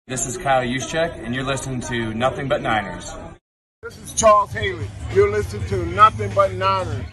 This is Kyle Juszczyk, and you're listening to Nothing But Niners. This is Charles Haley. You're listening to Nothing But Niners.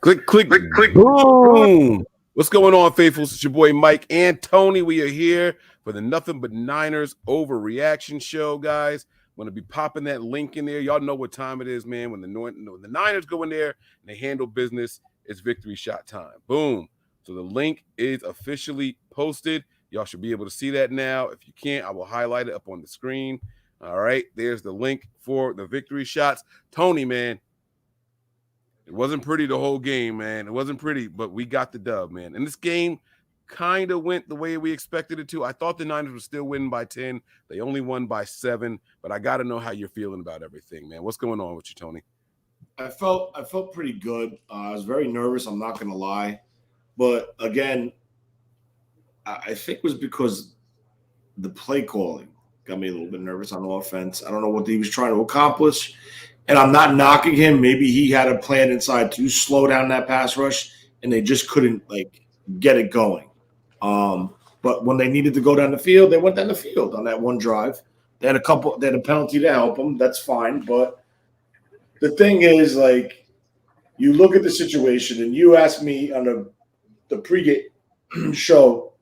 Click, click, click, click, boom. What's going on, faithfuls? It's your boy Mike and Tony. We are here for the Nothing But Niners Overreaction show, guys. I'm going to be popping that link in there. Y'all know what time it is, man. When the Niners go in there and they handle business, it's victory shot time. Boom. So the link is officially posted. Y'all should be able to see that now. If you can't, I will highlight it up on the screen. All right. There's the link for the victory shots. Tony, man. It wasn't pretty the whole game, man. It wasn't pretty, but we got the dub, man. And this game kind of went the way we expected it to. I thought the Niners were still winning by 10. They only won by 7, but I got to know how you're feeling about everything, man. What's going on with you, Tony? I felt pretty good. I was very nervous, I'm not going to lie. But again, I think it was because the play calling got me a little bit nervous on offense. I don't know what he was trying to accomplish. And I'm not knocking him. Maybe he had a plan inside to slow down that pass rush, and they just couldn't get it going. But when they needed to go down the field, they went down the field on that one drive. They had a penalty to help them. That's fine. But the thing is, you look at the situation, and you ask me on the pregame show,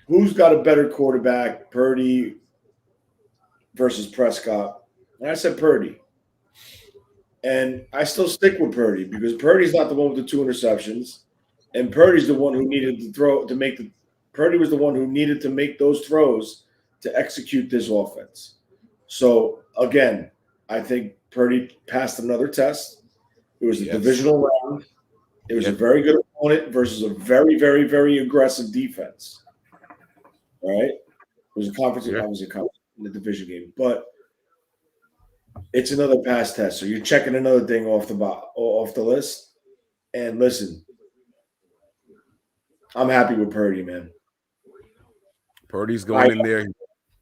who's got a better quarterback, Purdy versus Prescott? And I said Purdy. And I still stick with Purdy because Purdy's not the one with the 2 interceptions, and Purdy's the one who needed to throw to make the. Purdy was the one who needed to make those throws to execute this offense. So again, I think Purdy passed another test. It was a divisional round. It was a very good opponent versus a very, very, very aggressive defense. All right, it was a conference. I was in the division game, but. It's another pass test, so you're checking another thing off the list. And listen, I'm happy with Purdy, man. Purdy's going in there.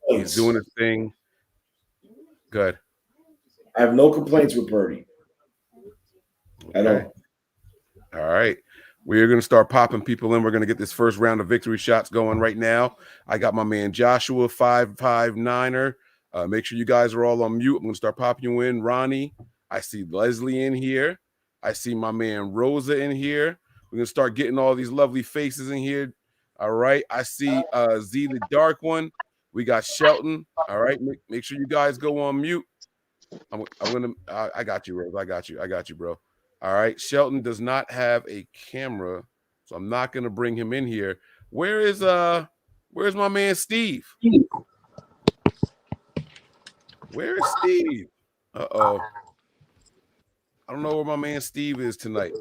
He's doing his thing. Good. I have no complaints with Purdy. Okay. I don't. All right. We're going to start popping people in. We're going to get this first round of victory shots going right now. I got my man Joshua, 559er. Make sure you guys are all on mute. I'm going to start popping you in. Ronnie, I see Leslie in here. I see my man Rosa in here. We're going to start getting all these lovely faces in here. All right. I see Z, the dark one. We got Shelton. All right. Make sure you guys go on mute. I'm going to, I got you, Rose. I got you, bro. All right. Shelton does not have a camera, so I'm not going to bring him in here. Where's my man Steve? Where is Steve? Uh-oh. I don't know where my man Steve is tonight.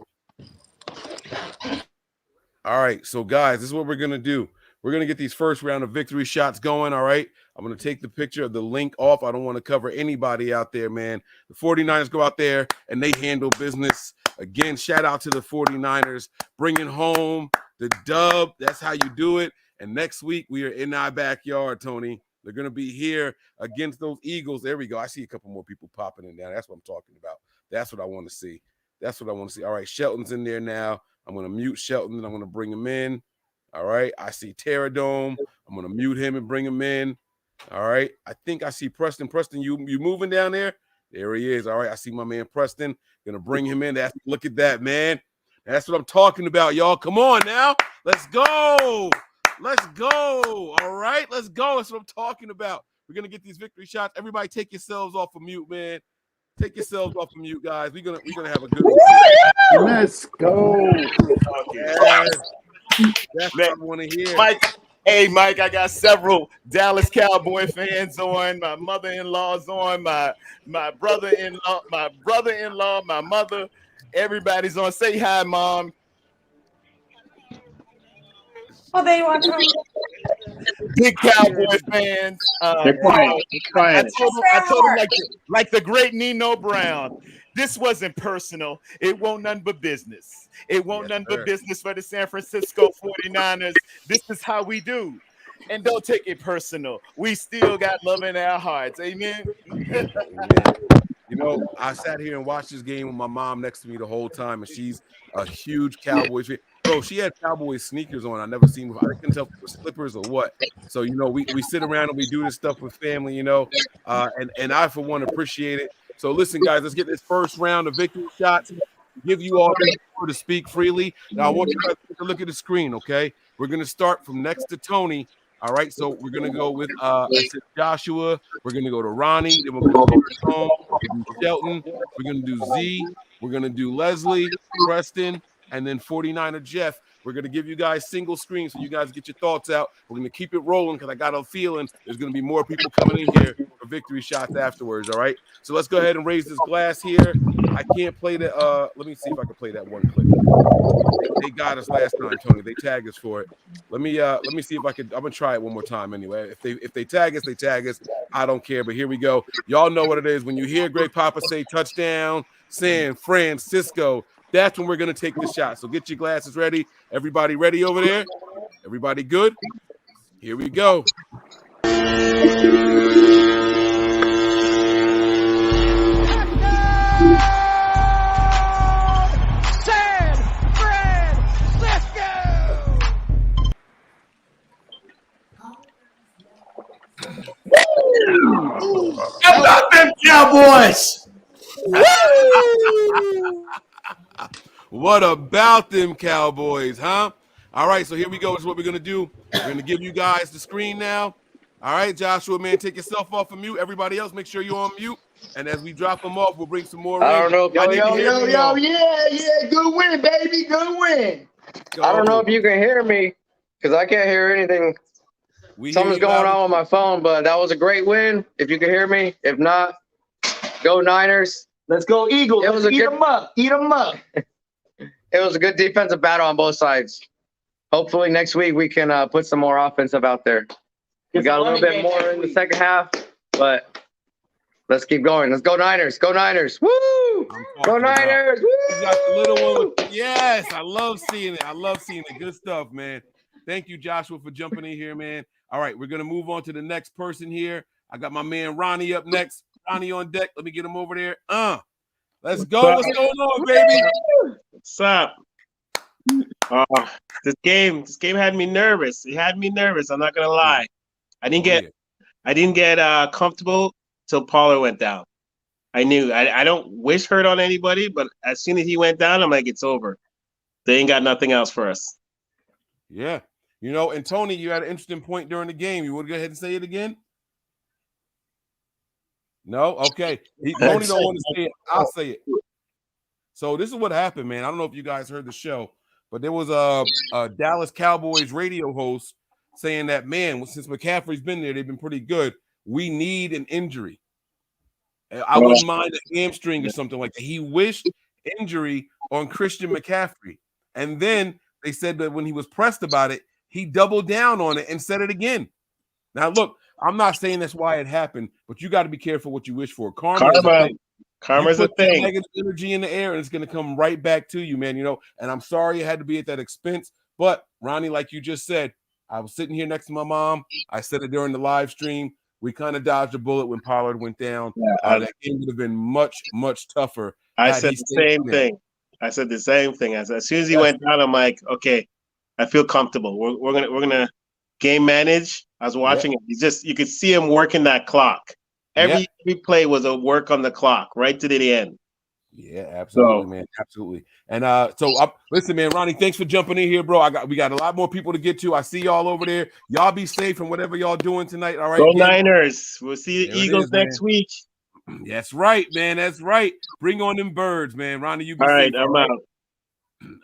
All right, so guys, this is what we're going to do. We're going to get these first round of victory shots going, all right? I'm going to take the picture of the link off. I don't want to cover anybody out there, man. The 49ers go out there, and they handle business. Again, shout out to the 49ers, bringing home the dub. That's how you do it. And next week, we are in our backyard, Tony. They're going to be here against those Eagles. There we go. I see a couple more people popping in there. That's what I'm talking about. That's what I want to see. That's what I want to see. All right, Shelton's in there now. I'm going to mute Shelton, and I'm going to bring him in. All right, I see Terradome. I'm going to mute him and bring him in. All right, I think I see Preston. Preston, you moving down there? There he is. All right, I see my man Preston. Going to bring him in. Look at that, man. That's what I'm talking about, y'all. Come on now. Let's go. Let's go. All right, let's go. That's what I'm talking about. We're going to get these victory shots. Everybody take yourselves off of mute, man. Take yourselves off of mute, guys. We're gonna have a good one. Let's go. Yes. That's what I want to hear. Mike, I got several Dallas Cowboy fans on. My mother-in-law's on. My brother-in-law, my mother. Everybody's on. Say hi, Mom. Oh, they want to. Big Cowboy fans. I told him like the great Nino Brown. This wasn't personal. It won't none but business. It won't none but business for the San Francisco 49ers. This is how we do. And don't take it personal. We still got love in our hearts. Amen. You know, I sat here and watched this game with my mom next to me the whole time, and she's a huge Cowboys fan. Bro, she had Cowboys sneakers on. I never seen before. I couldn't tell if it was slippers or what. So, you know, we sit around and we do this stuff with family, you know, and I, for one, appreciate it. So, listen, guys, let's get this first round of victory shots. Give you all the power to speak freely. Now, I want you guys to take a look at the screen, okay? We're going to start from next to Tony. All right, so we're going to go with Joshua. We're going to go to Ronnie. Then we're going to go to Tom. We're going to do Shelton. We're going to do Z. We're going to do Leslie, Preston, and then 49er Jeff. We're going to give you guys single screen so you guys get your thoughts out. We're going to keep it rolling because I got a feeling there's going to be more people coming in here for victory shots afterwards, all right? So let's go ahead and raise this glass here. I can't play the let me see if I can play that one clip. They got us last time, Tony. They tagged us for it. Let me see if I can. I'm gonna try it one more time anyway. If they tag us, they tag us. I don't care, but here we go. Y'all know what it is. When you hear Greg Papa say touchdown, San Francisco, that's when we're gonna take the shot. So get your glasses ready. Everybody ready over there? Everybody good? Here we go. How about them Cowboys? What about them Cowboys, huh? All right, so here we go. This is what we're going to do. We're going to give you guys the screen now. All right, Joshua, man, take yourself off of mute. Everybody else, make sure you're on mute. And as we drop them off, we'll bring some more. I don't know if yeah, good win, baby, good win. I don't know if you can hear me because I can't hear anything. Something's going on with my phone, but that was a great win. If you can hear me, if not, go Niners. Let's go Eagles. It was Eat them up. Eat them up. It was a good defensive battle on both sides. Hopefully next week we can put some more offensive out there. We got a little bit more in the second half, but let's keep going. Let's go Niners. Go Niners. Woo! Go Niners. Woo! You got the little one. Yes, I love seeing it. I love seeing it. Good stuff, man. Thank you, Joshua, for jumping in here, man. All right, we're going to move on to the next person here. I got my man Ronnie up next. Ronnie on deck. Let me get him over there. Let's go. What's going on, baby? What's up? This game had me nervous. It had me nervous. I'm not gonna lie. I didn't get comfortable till Pollard went down. I knew. I don't wish hurt on anybody, but as soon as he went down, I'm like, it's over. They ain't got nothing else for us. Yeah. You know, and Tony, you had an interesting point during the game. You want to go ahead and say it again? No? Okay. Tony don't want to say it. I'll say it. So this is what happened, man. I don't know if you guys heard the show, but there was a Dallas Cowboys radio host saying that, man, since McCaffrey's been there, they've been pretty good. We need an injury. I wouldn't mind a hamstring or something like that. He wished injury on Christian McCaffrey. And then they said that when he was pressed about it, he doubled down on it and said it again. Now, look, I'm not saying that's why it happened, but you got to be careful what you wish for. Karma's a thing. Negative energy in the air, and it's going to come right back to you, man. You know, and I'm sorry it had to be at that expense. But, Ronnie, like you just said, I was sitting here next to my mom. I said it during the live stream. We kind of dodged a bullet when Pollard went down. That game would have been much, much tougher I said the same thing. I said the same thing. As soon as he went down, I'm like, okay, I feel comfortable. We're gonna game manage. I was watching it. You could see him working that clock. Every play was a work on the clock right to the end. Yeah, absolutely, man, absolutely. And listen, man, Ronnie, thanks for jumping in here, bro. We got a lot more people to get to. I see y'all over there. Y'all be safe from whatever y'all doing tonight. All right, go Niners. We'll see the Eagles next week. That's right, man. That's right. Bring on them birds, man. Ronnie, you be safe. Right, I'm out.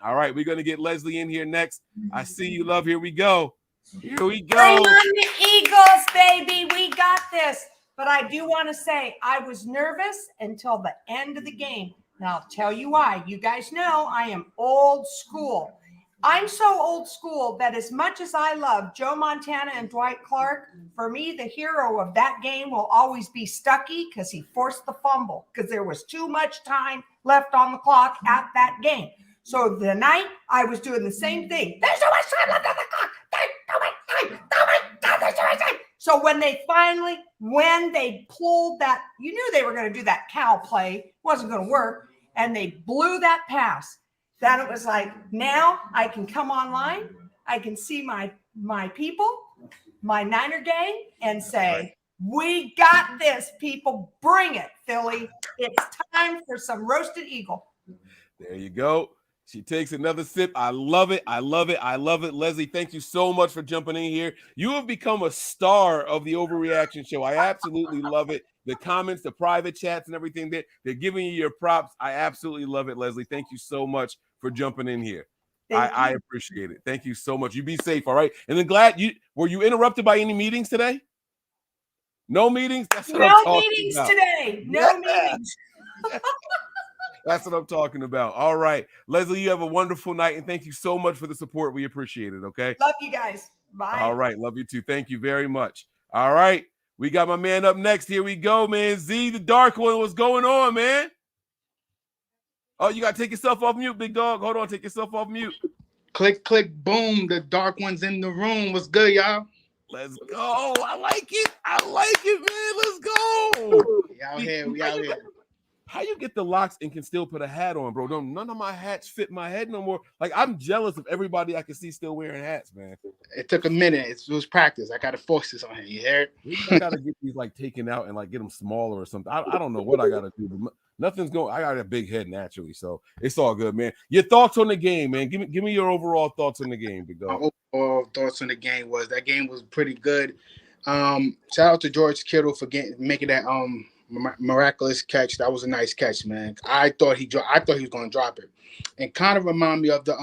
All right, we're gonna get Leslie in here next. I see you, love. Here we go. Here we go. Bring on the Eagles, baby. We got this. But I do want to say I was nervous until the end of the game. Now I'll tell you why. You guys know I am old school. I'm so old school that as much as I love Joe Montana and Dwight Clark, for me, the hero of that game will always be Stuckey because he forced the fumble because there was too much time left on the clock at that game. So the night I was doing the same thing. There's so much time left on the clock. There's so much time. So when they pulled that, you knew they were going to do that cow play. It wasn't going to work. And they blew that pass. Then it was like, now I can come online. I can see my people, my Niner gang, and say, we got this, people. Bring it, Philly. It's time for some roasted eagle. There you go. She takes another sip. I love it. I love it. I love it. Leslie, thank you so much for jumping in here. You have become a star of the Overreaction show. I absolutely love it. The comments, the private chats, and everything, they're giving you your props. I absolutely love it, Leslie. Thank you so much for jumping in here. I appreciate it. Thank you so much. You be safe, all right? And then were you interrupted by any meetings today? No meetings? That's what I'm talking meetings about. Today. No meetings. That's what I'm talking about. All right. Leslie, you have a wonderful night, and thank you so much for the support. We appreciate it, okay? Love you guys. Bye. All right. Love you too. Thank you very much. All right. We got my man up next. Here we go, man. Z, the dark one. What's going on, man? Oh, you got to take yourself off mute, big dog. Hold on. Take yourself off mute. Click, click, boom. The dark one's in the room. What's good, y'all? Let's go. I like it. I like it, man. Let's go. We out here. We out here. How you get the locks and can still put a hat on, bro? None of my hats fit my head no more. Like, I'm jealous of everybody I can see still wearing hats, man. It took a minute. It was practice. I got to force this on here. You hear it? I got to get these, like, taken out and, like, get them smaller or something. I don't know what I got to do, but nothing's going. I got a big head naturally, so it's all good, man. Your thoughts on the game, man. Give me your overall thoughts on the game, big dog. My overall thoughts on the game was that game was pretty good. Shout out to George Kittle for making that miraculous catch. That was a nice catch, man. I thought he was going to drop it, and kind of remind me of the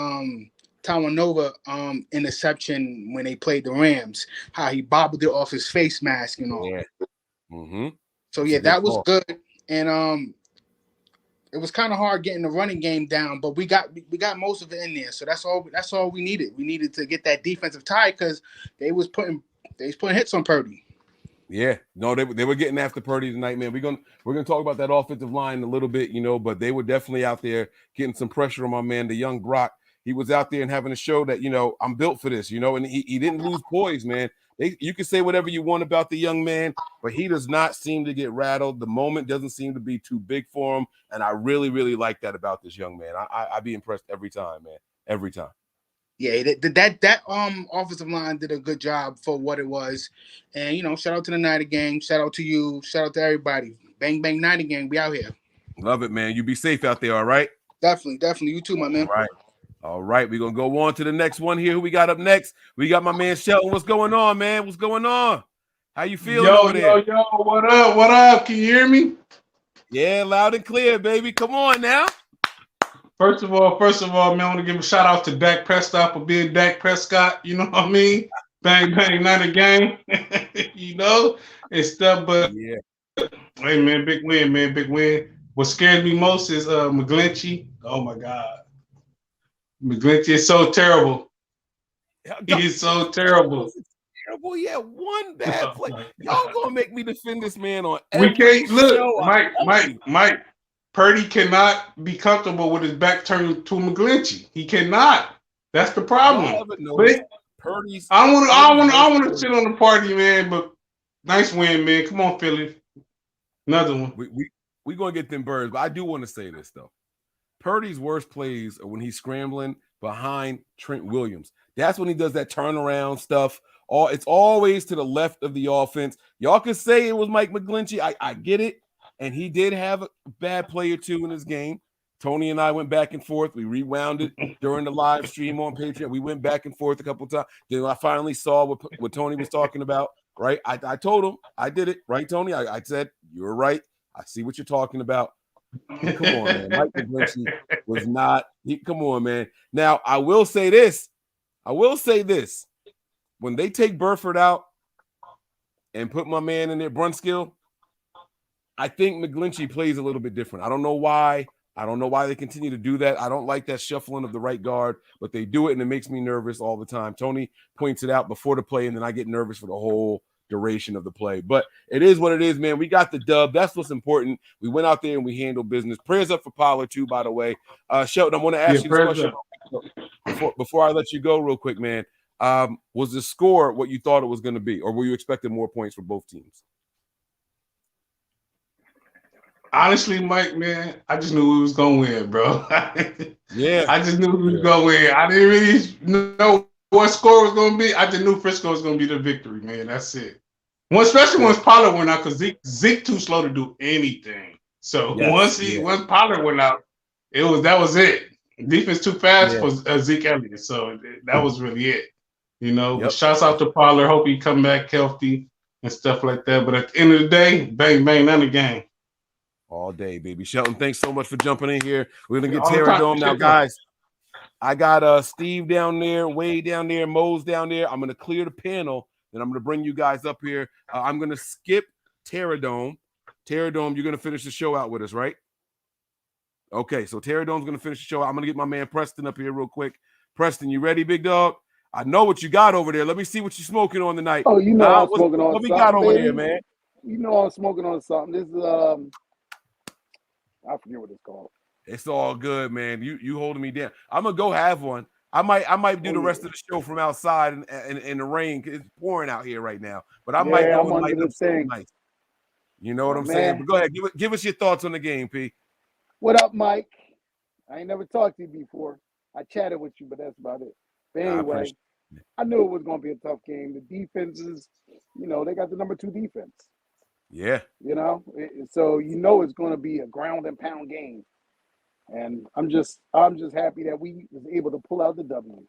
Tawanova interception when they played the Rams. How he bobbled it off his face mask and all. Yeah. Mm-hmm. So yeah, that was good, and it was kind of hard getting the running game down, but we got most of it in there. So that's all we needed. We needed to get that defensive tie because they was putting hits on Purdy. Yeah, no, they were getting after Purdy tonight, man. We're gonna talk about that offensive line a little bit, but they were definitely out there getting some pressure on my man, the young Brock. He was out there and having to show that I'm built for this, and he didn't lose poise, man. You can say whatever you want about the young man, but he does not seem to get rattled. The moment doesn't seem to be too big for him, and I really, really like that about this young man. I'd be impressed every time, man. Every time. Yeah, that offensive line did a good job for what it was. And, shout out to the Niner gang. Shout out to you. Shout out to everybody. Bang, bang, Niner gang. We out here. Love it, man. You be safe out there, all right? Definitely. You too, my man. All right. We're going to go on to the next one here. Who we got up next? We got my man Shelton. What's going on, man? What's going on? How you feeling over there? Yo, what up? What up? Can you hear me? Yeah, loud and clear, baby. Come on now. First of all, man, I want to give a shout out to Dak Prescott for being Dak Prescott. You know what I mean? Bang, bang, not a game. It's stuff, but yeah. Hey, man, big win, man, big win. What scares me most is McGlinchey. Oh my God, McGlinchey is so terrible. He's so terrible. Terrible, yeah. One bad play. Y'all gonna make me defend this man on every We can't look, Mike. Purdy cannot be comfortable with his back turned to McGlinchey. He cannot. That's the problem. Purdy's. I want to sit on the party, man. But nice win, man. Come on, Philly. Another one. we're going to get them birds, but I do want to say this, though. Purdy's worst plays are when he's scrambling behind Trent Williams. That's when he does that turnaround stuff. It's always to the left of the offense. Y'all could say it was Mike McGlinchey. I get it. And he did have a bad play or two in his game. Tony and I went back and forth. We rewound it during the live stream on Patreon. We went back and forth a couple of times. Then I finally saw what Tony was talking about, right? I told him I did it, right, Tony? I said, you're right. I see what you're talking about. Come on, man. Mike McGlinchey was not. Come on, man. Now, I will say this. When they take Burford out and put my man in there, Brunskill, I think McGlinchey plays a little bit different. I don't know why. They continue to do that. I don't like that shuffling of the right guard, but they do it, and it makes me nervous all the time. Tony points it out before the play, and then I get nervous for the whole duration of the play. But it is what it is, man. We got the dub. That's what's important. We went out there and we handled business. Prayers up for Pollard, too, by the way. Shelton, I want to ask you this question before I let you go real quick, man. Was the score what you thought it was going to be, or were you expecting more points for both teams? Honestly, Mike, man, I just knew we was gonna win, bro. Yeah, I just knew we was gonna win. I didn't really know what score was gonna be. I just knew Frisco was gonna be the victory, man. That's it. Especially once Pollard went out, because Zeke too slow to do anything. So once Pollard went out, that was it. Defense too fast for Zeke Elliott. So that was really it. But shouts out to Pollard. Hope he come back healthy and stuff like that. But at the end of the day, bang bang, none of the game. All day, baby. Shelton, thanks so much for jumping in here. We're going to get Terra Dome now, guys. I got Steve down there, Wade down there, Mo's down there. I'm going to clear the panel, then I'm going to bring you guys up here. I'm going to skip Terra Dome. Terra Dome, you're going to finish the show out with us, right? Okay, so Terra Dome's going to finish the show. I'm going to get my man Preston up here real quick. Preston, you ready, big dog? I know what you got over there. Let me see what you're smoking on tonight. Oh, you know I'm smoking on something. What we got over there, man? You know I'm smoking on something. This is I forget what it's called. It's all good, man. You holding me down. I'm gonna go have one. I might do the rest of the show from outside in the rain. It's pouring out here right now. But I might go and light up something nice. You know what I'm saying? But go ahead, give us your thoughts on the game, P. What up, Mike? I ain't never talked to you before. I chatted with you, but that's about it. But anyway, I knew it was gonna be a tough game. The defenses, they got the number 2 defense. Yeah. So it's going to be a ground and pound game. And I'm just happy that we was able to pull out the W.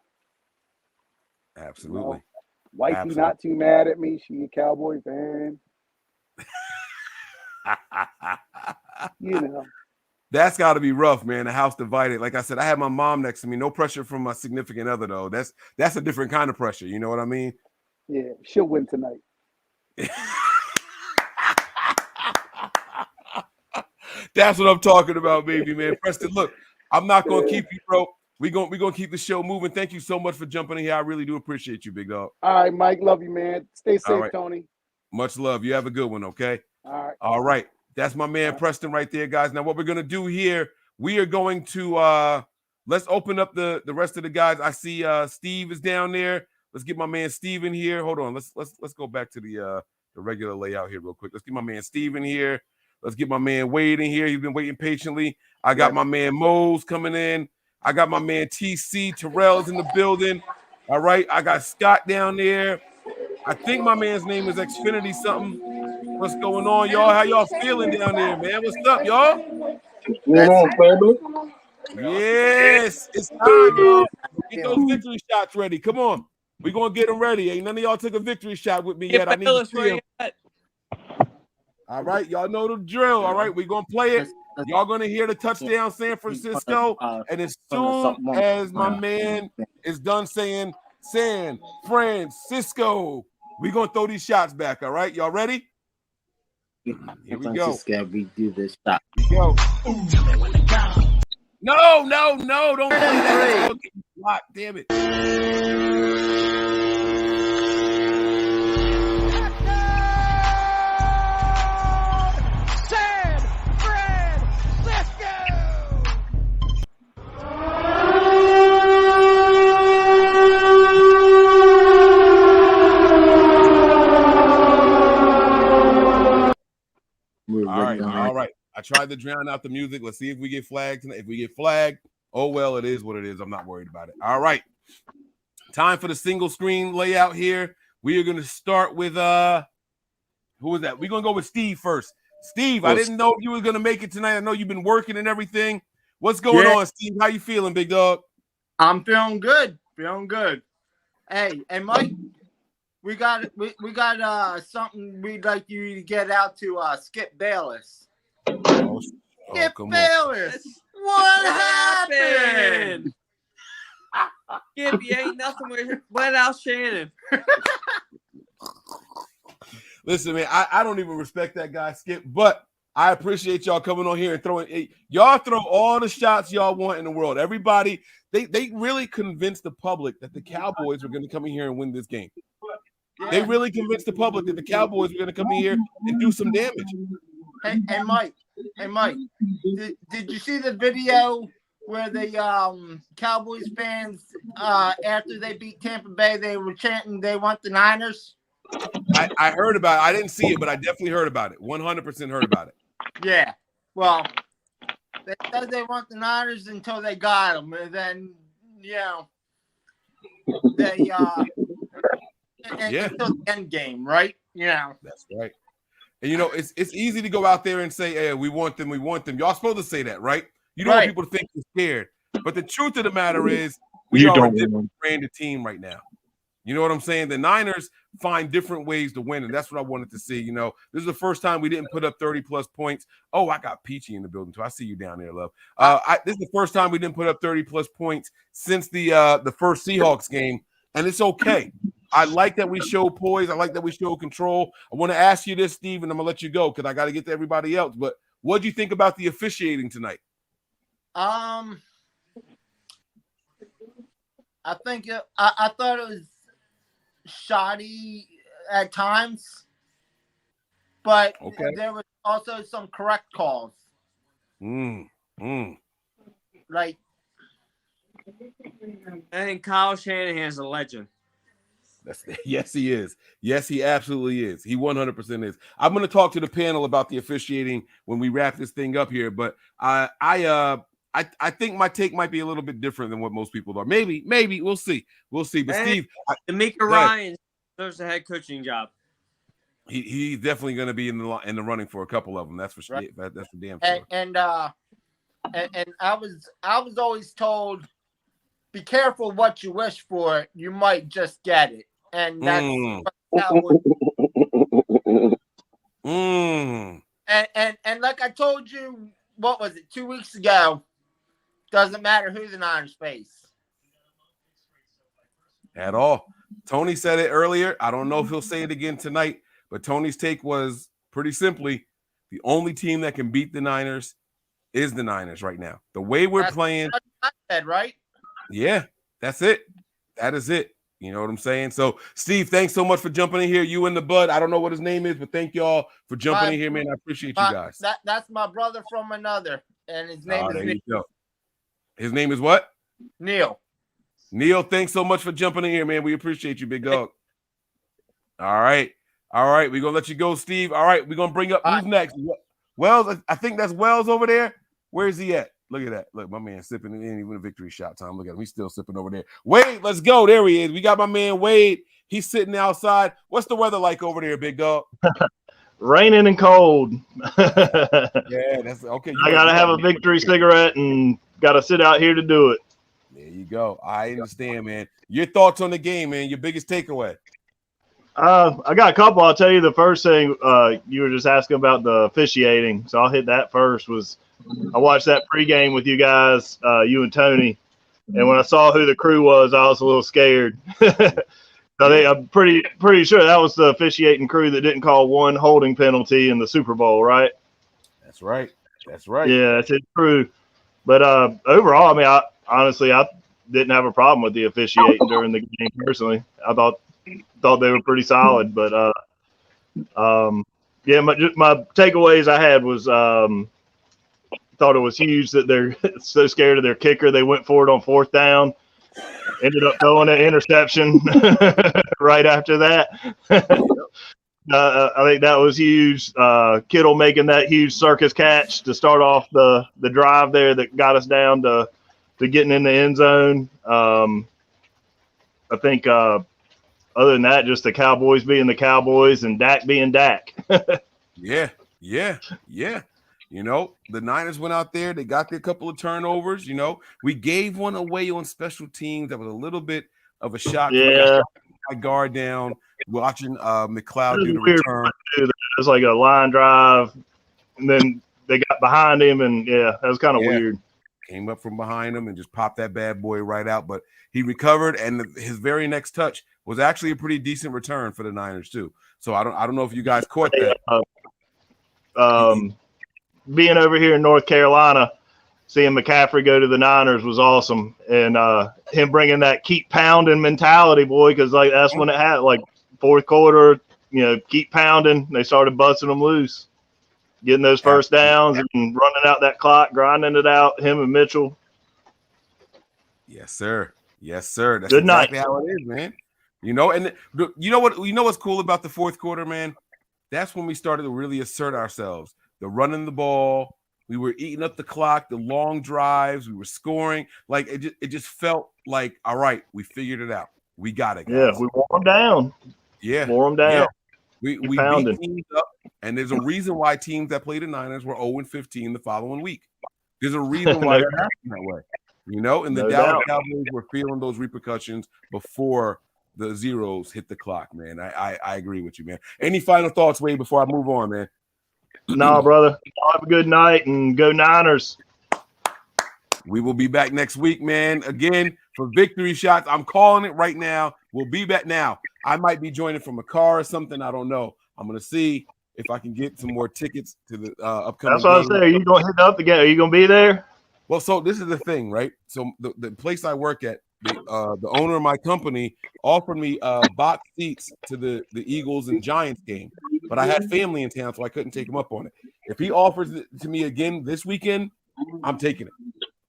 Absolutely. Wifey not too mad at me. She a Cowboy fan. That's got to be rough, man. The house divided. Like I said, I had my mom next to me. No pressure from my significant other, though. That's a different kind of pressure. You know what I mean? Yeah, she'll win tonight. That's what I'm talking about, baby, man. Preston, look, I'm not going to keep you, bro. We're gonna keep the show moving. Thank you so much for jumping in here. I really do appreciate you, big dog. All right, Mike. Love you, man. Stay safe, Tony. Much love. You have a good one, okay? All right. That's my man Preston right there, guys. Now, what we're going to do here, we are going to let's open up the rest of the guys. I see Steve is down there. Let's get my man Steve in here. Hold on. Let's go back to the regular layout here real quick. Let's get my man Steve in here. Let's get my man Wade in here. He's been waiting patiently. I got my man Mose coming in. I got my man TC. Terrell's in the building. All right. I got Scott down there. I think my man's name is Xfinity something. What's going on, y'all? How y'all feeling down there, man? What's up, y'all? What's going on, family? Yes. It's time, y'all. Get those victory shots ready. Come on. We're going to get them ready. Ain't none of y'all took a victory shot with me yet. I need to see them. All right, y'all know the drill. All right, we're going to play it. Y'all going to hear the touchdown San Francisco. And as soon as my man is done saying San Francisco, we're going to throw these shots back. All right, y'all ready? Here we go. We do this shot. Here we go. No, don't play that. Block, damn it. All right. I tried to drown out the music. Let's see if we get flagged tonight. If we get flagged, oh well, it is what it is. I'm not worried about it. All right. Time for the single screen layout here. We are going to start with who is that? We're going to go with Steve first. Steve, I didn't know if you were going to make it tonight. I know you've been working and everything. What's going on, Steve? How you feeling, big dog? I'm feeling good. Feeling good. Hey, Mike, we got something we'd like you to get out to Skip Bayless. Skip Bayless. What happened? Skip, you ain't nothing without Shannon. Listen, man, I don't even respect that guy, Skip, but I appreciate y'all coming on here and throwing. Y'all throw all the shots y'all want in the world. Everybody, they really convinced the public that the Cowboys were going to come in here and win this game. Yeah. They really convinced the public that the Cowboys were going to come in here and do some damage. Hey, Mike. Did you see the video where the Cowboys fans, after they beat Tampa Bay, they were chanting they want the Niners? I heard about it. I didn't see it, but I definitely heard about it. 100% heard about it. Yeah. Well, they said they want the Niners until they got them. And then, they until the end game, right? Yeah. That's right. And, it's easy to go out there and say, hey, we want them. Y'all supposed to say that, right? You don't want people to think you're scared. But the truth of the matter is we are a different brand of team right now. You know what I'm saying? The Niners find different ways to win, and that's what I wanted to see. This is the first time we didn't put up 30-plus points. Oh, I got Peachy in the building, too. I see you down there, love. This is the first time we didn't put up 30-plus points since the first Seahawks game, and it's okay. I like that we show poise. I like that we show control. I want to ask you this, Steve, and I'm going to let you go because I got to get to everybody else. But what do you think about the officiating tonight? I think I thought it was shoddy at times, but there was also some correct calls. Like, I think Kyle Shanahan's a legend. Yes, he is. Yes, he absolutely is. He 100% is. I'm going to talk to the panel about the officiating when we wrap this thing up here, but I think my take might be a little bit different than what most people are. Maybe we'll see. But Steve, D'Amico Ryan deserves the head coaching job. He's definitely going to be in the running for a couple of them. That's for sure. Right. That's for damn sure. And I was always told, be careful what you wish for. You might just get it, and that's what And like I told you, what was it, 2 weeks ago? Doesn't matter who the Niners face. At all. Tony said it earlier. I don't know if he'll say it again tonight, but Tony's take was pretty simply, the only team that can beat the Niners is the Niners right now. The way we're playing. What I said, right? Yeah, that's it. That is it. You know what I'm saying? So, Steve, thanks so much for jumping in here. You and the bud. I don't know what his name is, but thank y'all for jumping in here, man. I appreciate you guys. That's my brother from another, and his name is Neil. His name is what? Neil. Neil, thanks so much for jumping in here, man. We appreciate you, big dog. All right. We're going to let you go, Steve. All right, we're going to bring up who's next. Wells, I think that's Wells over there. Where is he at? Look at that. Look, my man sipping in even a victory shot time. Look at him. He's still sipping over there. Wade, let's go. There he is. We got my man Wade. He's sitting outside. What's the weather like over there, big dog? Raining and cold. Yeah, that's okay. I got to have a victory cigarette and got to sit out here to do it. There you go. I understand, man. Your thoughts on the game, man. Your biggest takeaway. I got a couple. I'll tell you the first thing you were just asking about the officiating. So I'll hit that first. I watched that pregame with you guys, you and Tony. And when I saw who the crew was, I was a little scared. I'm pretty sure that was the officiating crew that didn't call one holding penalty in the Super Bowl, right? That's right. Yeah, it's his crew. But overall, I mean, I didn't have a problem with the officiating during the game personally. I thought they were pretty solid. But yeah, my takeaways I had was thought it was huge that they're so scared of their kicker. They went for it on fourth down. Ended up throwing an interception right after that. I think that was huge. Kittle making that huge circus catch to start off the drive there that got us down to getting in the end zone. I think other than that, just the Cowboys being the Cowboys and Dak being Dak. Yeah. You know, the Niners went out there. They got their couple of turnovers. You know, we gave one away on special teams. That was a little bit of a shock. Yeah. My guard down, watching McLeod It do the was weird. return. It was like a line drive, and then they got behind him, and that was kind of weird. Came up from behind him and just popped that bad boy right out. But he recovered, and his very next touch was actually a pretty decent return for the Niners too. So I don't know if you guys caught that. Being over here in North Carolina, seeing McCaffrey go to the Niners was awesome, and him bringing that keep pounding mentality, boy, because like that's when it had like fourth quarter, keep pounding. They started busting them loose, getting those first downs and running out that clock, grinding it out. Him and Mitchell. Yes, sir. That's Good night. exactly how it is, man. And you know what's cool about the fourth quarter, man? That's when we started to really assert ourselves. The running the ball, we were eating up the clock, the long drives, we were scoring. Like it just felt like, all right, we figured it out. We got it, guys. Yeah, we wore them down. Yeah. Wore them down. Yeah. We beat teams up, and there's a reason why teams that played the Niners were 0-15 the following week. There's a reason why it happened that way. And the Dallas Cowboys were feeling those repercussions before the zeros hit the clock, man. I agree with you, man. Any final thoughts, Wade, before I move on, man? No, brother. Have a good night and go Niners. We will be back next week, man. Again, for victory shots. I'm calling it right now. We'll be back now. I might be joining from a car or something. I don't know. I'm going to see if I can get some more tickets to the upcoming That's what game. I say. Are you going to hit up again? Are you going to be there? Well, so this is the thing, right? So the place I work at, the owner of my company offered me box seats to the Eagles and Giants game, but I had family in town, so I couldn't take him up on it. If he offers it to me again this weekend, I'm taking it.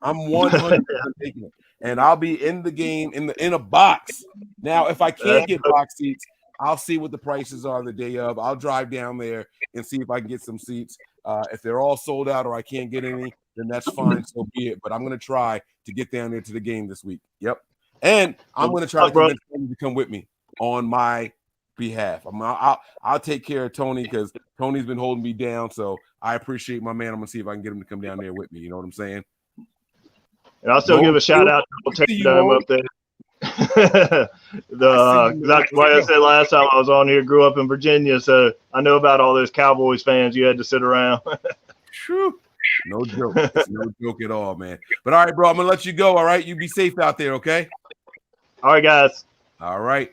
I'm 100% taking it, and I'll be in the game in a box. Now, if I can't get box seats, I'll see what the prices are the day of. I'll drive down there and see if I can get some seats. If they're all sold out or I can't get any, then that's fine. So be it. But I'm going to try to get down there to the game this week. Yep. And I'm going to try to convince Tony to come with me on my behalf. I'll take care of Tony because Tony's been holding me down. So I appreciate my man. I'm going to see if I can get him to come down there with me. You know what I'm saying? And I'll still give a shout out to the Dome up there. Like I said last time I was on here, grew up in Virginia, so I know about all those Cowboys fans you had to sit around. No joke. It's no joke at all, man. But all right, bro, I'm gonna let you go. All right, you be safe out there, okay? All right, guys. All right.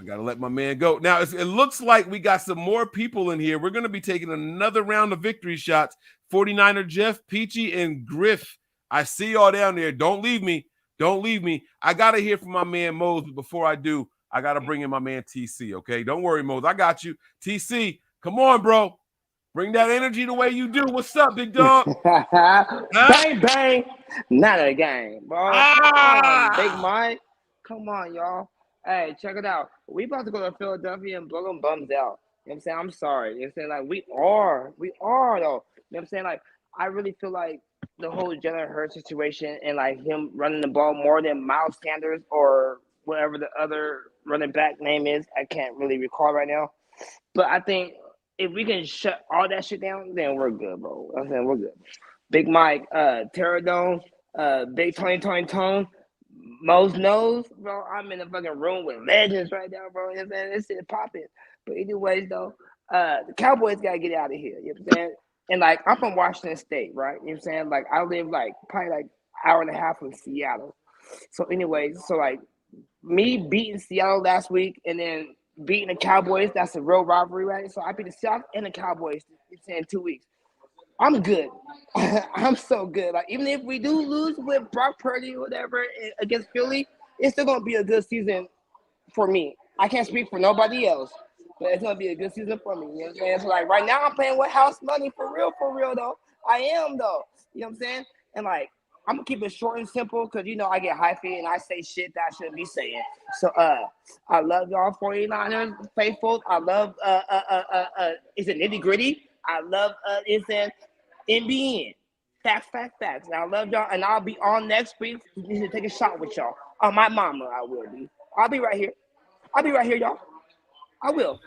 I gotta let my man go. Now it looks like we got some more people in here. We're gonna be taking another round of victory shots. 49er Jeff, Peachy, and Griff. I see y'all down there. Don't leave me. Don't leave me. I got to hear from my man Mose, but before I do, I got to bring in my man TC, okay? Don't worry, Mose. I got you. TC, come on, bro. Bring that energy the way you do. What's up, big dog? Bang, bang. Not a game, bro. Big Mike. Come on, y'all. Hey, check it out. We about to go to Philadelphia and blow them bums out. You know what I'm saying? I'm sorry. You know what I'm saying? Like, we are, though. You know what I'm saying? Like, I really feel like the whole Jalen Hurts situation and like him running the ball more than Miles Sanders or whatever the other running back name is, I can't really recall right now. But I think if we can shut all that shit down, then we're good, bro. I'm saying we're good. Big Mike, Terradome, Big Tone, Mo's Nose, bro. I'm in the fucking room with legends right now, bro. You know what I'm saying? This shit popping. But anyways, though, the Cowboys got to get out of here. You know what I'm saying? And, like, I'm from Washington State, right? You know what I'm saying? Like, I live, like, probably, like, hour and a half from Seattle. So, anyways, me beating Seattle last week and then beating the Cowboys, that's a real rivalry, right? So, I beat the South and the Cowboys in 2 weeks. I'm good. I'm so good. Like, even if we do lose with Brock Purdy or whatever against Philly, it's still going to be a good season for me. I can't speak for nobody else. But it's going to be a good season for me. You know what I'm saying? So, like, right now I'm playing with house money for real, though. I am, though. You know what I'm saying? And, like, I'm gonna keep it short and simple because you know I get hyphy and I say shit that I shouldn't be saying. So I love y'all 49ers faithful. I love it's a nitty gritty. I love it's an NBN. Facts. And I love y'all, and I'll be on next week to take a shot with y'all. On my mama, I will be. I'll be right here. Y'all. I will.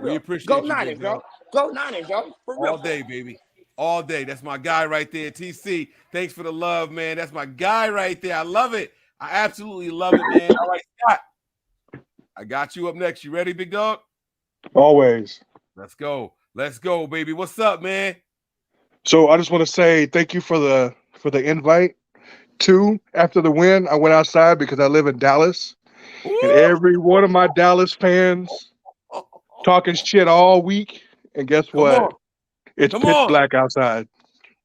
We appreciate Go you, Niners, big dog. y'all. Go Niners, y'all. For real. All day, baby. All day. That's my guy right there, TC. Thanks for the love, man. That's my guy right there. I love it. I absolutely love it, man. All right, Scott. I got you up next. You ready, big dog? Always. Let's go. Let's go, baby. What's up, man? So I just want to say thank you for the invite. 2, after the win, I went outside because I live in Dallas, and every one of my Dallas fans talking shit all week. And guess what? It's pitch black outside.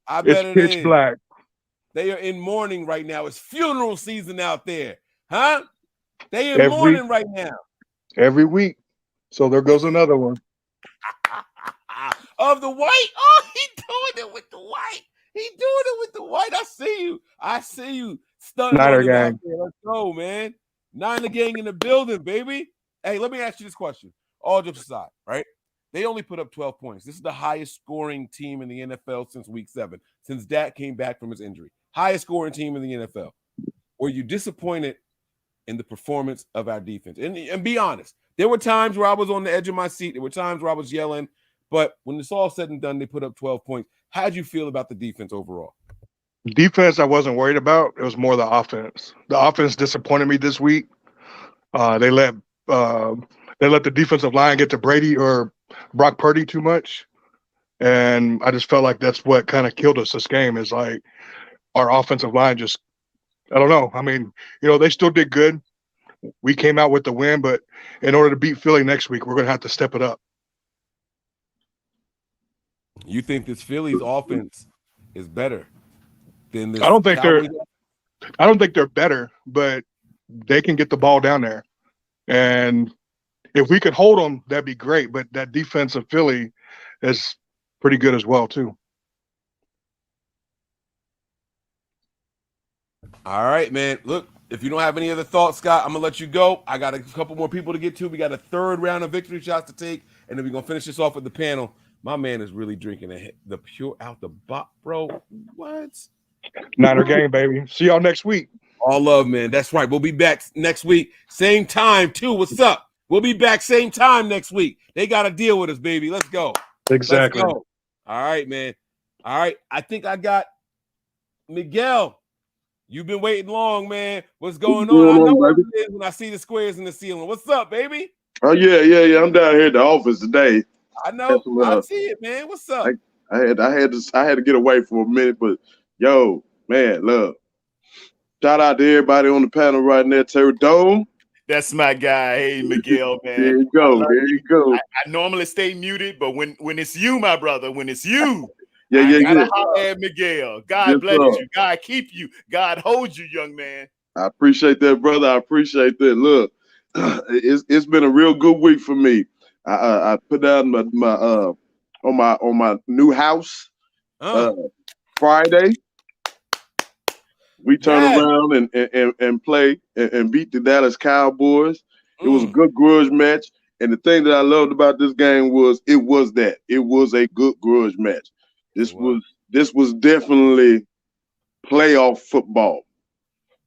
I It's bet it pitch is. black. They are in mourning right now. It's funeral season out there, huh? They in mourning right now. Every week. So there goes another one. Of the white. Oh, he doing it with the white. He doing it with the white. I see you. I see you. Stunting Niner on them out gang. there. Let's go, man. Niner gang in the building, baby. Hey, let me ask you this question. All jokes aside, right? They only put up 12 points. This is the highest scoring team in the NFL since week 7, since Dak came back from his injury. Highest scoring team in the NFL. Were you disappointed in the performance of our defense? And be honest. There were times where I was on the edge of my seat. There were times where I was yelling. But when it's all said and done, they put up 12 points. How'd you feel about the defense overall? Defense, I wasn't worried about. It was more the offense. The offense disappointed me this week. They let the defensive line get to Brady or Brock Purdy too much, and I just felt like that's what kind of killed us this game. Is like our offensive line just, I don't know. I mean, they still did good. We came out with the win, but in order to beat Philly next week, we're going to have to step it up. You think this Phillies offense is better than this? I don't think Cowboys? they're better, but they can get the ball down there. And if we could hold them, that'd be great. But that defense of Philly is pretty good as well, too. All right, man. Look, if you don't have any other thoughts, Scott, I'm going to let you go. I got a couple more people to get to. We got a third round of victory shots to take, and then we're going to finish this off with the panel. My man is really drinking the pure out the box, bro. What? Niner game, baby. See y'all next week. All love, man. That's right. We'll be back next week. Same time, too. What's up? We'll be back same time next week. They got to deal with us, baby. Let's go. Exactly. Let's go. All right, man. All right. I think I got Miguel. You've been waiting long, man. What's going on? I know what it is when I see the squares in the ceiling. What's up, baby? Oh, yeah. I'm down here at the office today. I know. I see it, man. What's up? I had to get away for a minute, but yo, man, look. Shout out to everybody on the panel right now, Terry Dome. That's my guy. Hey, Miguel, man. There you go. There you go. I normally stay muted, but when it's you, my brother, when it's you, I gotta holler at Miguel. God bless you. God keep you. God hold you, young man. I appreciate that, brother. I appreciate that. Look, it's been a real good week for me. I put down my on my new house Friday. We turned around and played and beat the Dallas Cowboys. It was a good grudge match. And the thing that I loved about this game was it was a good grudge match. This was definitely playoff football.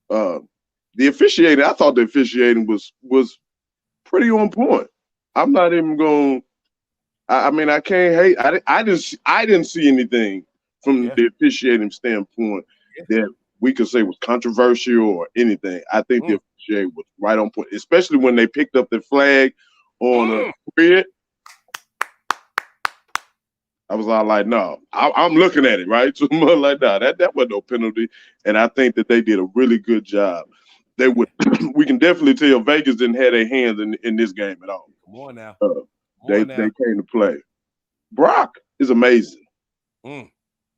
The officiating, I thought the officiating was pretty on point. I'm not even going. I mean, I can't hate. I didn't see anything from the officiating standpoint that we could say was controversial or anything. I think the officiating was right on point, especially when they picked up the flag on a spread. I was all like, no, I'm looking at it, right? So I'm like, no, that wasn't no penalty. And I think that they did a really good job. We can definitely tell Vegas didn't have their hands in this game at all. Come on now. They came to play. Brock is amazing.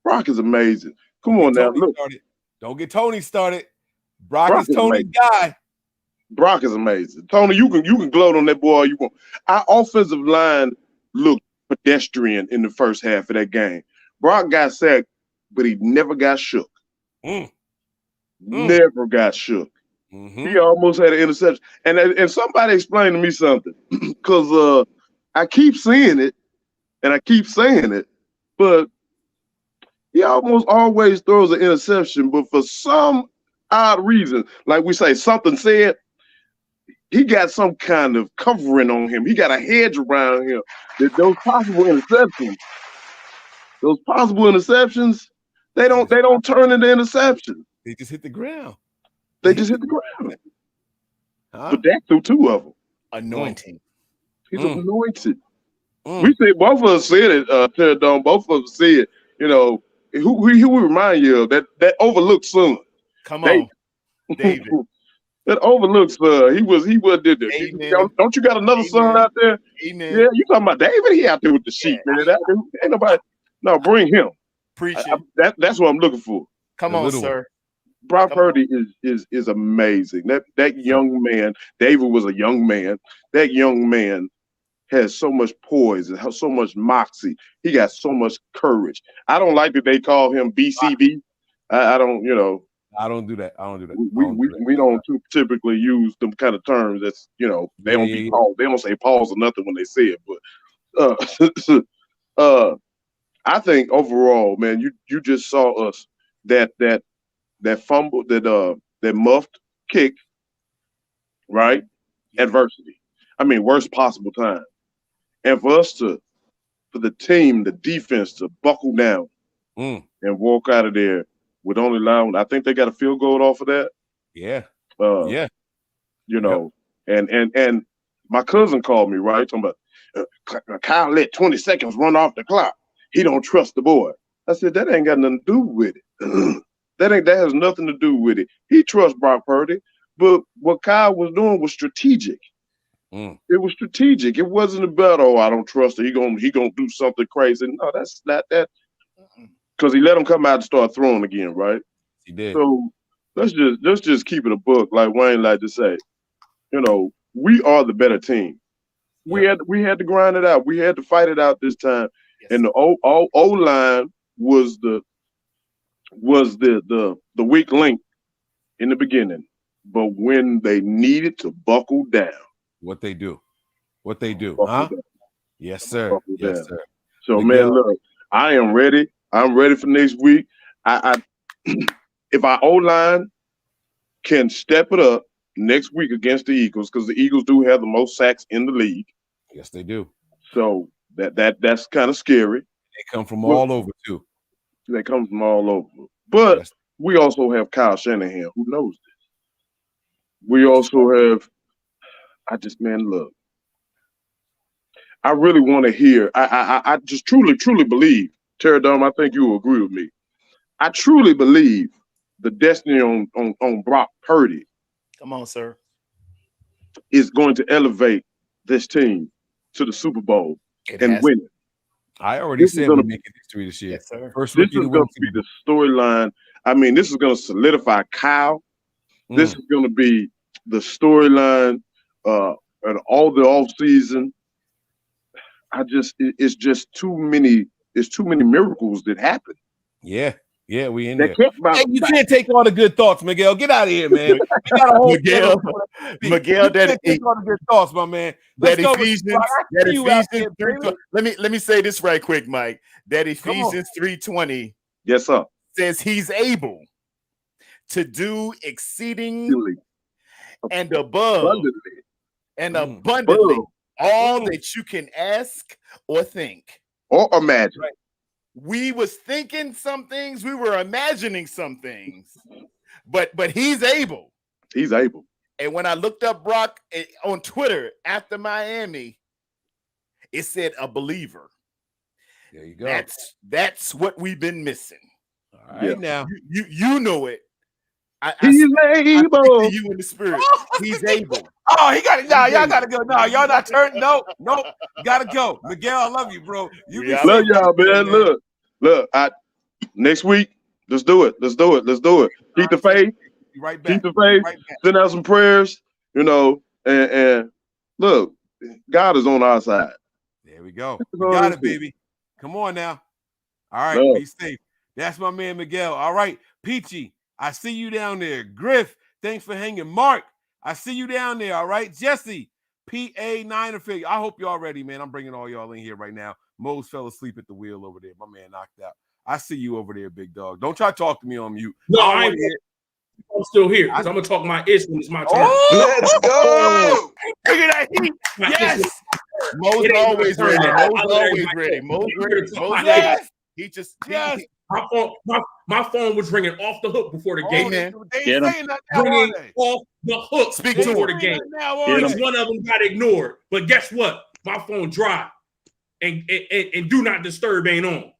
Brock is amazing. Come on now, look. Don't get Tony started. Brock is Tony's guy. Brock is amazing. Tony, you can gloat on that boy all you want. Our offensive line looked pedestrian in the first half of that game. Brock got sacked, but he never got shook. Never got shook. Mm-hmm. He almost had an interception. And somebody explained to me something, because I keep seeing it and I keep saying it, but he almost always throws an interception. But for some odd reason, like we say, something said, he got some kind of covering on him. He got a hedge around him. That those possible interceptions, they don't turn into interceptions. They just hit the ground. They just hit the ground. Huh? But Dak threw 2 of them. Anointing. He's anointed. Mm. We said both of us said it, Terry Dome. Both of us said, you know, who we remind you of that overlooked son. Come on, David. That overlooked son. He was did this. Don't you got another son out there? Amen. Yeah, you talking about David? He out there with the sheep, man. Ain't nobody. No, bring him. Preach it. That's what I'm looking for. Come on, sir. Brock Purdy is amazing. That young man, David was a young man. That young man has so much poise and has so much moxie. He got so much courage. I don't like that they call him BCB. I don't, you know. I don't do that. We don't typically use them kind of terms. That's, you know, they don't be paused. They don't say pause or nothing when they say it. But I think overall, man, you just saw us that fumble, that muffed kick, right? Adversity. I mean, worst possible time. And for the team, the defense to buckle down and walk out of there with only allowing, I think they got a field goal off of that. Yeah. You know, and my cousin called me, right? Talking about Kyle let 20 seconds run off the clock. He don't trust the boy. I said, that ain't got nothing to do with it. That has nothing to do with it. He trusts Brock Purdy, but what Kyle was doing was strategic. It was strategic. It wasn't about, oh, I don't trust it. He gonna do something crazy. No, that's not that. Because he let him come out and start throwing again, right? He did. So let's just keep it a book, like Wayne like to say. You know, we are the better team. We had to grind it out. We had to fight it out this time. Yes. And the O line was the weak link in the beginning. But when they needed to buckle down. What they do, huh? Yes, sir. Yes, sir. So, Miguel, man, look, I am ready. I'm ready for next week. I if our O-line can step it up next week against the Eagles, because the Eagles do have the most sacks in the league. Yes, they do. So that's kind of scary. They come from all over too. They come from all over. But we also have Kyle Shanahan, who knows this. We also have. Look, I really want to hear. I just truly believe, Terry Dome, I think you will agree with me. I truly believe the destiny on Brock Purdy. Come on, sir. Is going to elevate this team to the Super Bowl and win it. I already said we're making history this year. Yes, sir. This is going to be the storyline. I mean, this is going to solidify Kyle. This is going to be the storyline. And all the off season, it's just too many. It's too many miracles that happen. Yeah, we in there. Hey, you can't take all the good thoughts, Miguel. Get out of here, man. You got a whole Miguel, that take all the good thoughts, my man. That Ephesians 3:20. Let me say this right quick, Mike. That Ephesians 3:20. Yes, sir. Says he's able to do exceeding and above abundantly all that you can ask or think or imagine. Right. We was thinking some things, we were imagining some things, but he's able. He's able. And when I looked up Brock on Twitter after Miami, it said a believer. There you go. That's what we've been missing. All right, now you know it. He's able. You in the spirit. He's able. Oh, he got it. Nah, y'all gotta go. No, y'all not turning. No, gotta go. Miguel, I love you, bro. Love y'all, man. Look. Next week, let's do it. Keep the faith. Right back. Keep the faith. Right, send out some prayers. You know, and look, God is on our side. There we go. We got it, baby. Come on now. All right, be safe. That's my man Miguel. All right, Peachy. I see you down there. Griff, thanks for hanging. Mark, I see you down there. All right. Jesse, PA Niner figure. I hope y'all ready, man. I'm bringing all y'all in here right now. Mose fell asleep at the wheel over there. My man knocked out. I see you over there, big dog. Don't try to talk to me on mute. No, I'm still here because I'm gonna talk my ish when it's my turn. Let's go! Look at that heat. Yes. Mose always ready. Mose always ready. Mose ready. Yes. He just My phone was ringing off the hook before the game. They ain't saying that now, Ringing are they? off the hook before the game. Because one of them got ignored. But guess what? My phone dry. And do not disturb ain't on.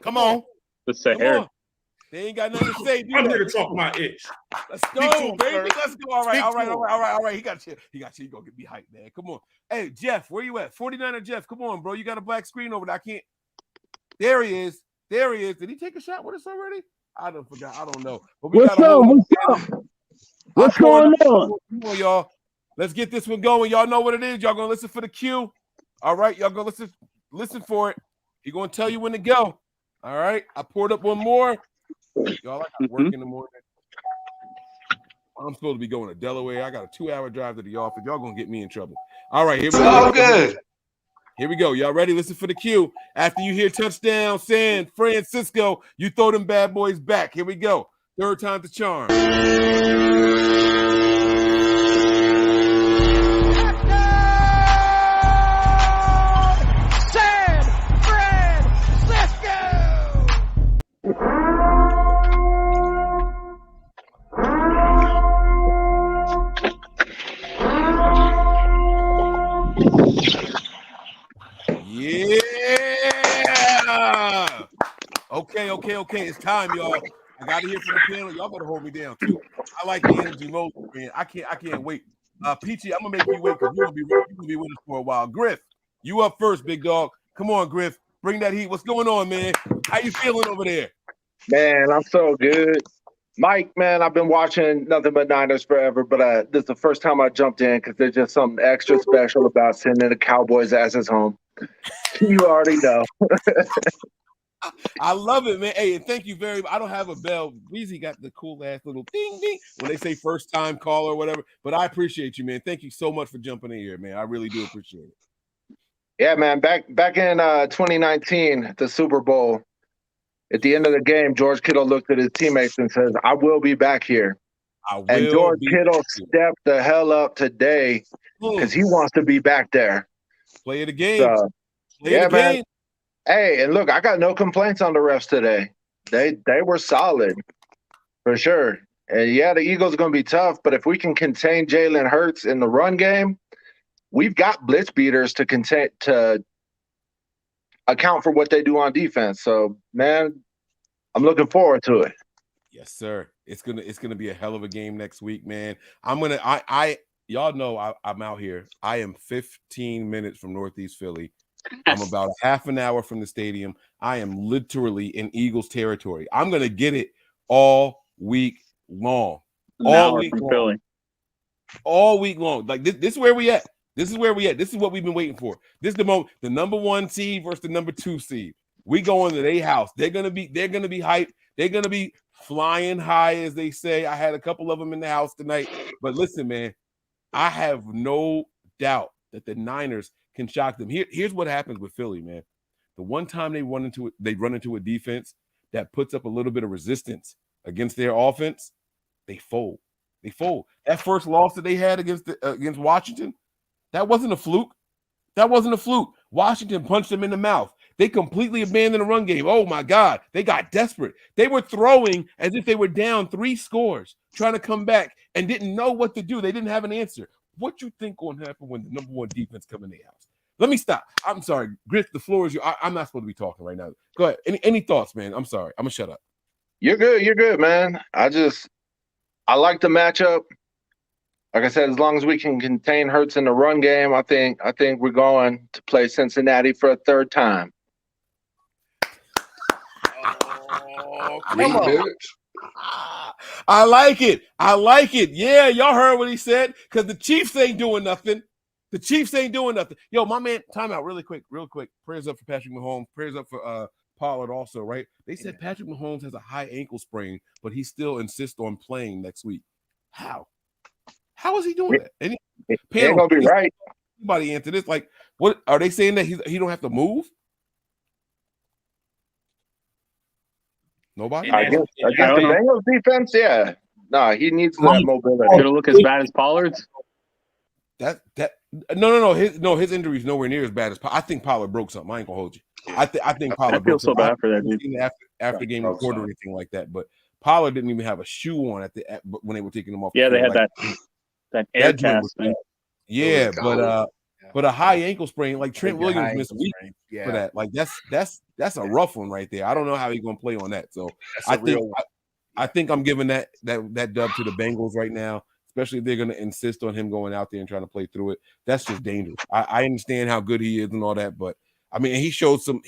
Come on. Let's say Come They ain't got nothing to say. I'm here to talk my ish. Let's go, baby. Let's go. All right. He got you. You gonna get me hyped, man. Come on. Hey, Jeff, where you at? 49er Jeff. Come on, bro. You got a black screen over there. I can't. There he is. Did he take a shot with us already? I don't forgot. I don't know. But we What's up? What's going on? Come on, y'all. Let's get this one going. Y'all know what it is. Y'all gonna listen for the cue. All right, y'all gonna listen for it. He gonna tell you when to go. All right. I poured up one more. Y'all, I got work in the morning. I'm supposed to be going to Delaware. I got a 2-hour drive to the office. Y'all gonna get me in trouble. All right, here we go. Good. Here we go. Y'all ready? Listen for the cue. After you hear touchdown, San Francisco, you throw them bad boys back. Here we go. Third time's the charm. San Francisco! Yeah. Okay. It's time, y'all. I got to hear from the panel. Y'all better hold me down too. I like the energy most, man. I can't wait. Peachy, I'm gonna make you wait because you're gonna be with us for a while. Griff, you up first, big dog. Come on, Griff. Bring that heat. What's going on, man? How you feeling over there? Man, I'm so good. Mike, man, I've been watching nothing but Niners forever, but this is the first time I jumped in because there's just something extra special about sending the Cowboys' asses home. You already know. I love it, man. Hey, and thank you very much. I don't have a bell. Weezy got the cool ass little ding ding when they say first time call or whatever. But I appreciate you, man. Thank you so much for jumping in here, man. I really do appreciate it. Yeah, man. Back in 2019 at the Super Bowl, at the end of the game, George Kittle looked at his teammates and says, "I will be back here." And George Kittle stepped the hell up today because he wants to be back there. Play the game. So, man. Hey, and look, I got no complaints on the refs today. They were solid for sure. And yeah, the Eagles are going to be tough, but if we can contain Jalen Hurts in the run game, we've got blitz beaters to account for what they do on defense. So, man, I'm looking forward to it. Yes, sir. It's gonna be a hell of a game next week, man. Y'all know I'm out here. I am 15 minutes from Northeast Philly. I'm about a half an hour from the stadium. I am literally in Eagles territory. I'm gonna get it all week long. All week long. All week long. Like this is where we at. This is where we at. This is what we've been waiting for. This is the number 1 seed versus the number 2 seed. We going to their house. They're gonna be hyped. They're gonna be flying high, as they say. I had a couple of them in the house tonight. But listen, man, I have no doubt that the Niners can shock them. Here's what happens with Philly, man. The one time they run into a defense that puts up a little bit of resistance against their offense, they fold. They fold. That first loss that they had against Washington, that wasn't a fluke. That wasn't a fluke. Washington punched them in the mouth. They completely abandoned the run game. Oh, my God. They got desperate. They were throwing as if they were down 3 scores, trying to come back and didn't know what to do. They didn't have an answer. What you think going to happen when the number 1 defense come in their house? Let me stop. I'm sorry. Griff, the floor is yours. I'm not supposed to be talking right now. Go ahead. Any thoughts, man? I'm sorry. I'm going to shut up. You're good. You're good, man. I like the matchup. Like I said, as long as we can contain Hurts in the run game, I think we're going to play Cincinnati for a 3rd time. Oh, come on. I like it. Yeah, y'all heard what he said because the Chiefs ain't doing nothing. Yo, my man, time out really quick. Prayers up for Patrick Mahomes. Prayers up for Pollard also, right? They said Patrick Mahomes has a high ankle sprain, but he still insists on playing next week. How is he doing that? Any ain't gonna be right. Anybody answer this? Like, what are they saying that he don't have to move? Nobody. I guess the Bengals defense, yeah. No, he needs that mobility. Did it look as bad as Pollard's? No. His injury is nowhere near as bad as I think Pollard broke something. I ain't gonna hold you. I think Pollard broke so bad for that dude. After game report or anything like that, but Pollard didn't even have a shoe on when they were taking him off. Yeah, they had that air cast. Yeah, but a high ankle sprain, like Trent Williams missed a week for that. Like that's a rough one right there. I don't know how he's gonna play on that. So I think I'm giving that dub to the Bengals right now, especially if they're gonna insist on him going out there and trying to play through it. That's just dangerous. I understand how good he is and all that, but I mean he showed some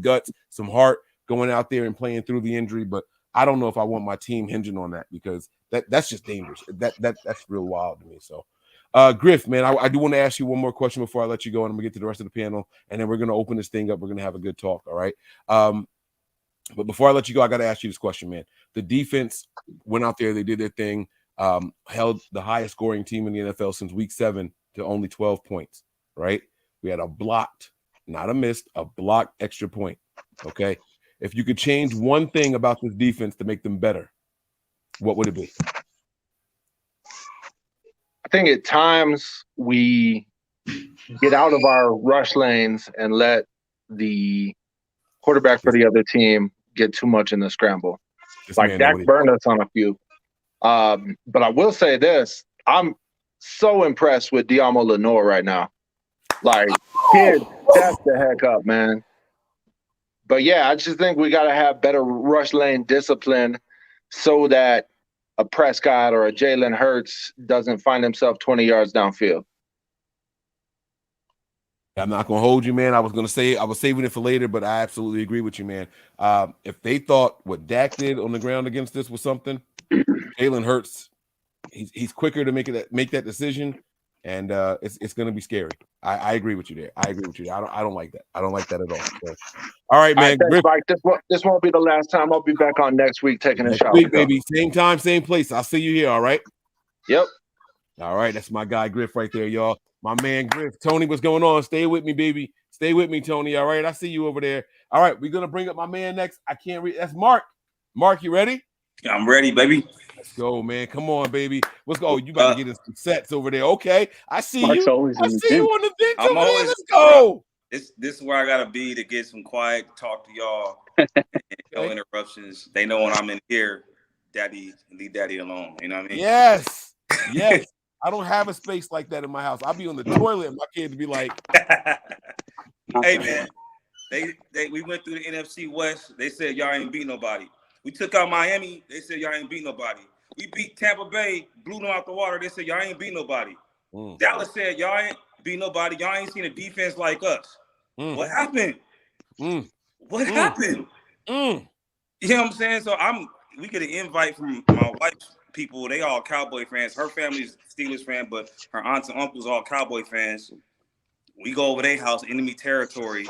guts, some heart going out there and playing through the injury, but I don't know if I want my team hinging on that because that's just dangerous. That's real wild to me. So Griff, man, I do want to ask you one more question before I let you go, and I'm gonna get to the rest of the panel, and then we're gonna open this thing up. We're gonna have a good talk, all right? But before I let you go, I got to ask you this question, man. The defense went out there, they did their thing, held the highest scoring team in the NFL since week 7 to only 12 points, right? We had a blocked, not a missed, a blocked extra point, okay? If you could change one thing about this defense to make them better, what would it be? I think at times we get out of our rush lanes and let the quarterback for the other team get too much in the scramble. Like Dak burned us on a few. But I will say this. I'm so impressed with Diamo Lenore right now. Like, kid, that's the heck up, man. But, yeah, I just think we got to have better rush lane discipline so that a Prescott or a Jalen Hurts doesn't find himself 20 yards downfield. I'm not going to hold you, man. I was saving it for later, but I absolutely agree with you, man. If they thought what Dak did on the ground against this was something, Jalen Hurts, he's quicker to make that decision, and it's going to be scary. I agree with you there. I don't like that. I don't like that at all. So, all right, man. Thanks, Mike. This won't be the last time. I'll be back on next week taking a shot. Week, baby. Same time, same place. I'll see you here. All right. Yep. All right. That's my guy Griff right there, y'all. My man Griff. Tony, what's going on? Stay with me, baby. Stay with me, Tony. All right. I see you over there. All right. We're gonna bring up my man next. I can't read. That's Mark. Mark, you ready? I'm ready, baby. Let's go, man. Come on, baby. Let's go. You got to get in some sets over there. Okay. I see Mark's you. I see you on the bench I'm over there. always, Let's go. This is where I gotta be to get some quiet, talk to y'all. No interruptions. They know when I'm in here, Daddy, leave Daddy alone. You know what I mean? Yes. Yes. I don't have a space like that in my house. I'll be on the toilet and my kids be like, hey man, we went through the NFC West. They said y'all ain't beat nobody. We took out Miami. They said y'all ain't beat nobody. We beat Tampa Bay, blew them out the water. They said y'all ain't beat nobody. Dallas said y'all ain't beat nobody. Y'all ain't seen a defense like us. What happened? What happened? You know what I'm saying? So we get an invite from my wife's people. They all Cowboy fans. Her family's Steelers fan, but her aunts and uncles all Cowboy fans. We go over their house, enemy territory.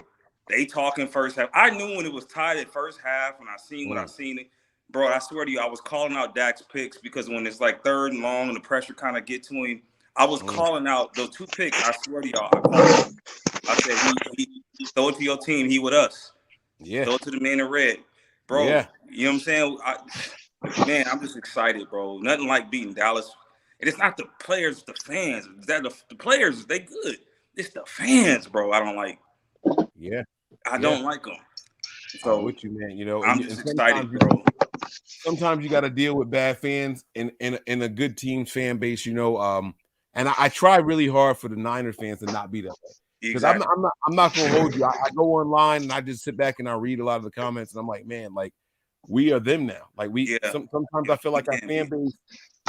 They talking first half. I knew when it was tied at first half when I seen what I seen it. Bro, I swear to you, I was calling out Dak's picks because when it's like third and long and the pressure kind of get to him, I was calling out those 2 picks. I swear to y'all, I said, he throw it to your team. He with us. Yeah. Throw it to the man in red. Bro, Yeah. You know what I'm saying? Man, I'm just excited, bro. Nothing like beating Dallas. And it's not the players, it's the fans. The players, they good. It's the fans, bro. I don't like. Yeah. I don't like them. So I'm with you, man. You know, I'm just excited, bro. Sometimes you got to deal with bad fans in a good team's fan base, you know. And I try really hard for the Niner fans to not be that way. Because I'm not gonna hold you. I go online and I just sit back and I read a lot of the comments and I'm like, man, like we are them now. Like sometimes I feel like our fan base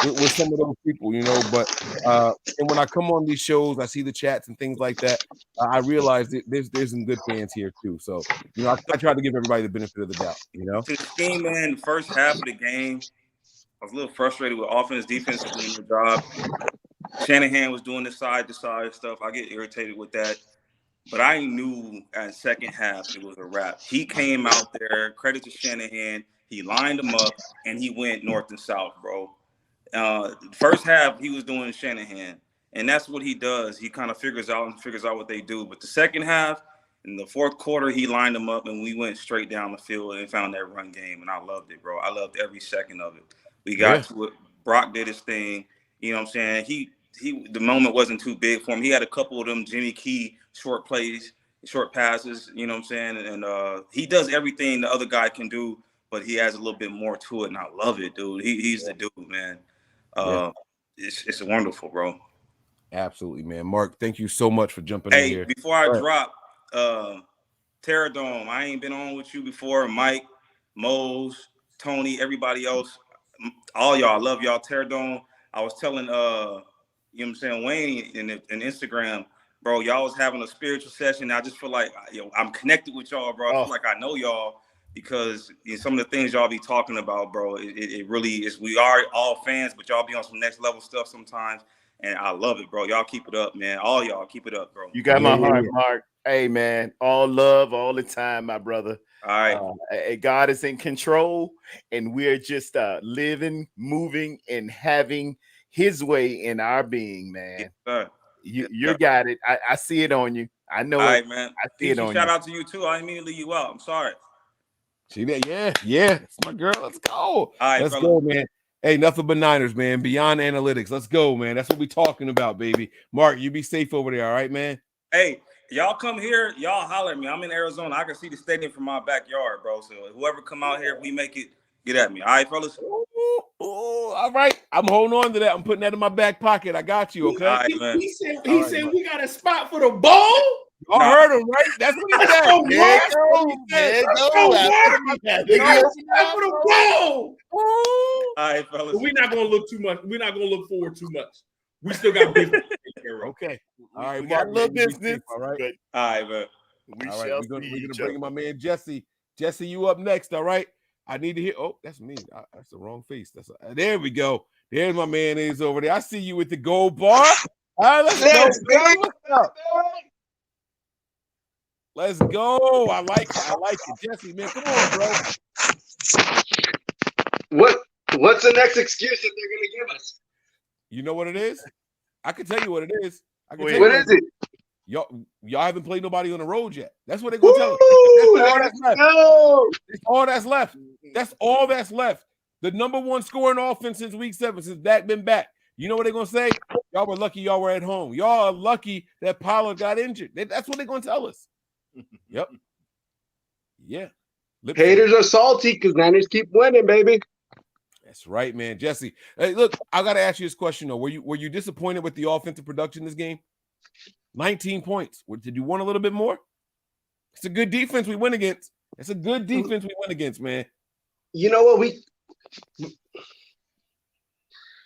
we're some of those people, you know. But and when I come on these shows, I see the chats and things like that. I realize that there's some good fans here too. So you know, I try to give everybody the benefit of the doubt. You know, to the scheme, man. The first half of the game, I was a little frustrated with offense, defense doing their job. Shanahan was doing the side-to-side stuff. I get irritated with that. But I knew at second half it was a wrap. He came out there, credit to Shanahan. He lined them up, and he went north and south, bro. First half, he was doing Shanahan, and that's what he does. He kind of figures out what they do. But the second half, in the fourth quarter, he lined them up, and we went straight down the field and found that run game, and I loved it, bro. I loved every second of it. We got to it. Brock did his thing. You know what I'm saying? The moment wasn't too big for him. He had a couple of them Jimmy Key short plays, short passes, you know what I'm saying? And he does everything the other guy can do, but he has a little bit more to it, and I love it, dude. He's the dude, man. It's wonderful, bro. Absolutely, man. Mark, thank you so much for jumping in here. Before I drop, Terradome, I ain't been on with you before. Mike, Mose, Tony, everybody else, all y'all, I love y'all. Terradome, I was telling you know what I'm saying, Wayne in Instagram, bro, y'all was having a spiritual session. I just feel like I'm connected with y'all, bro. I feel like I know y'all because some of the things y'all be talking about, bro, it really is. We are all fans, but y'all be on some next level stuff sometimes, and I love it, bro. Y'all keep it up, man. All y'all keep it up, bro. You got my heart, Mark. Hey, man, all love all the time, my brother. All right. God is in control, and we're just living, moving, and having His way in our being, man. Yes, You got it. I see it on you. I know. All right, man. I see it on shout you. out to you too. I didn't mean to leave you out. I'm sorry. See that? Yeah. It's my girl. Let's go. All right, let's go, man. Hey, nothing but Niners, man. Beyond analytics. Let's go, man. That's what we talking about, baby. Mark, you be safe over there, all right, man? Hey, y'all come here. Y'all holler at me. I'm in Arizona. I can see the stadium from my backyard, bro. So whoever come out here, if we make it, get at me. All right, fellas? Ooh, all right. I'm holding on to that. I'm putting that in my back pocket. I got you, okay? All right, man. He said we got a spot for the ball. Y'all heard him, right? That's what he said. For the ball. All right, fellas. We're not gonna look too much. We're not gonna look forward too much. We still got business to take care of. Okay. All right, we got a little business. All right. All right, man. We all right, shall we're see gonna bring in my man Jesse. Jesse, you up next, all right? I need to hear. Oh, that's me. That's the wrong face. There we go. There's my man is over there. I see you with the gold bar. All right, let's go. Let's go. I like it. Jesse, man. Come on, bro. What's the next excuse that they're gonna give us? You know what it is? I can tell you what it is. What is it? Y'all haven't played nobody on the road yet. That's what they're gonna tell us. That's all that's left. That's all that's left. The number one scoring offense since week 7, since Dak been back. You know what they're gonna say? Y'all were lucky y'all were at home. Y'all are lucky that Pollard got injured. That's what they're gonna tell us. Yep. Yeah. Haters are salty because Niners keep winning, baby. That's right, man. Jesse, hey, look, I gotta ask you this question though. Were you disappointed with the offensive production this game? 19 points. Did you want a little bit more? It's a good defense we win against. It's a good defense we win against, man. You know what?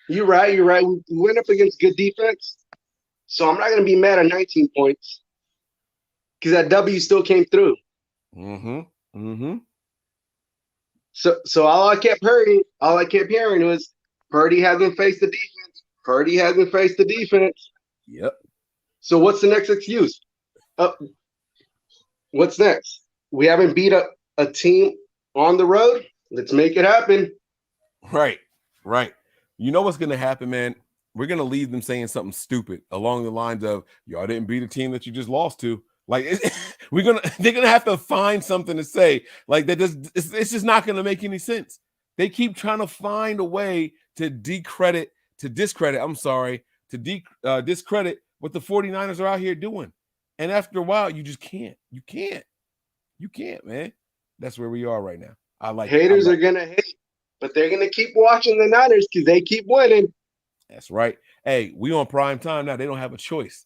You're right. We went up against good defense. So I'm not going to be mad at 19 points because that W still came through. So all I kept hearing was Purdy hasn't faced the defense. Purdy hasn't faced the defense. Yep. So what's the next excuse? What's next? We haven't beat a team on the road. Let's make it happen. Right. You know what's going to happen, man? We're going to leave them saying something stupid along the lines of, y'all didn't beat a team that you just lost to. Like, they're going to have to find something to say. Like, it's just not going to make any sense. They keep trying to find a way to discredit what the 49ers are out here doing. And after a while, you just can't. You can't, man. That's where we are right now. Haters are going to hate, but they're going to keep watching the Niners because they keep winning. That's right. Hey, we on prime time now. They don't have a choice.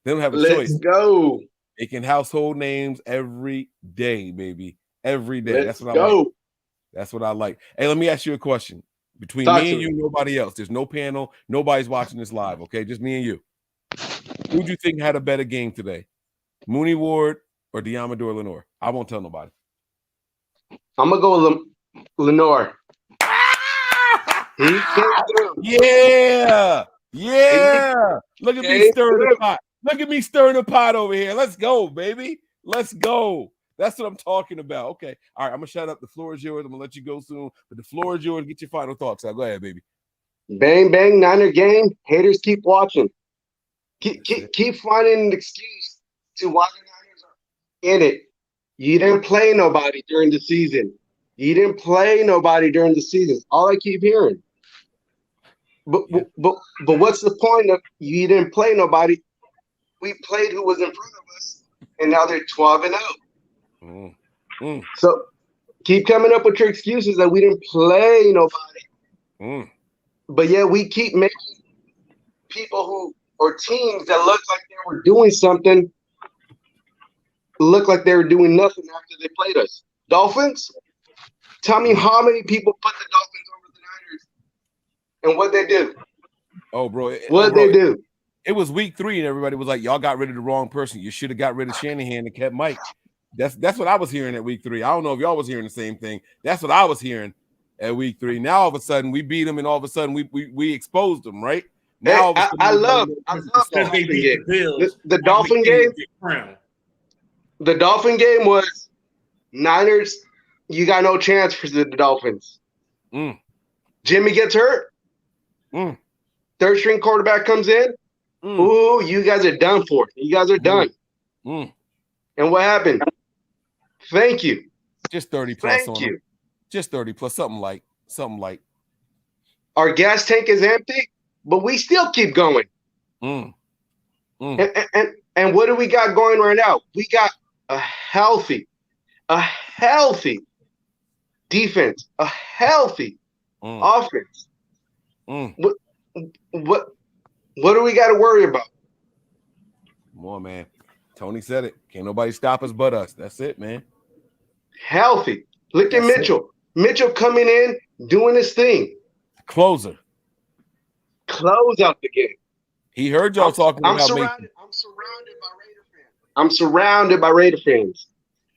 Choice. Let's go. Making household names every day, baby. Every day. That's what I like. That's what I like. Hey, let me ask you a question. Between me and you, nobody else. There's no panel. Nobody's watching this live, okay? Just me and you. Who do you think had a better game today? Mooney Ward or Diamador Lenore? I won't tell nobody. I'm going to go with Lenore. He came through. Yeah. Look at me stirring the pot. Look at me stirring the pot over here. Let's go, baby. Let's go. That's what I'm talking about. Okay. All right. I'm gonna shut up. The floor is yours. I'm gonna let you go soon, but the floor is yours. Get your final thoughts. Go ahead, baby. Bang bang, Niner game. Haters keep watching. Keep finding an excuse to why the Niners are in it. You didn't play nobody during the season. All I keep hearing. But what's the point of you didn't play nobody? We played who was in front of us, and now they're 12-0. So keep coming up with your excuses that we didn't play nobody. But yeah, we keep making people who or teams that look like they were doing something look like they were doing nothing after they played us. Dolphins? Tell me how many people put the Dolphins over the Niners and what they do. Oh, bro. What they do? It was week 3, and everybody was like, y'all got rid of the wrong person. You should have got rid of Shanahan and kept Mike. That's what I was hearing at week 3. I don't know if y'all was hearing the same thing. That's what I was hearing at week 3. Now all of a sudden we beat them, and all of a sudden we exposed them, right? Now I love the Dolphin game. The Dolphin game. The Dolphin game was Niners. You got no chance for the Dolphins. Jimmy gets hurt. Third string quarterback comes in. Ooh, you guys are done for. You guys are done. And what happened? Thank you. Just 30 plus Thank on you. them. Just 30 plus, something like. Our gas tank is empty, but we still keep going. And what do we got going right now? We got a healthy defense, a healthy offense. What do we got to worry about? Come on, man. Tony said it. Can't nobody stop us but us. That's it, man. Healthy. Look at Mitchell. Mitchell coming in, doing his thing. Closer. Close out the game. He heard y'all talking about Mason. I'm surrounded by Raider fans.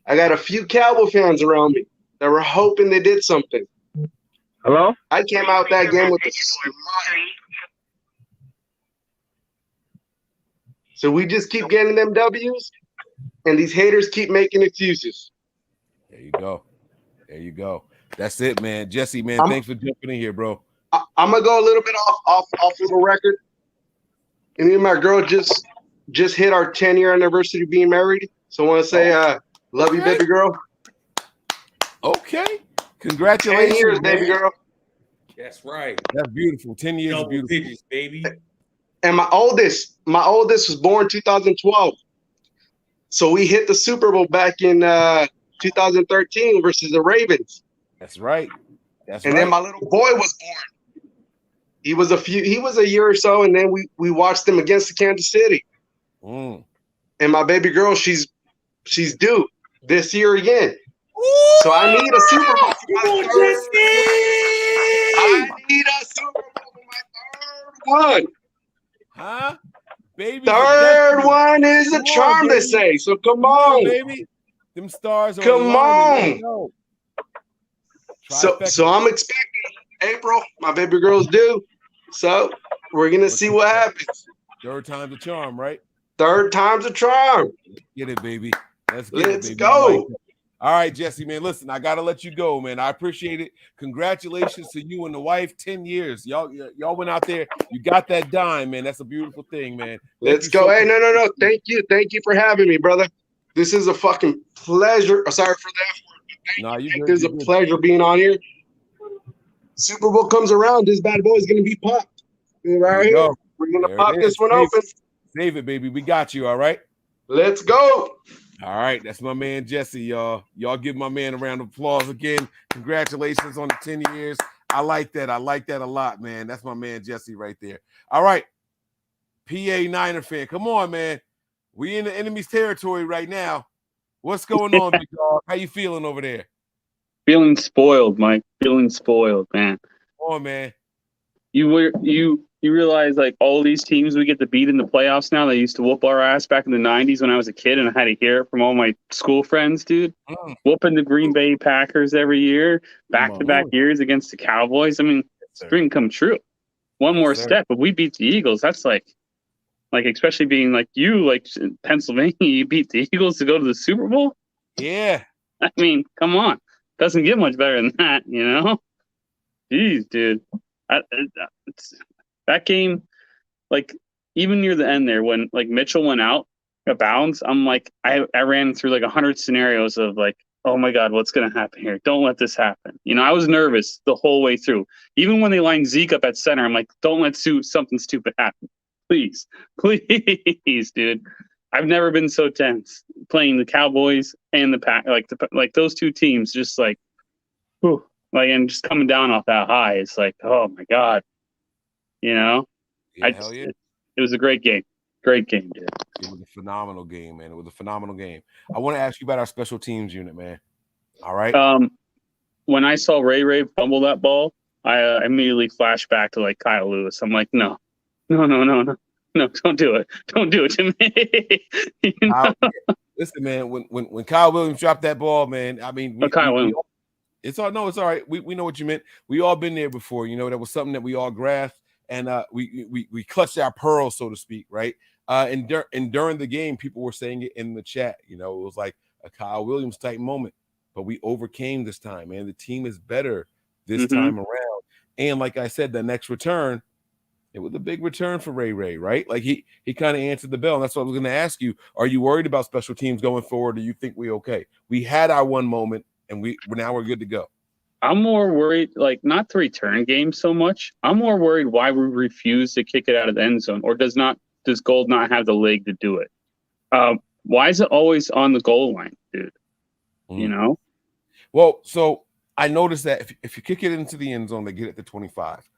I got a few Cowboy fans around me that were hoping they did something. Hello? I came out that game with a smile. So we just keep getting them W's, and these haters keep making excuses. There you go. That's it, man. Jesse, man, thanks for jumping in here, bro. I'm gonna go a little bit off of the record. And me and my girl just hit our 10-year anniversary of being married. So I want to say, love you, baby girl. Okay. Congratulations, 10 years, man. baby girl. That's right. That's beautiful. 10 years Double of beautiful. digits, baby. And my oldest was born 2012. So we hit the Super Bowl back in 2013 versus the Ravens. That's right. Then my little boy was born. He was a year or so, and then we watched them against the Kansas City. And my baby girl, she's due this year again. So I need a Super Bowl. I need a Super Bowl for my third one. Huh? Baby. Third one is a charm, they say. So come on, baby. Them stars are come on. So I'm expecting April. My baby girl's due. So we're gonna see what happens. Third time's a charm, right? Third time's a charm. Get it, baby. Let's go. Like all right, Jesse, man. Listen, I gotta let you go, man. I appreciate it. Congratulations to you and the wife. 10 years. Y'all went out there. You got that dime, man. That's a beautiful thing, man. Let's go. Hey, no. Thank you for having me, brother. This is a fucking pleasure. Sorry for that. It is a pleasure being on here. Super Bowl comes around, this bad boy is gonna be popped. Right here. We're gonna pop this one open. Save it, baby. We got you. All right. Let's go. All right, that's my man Jesse, y'all. Y'all give my man a round of applause again. Congratulations on the 10 years. I like that. I like that a lot, man. That's my man Jesse right there. All right, PA Niner fan, come on, man. We in the enemy's territory right now. What's going on, big dog? How you feeling over there? Feeling spoiled, Mike. Feeling spoiled, man. Come on, man. You realize, like, all these teams we get to beat in the playoffs now, they used to whoop our ass back in the 90s when I was a kid, and I had to hear it from all my school friends, dude. Whooping the Green Bay Packers every year, back-to-back years against the Cowboys. I mean, dream come true. One more step, but we beat the Eagles. That's like Like, especially being like you, like in Pennsylvania, you beat the Eagles to go to the Super Bowl. Yeah. I mean, come on. Doesn't get much better than that, you know? Jeez, dude. That game, like, even near the end there, when like Mitchell went out of bounds, I'm like, I ran through like 100 scenarios of like, oh my God, what's going to happen here? Don't let this happen. You know, I was nervous the whole way through. Even when they lined Zeke up at center, I'm like, don't let something stupid happen. Please, please, dude. I've never been so tense playing the Cowboys and the Pack, like those two teams, just like, whew, like, and just coming down off that high. It's like, oh my God, you know. Yeah, hell yeah. It was a great game. Great game, dude. It was a phenomenal game, man. It was a phenomenal game. I want to ask you about our special teams unit, man. All right. When I saw Ray fumble that ball, I immediately flashed back to like Kyle Lewis. I'm like, no, don't do it. Don't do it to me. You know? Listen, man, when Kyle Williams dropped that ball, man, I mean, it's all right. We know what you meant. We all been there before. You know, that was something that we all grasped, and we clutched our pearls, so to speak, right? And during the game, people were saying it in the chat. You know, it was like a Kyle Williams type moment, but we overcame this time, man. The team is better this time around. And like I said, the next return, it was a big return for Ray, right? Like he kind of answered the bell. And that's what I was going to ask you. Are you worried about special teams going forward? Or do you think we okay? We had our one moment, and we're good to go. I'm more worried, like, not the return game so much. I'm more worried why we refuse to kick it out of the end zone, or does Gold not have the leg to do it? Why is it always on the goal line, dude? You know? Well, so I noticed that if you kick it into the end zone, they get it to 25.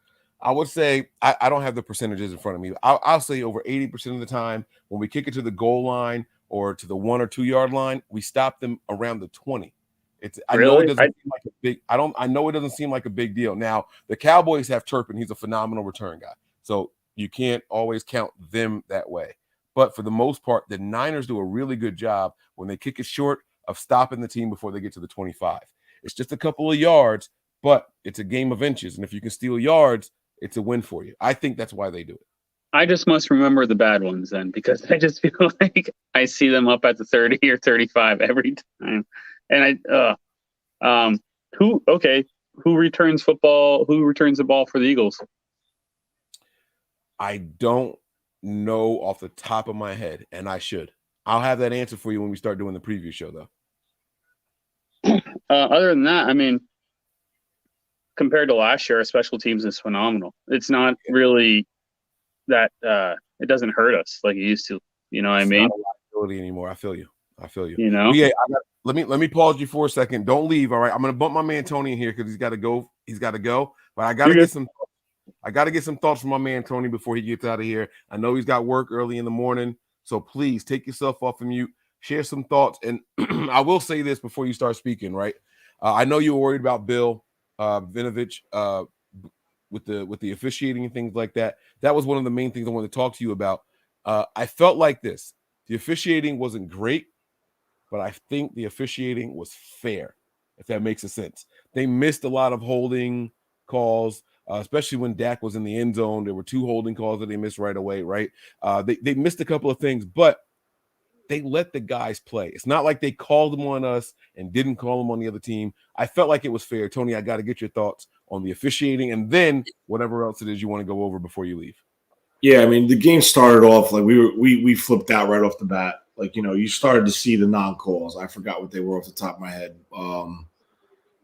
I would say I don't have the percentages in front of me. I'll say over 80% of the time when we kick it to the goal line or to the 1 or 2 yard line, we stop them around the 20. I know it doesn't seem like a big. I know it doesn't seem like a big deal. Now the Cowboys have Turpin. He's a phenomenal return guy, so you can't always count them that way. But for the most part, the Niners do a really good job when they kick it short of stopping the team before they get to the 25. It's just a couple of yards, but it's a game of inches, and if you can steal yards, it's a win for you. I think that's why they do it. I just must remember the bad ones then, because I just feel like I see them up at the 30 or 35 every time. And who returns football? Who returns the ball for the Eagles? I don't know off the top of my head, and I should. I'll have that answer for you when we start doing the preview show, though. Other than that, I mean, compared to last year, our special teams is phenomenal. It's not really that it doesn't hurt us like it used to. You know what I mean? Not a liability anymore. I feel you. You know? Yeah. Let me pause you for a second. Don't leave. All right. I'm gonna bump my man Tony in here because he's got to go. But I gotta get some. I gotta get some thoughts from my man Tony before he gets out of here. I know he's got work early in the morning, so please take yourself off of mute. Share some thoughts, and I will say this before you start speaking. Right? I know you were worried about Bill Vinovich with the officiating and things like that. That was one of the main things I wanted to talk to you about. I felt like this. The officiating wasn't great, but I think the officiating was fair, if that makes a sense. They missed a lot of holding calls, especially when Dak was in the end zone. There were 2 holding calls that they missed right away, right? They missed a couple of things, but they let the guys play. It's not like they called them on us and didn't call them on the other team. I felt like it was fair. Tony, I got to get your thoughts on the officiating and then whatever else it is you want to go over before you leave. Yeah, I mean, the game started off like we flipped out right off the bat. Like, you know, you started to see the non-calls. I forgot what they were off the top of my head.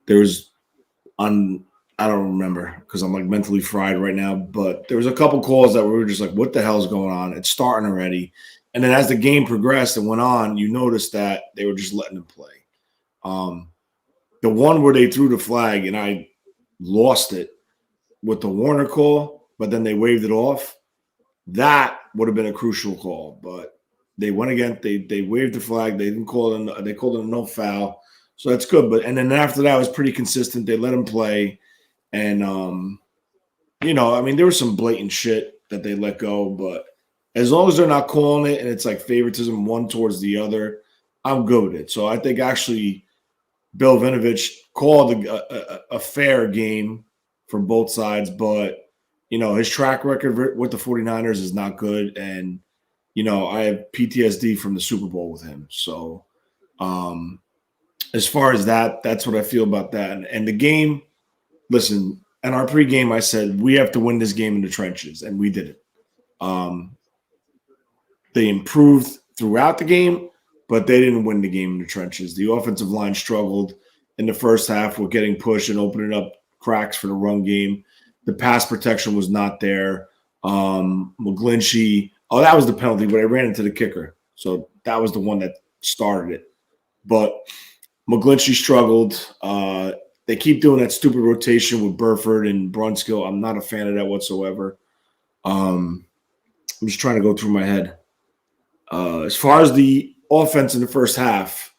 There was I don't remember because I'm like mentally fried right now, but there was a couple calls that we were just like, what the hell's going on? It's starting already. And then as the game progressed and went on, you noticed that they were just letting them play. The one where they threw the flag and I lost it with the Warner call, but then they waved it off. That would have been a crucial call, but they went again. They waved the flag. They didn't call it. They called it a no foul, so that's good. But and then after that, it was pretty consistent. They let him play, and you know, I mean, there was some blatant shit that they let go, but as long as they're not calling it and it's like favoritism one towards the other, I'm good with it. So I think actually Bill Vinovich called a fair game for both sides, but you know, his track record with the 49ers is not good. And I have PTSD from the Super Bowl with him. So as far as that, that's what I feel about that. And the game, listen, in our pregame, I said we have to win this game in the trenches, and we did it. They improved throughout the game, but they didn't win the game in the trenches. The offensive line struggled in the first half with getting pushed and opening up cracks for the run game. The pass protection was not there. McGlinchey, that was the penalty, but I ran into the kicker. So that was the one that started it. But McGlinchey struggled. They keep doing that stupid rotation with Burford and Brunskill. I'm not a fan of that whatsoever. I'm just trying to go through my head. As far as the offense in the first half,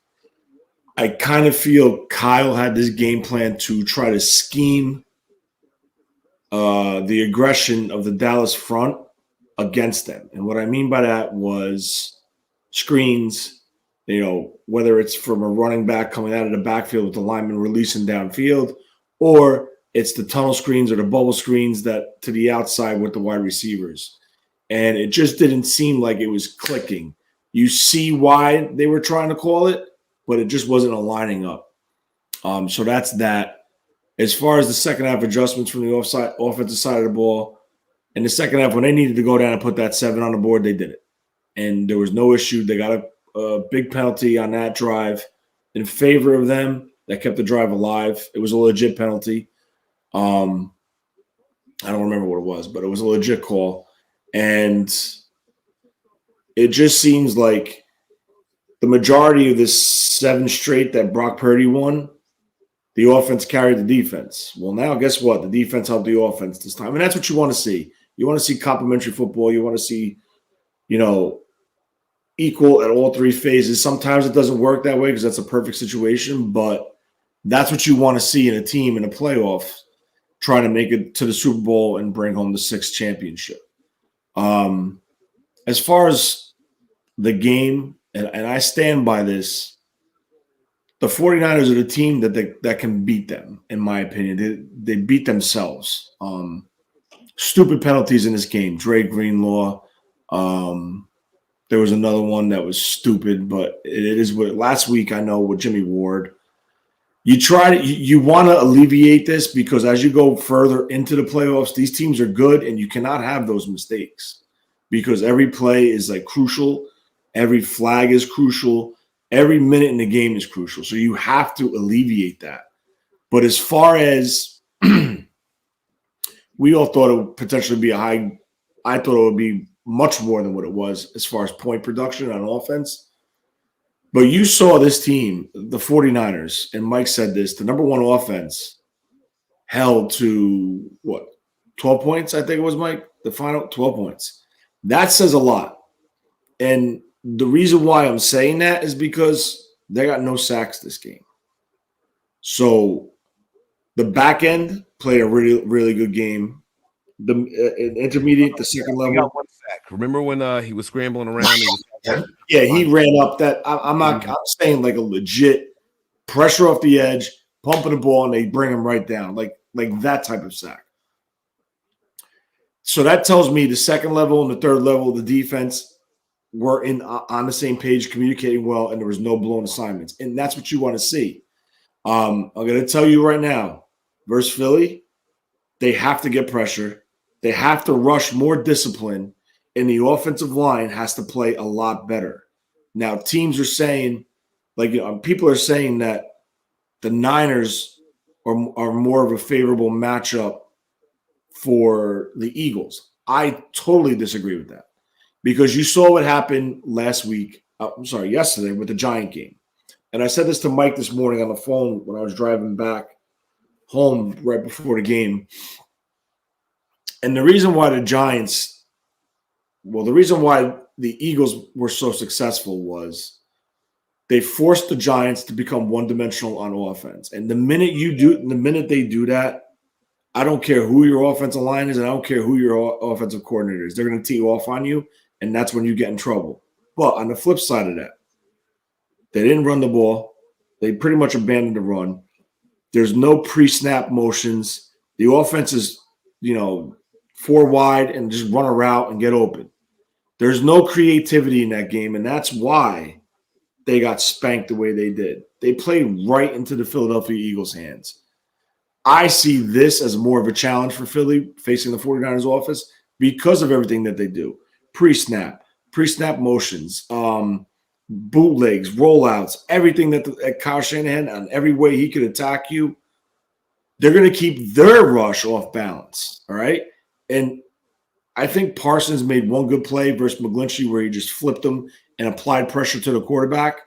I kind of feel Kyle had this game plan to try to scheme the aggression of the Dallas front against them. And what I mean by that was screens, whether it's from a running back coming out of the backfield with the lineman releasing downfield, or it's the tunnel screens or the bubble screens that to the outside with the wide receivers. And it just didn't seem like it was clicking. You see why they were trying to call it, but it just wasn't aligning up. So that's that. As far as the second half adjustments from the offensive side of the ball, in the second half, when they needed to go down and put that 7 on the board, they did it. And there was no issue. They got a big penalty on that drive in favor of them that kept the drive alive. It was a legit penalty. I don't remember what it was, but it was a legit call. And it just seems like the majority of this 7 straight that Brock Purdy won, the offense carried the defense. Well, now guess what? The defense helped the offense this time. And that's what you want to see. You want to see complementary football. You want to see, equal at all 3 phases. Sometimes it doesn't work that way because that's a perfect situation, but that's what you want to see in a team in a playoff trying to make it to the Super Bowl and bring home the 6th championship. As far as the game, and I stand by this, the 49ers are the team that can beat them, in my opinion. They beat themselves. Stupid penalties in this game. Dre Greenlaw. There was another one that was stupid, but it is what last week I know with Jimmy Ward. You want to alleviate this because as you go further into the playoffs, these teams are good and you cannot have those mistakes because every play is like crucial. Every flag is crucial. Every minute in the game is crucial. So you have to alleviate that. But as far as we all thought it would potentially be I thought it would be much more than what it was as far as point production on offense. But you saw this team, the 49ers, and Mike said this, the number 1 offense held to, 12 points, I think it was, Mike? The final 12 points. That says a lot. And the reason why I'm saying that is because they got no sacks this game. So the back end played a really, really good game. The intermediate, the second level. He got 1 sack. Remember when he was scrambling around? He ran up that. I'm saying like a legit pressure off the edge, pumping the ball, and they bring him right down, like that type of sack. So that tells me the second level and the third level of the defense were on the same page, communicating well, and there was no blown assignments. And that's what you want to see. I'm going to tell you right now, versus Philly, they have to get pressure. They have to rush more discipline, and the offensive line has to play a lot better. Now, teams are saying, people are saying that the Niners are more of a favorable matchup for the Eagles. I totally disagree with that because you saw what happened yesterday with the Giant game. And I said this to Mike this morning on the phone when I was driving back home right before the game. And the reason why the Eagles were so successful was they forced the Giants to become one-dimensional on offense. And the minute they do that, I don't care who your offensive line is, and I don't care who your offensive coordinator is. They're going to tee off on you, and that's when you get in trouble. But on the flip side of that, they didn't run the ball. They pretty much abandoned the run. There's no pre-snap motions. The offense is, 4 wide and just run a route and get open. There's no creativity in that game, and that's why they got spanked the way they did. They played right into the Philadelphia Eagles' hands. I see this as more of a challenge for Philly facing the 49ers offense because of everything that they do. Pre-snap motions, bootlegs, rollouts, everything that Kyle Shanahan, on every way he could attack you, they're going to keep their rush off balance, all right? And I think Parsons made one good play versus McGlinchey where he just flipped him and applied pressure to the quarterback.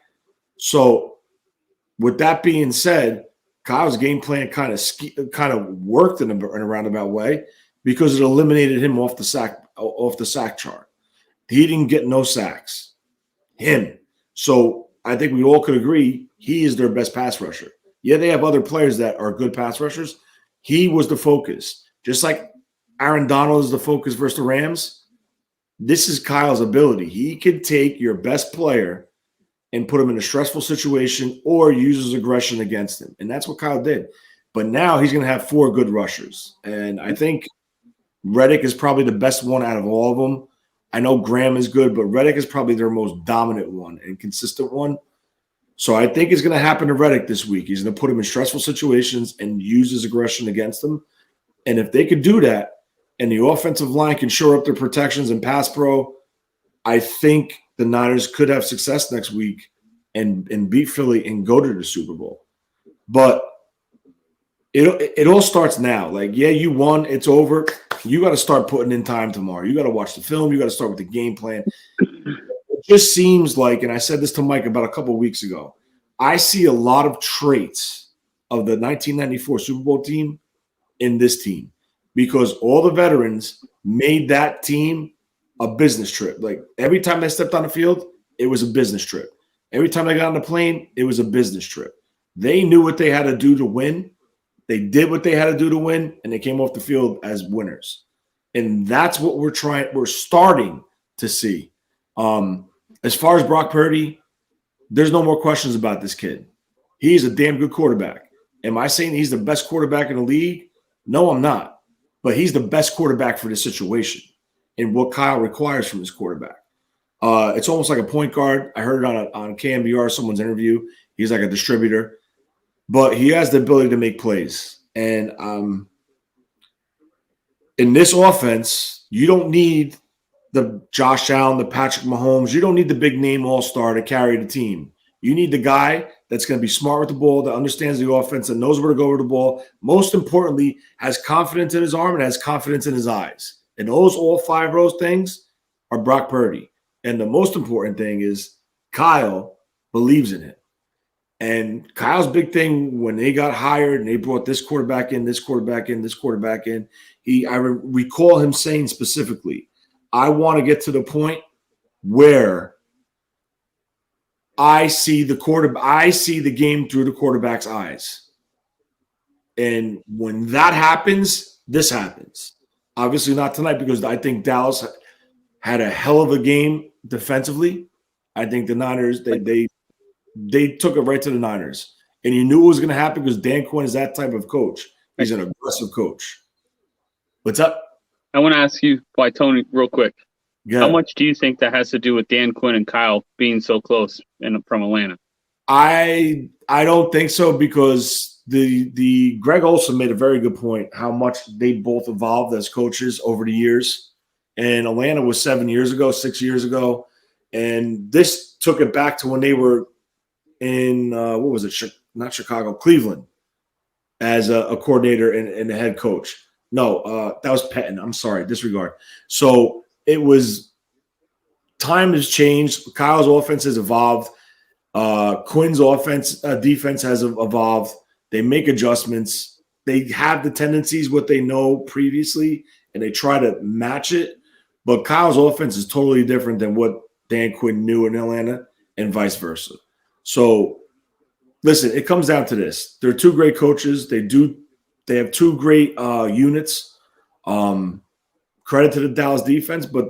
So with that being said, Kyle's game plan kind of worked in a roundabout way because it eliminated him off the sack chart. He didn't get no sacks. Him. So I think we all could agree he is their best pass rusher. Yeah, they have other players that are good pass rushers. He was the focus. Just like Aaron Donald is the focus versus the Rams, this is Kyle's ability. He could take your best player and put him in a stressful situation or use his aggression against him. And that's what Kyle did. But now he's going to have 4 good rushers. And I think Reddick is probably the best one out of all of them. I know Graham is good, but Reddick is probably their most dominant one and consistent one. So I think it's going to happen to Reddick this week. He's going to put him in stressful situations and use his aggression against them. And if they could do that and the offensive line can shore up their protections and pass pro, I think the Niners could have success next week and beat Philly and go to the Super Bowl. But it all starts now. Like, yeah, you won. It's over. You got to start putting in time tomorrow. You got to watch the film. You got to start with the game plan. It just seems like, and I said this to Mike about a couple of weeks ago, I see a lot of traits of the 1994 Super Bowl team in this team because all the veterans made that team a business trip. Like every time they stepped on the field, it was a business trip. Every time they got on the plane, it was a business trip. They knew what they had to do to win. They did what they had to do to win, and they came off the field as winners. And that's what we're starting to see. As far as Brock Purdy, there's no more questions about this kid. He's a damn good quarterback. Am I saying he's the best quarterback in the league? No, I'm not. But he's the best quarterback for this situation and what Kyle requires from his quarterback. It's almost like a point guard. I heard it on KMBR, someone's interview. He's like a distributor. But he has the ability to make plays. And in this offense, you don't need the Josh Allen, the Patrick Mahomes. You don't need the big name all-star to carry the team. You need the guy that's going to be smart with the ball, that understands the offense, that knows where to go with the ball. Most importantly, has confidence in his arm and has confidence in his eyes. And all 5 of those things are Brock Purdy. And the most important thing is Kyle believes in it. And Kyle's big thing when they got hired and they brought this quarterback in, this quarterback in, this quarterback in, I recall him saying specifically, I want to get to the point where I see the game through the quarterback's eyes. And when that happens, this happens. Obviously not tonight because I think Dallas had a hell of a game defensively. I think the Niners, they took it right to the Niners. And you knew it was going to happen because Dan Quinn is that type of coach. He's an aggressive coach. What's up? I want to ask you, Tony, real quick. Yeah. How much do you think that has to do with Dan Quinn and Kyle being so close from Atlanta? I don't think so because the Greg Olson made a very good point how much they both evolved as coaches over the years. And Atlanta was 6 years ago. And this took it back to when they were in, not Chicago, Cleveland as a coordinator and a head coach. No, that was Pettin. I'm sorry, disregard. So it was time has changed. Kyle's offense has evolved. Quinn's defense has evolved. They make adjustments. They have the tendencies, what they know previously, and they try to match it. But Kyle's offense is totally different than what Dan Quinn knew in Atlanta and vice versa. So, listen, it comes down to this. They're 2 great coaches. They have 2 great units. Credit to the Dallas defense, but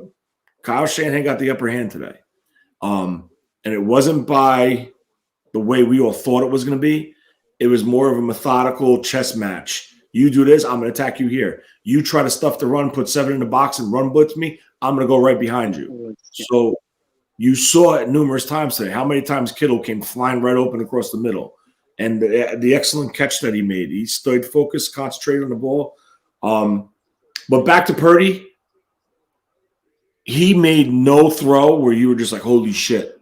Kyle Shanahan got the upper hand today. And it wasn't by the way we all thought it was going to be. It was more of a methodical chess match. You do this, I'm going to attack you here. You try to stuff the run, put 7 in the box and run blitz me, I'm going to go right behind you. So you saw it numerous times today. How many times Kittle came flying right open across the middle? And the excellent catch that he made. He stayed focused, concentrated on the ball. But back to Purdy, he made no throw where you were just like, holy shit,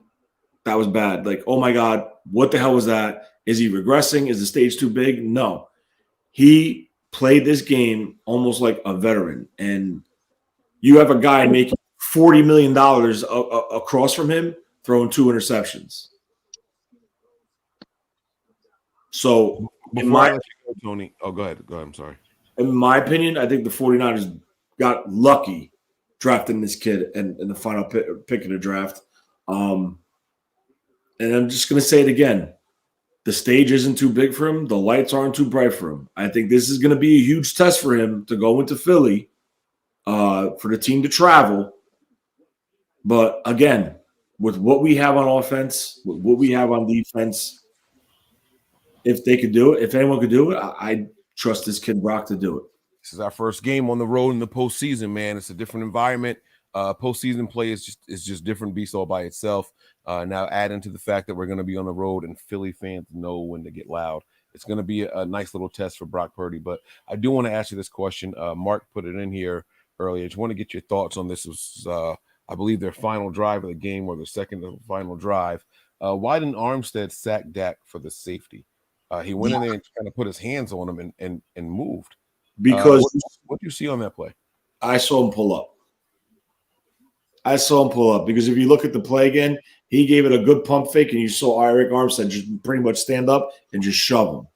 that was bad. Like, oh my God, what the hell was that? Is he regressing? Is the stage too big? No. He played this game almost like a veteran. And you have a guy making $40 million across from him throwing 2 interceptions. So, Before I let you go, Tony. Oh, go ahead. I'm sorry. In my opinion, I think the 49ers got lucky drafting this kid in the final pick of the draft. And I'm just going to say it again. The stage isn't too big for him. The lights aren't too bright for him. I think this is going to be a huge test for him to go into Philly for the team to travel. But again, with what we have on offense, with what we have on defense, if they could do it, if anyone could do it, I trust this kid Brock to do it. This is our first game on the road in the postseason, man. It's a different environment. Postseason play is just different beast all by itself. Now add into the fact that we're going to be on the road and Philly fans know when to get loud. It's going to be a nice little test for Brock Purdy. But I do want to ask you this question. Mark put it in here earlier. I just want to get your thoughts on this. It was, I believe, their final drive of the game or the second to final drive. Why didn't Armstead sack Dak for the safety? He went in there and kind of put his hands on him and moved. Because what do you see on that play? I saw him pull up. Because if you look at the play again, he gave it a good pump fake, and you saw Eric Armstead just pretty much stand up and just shove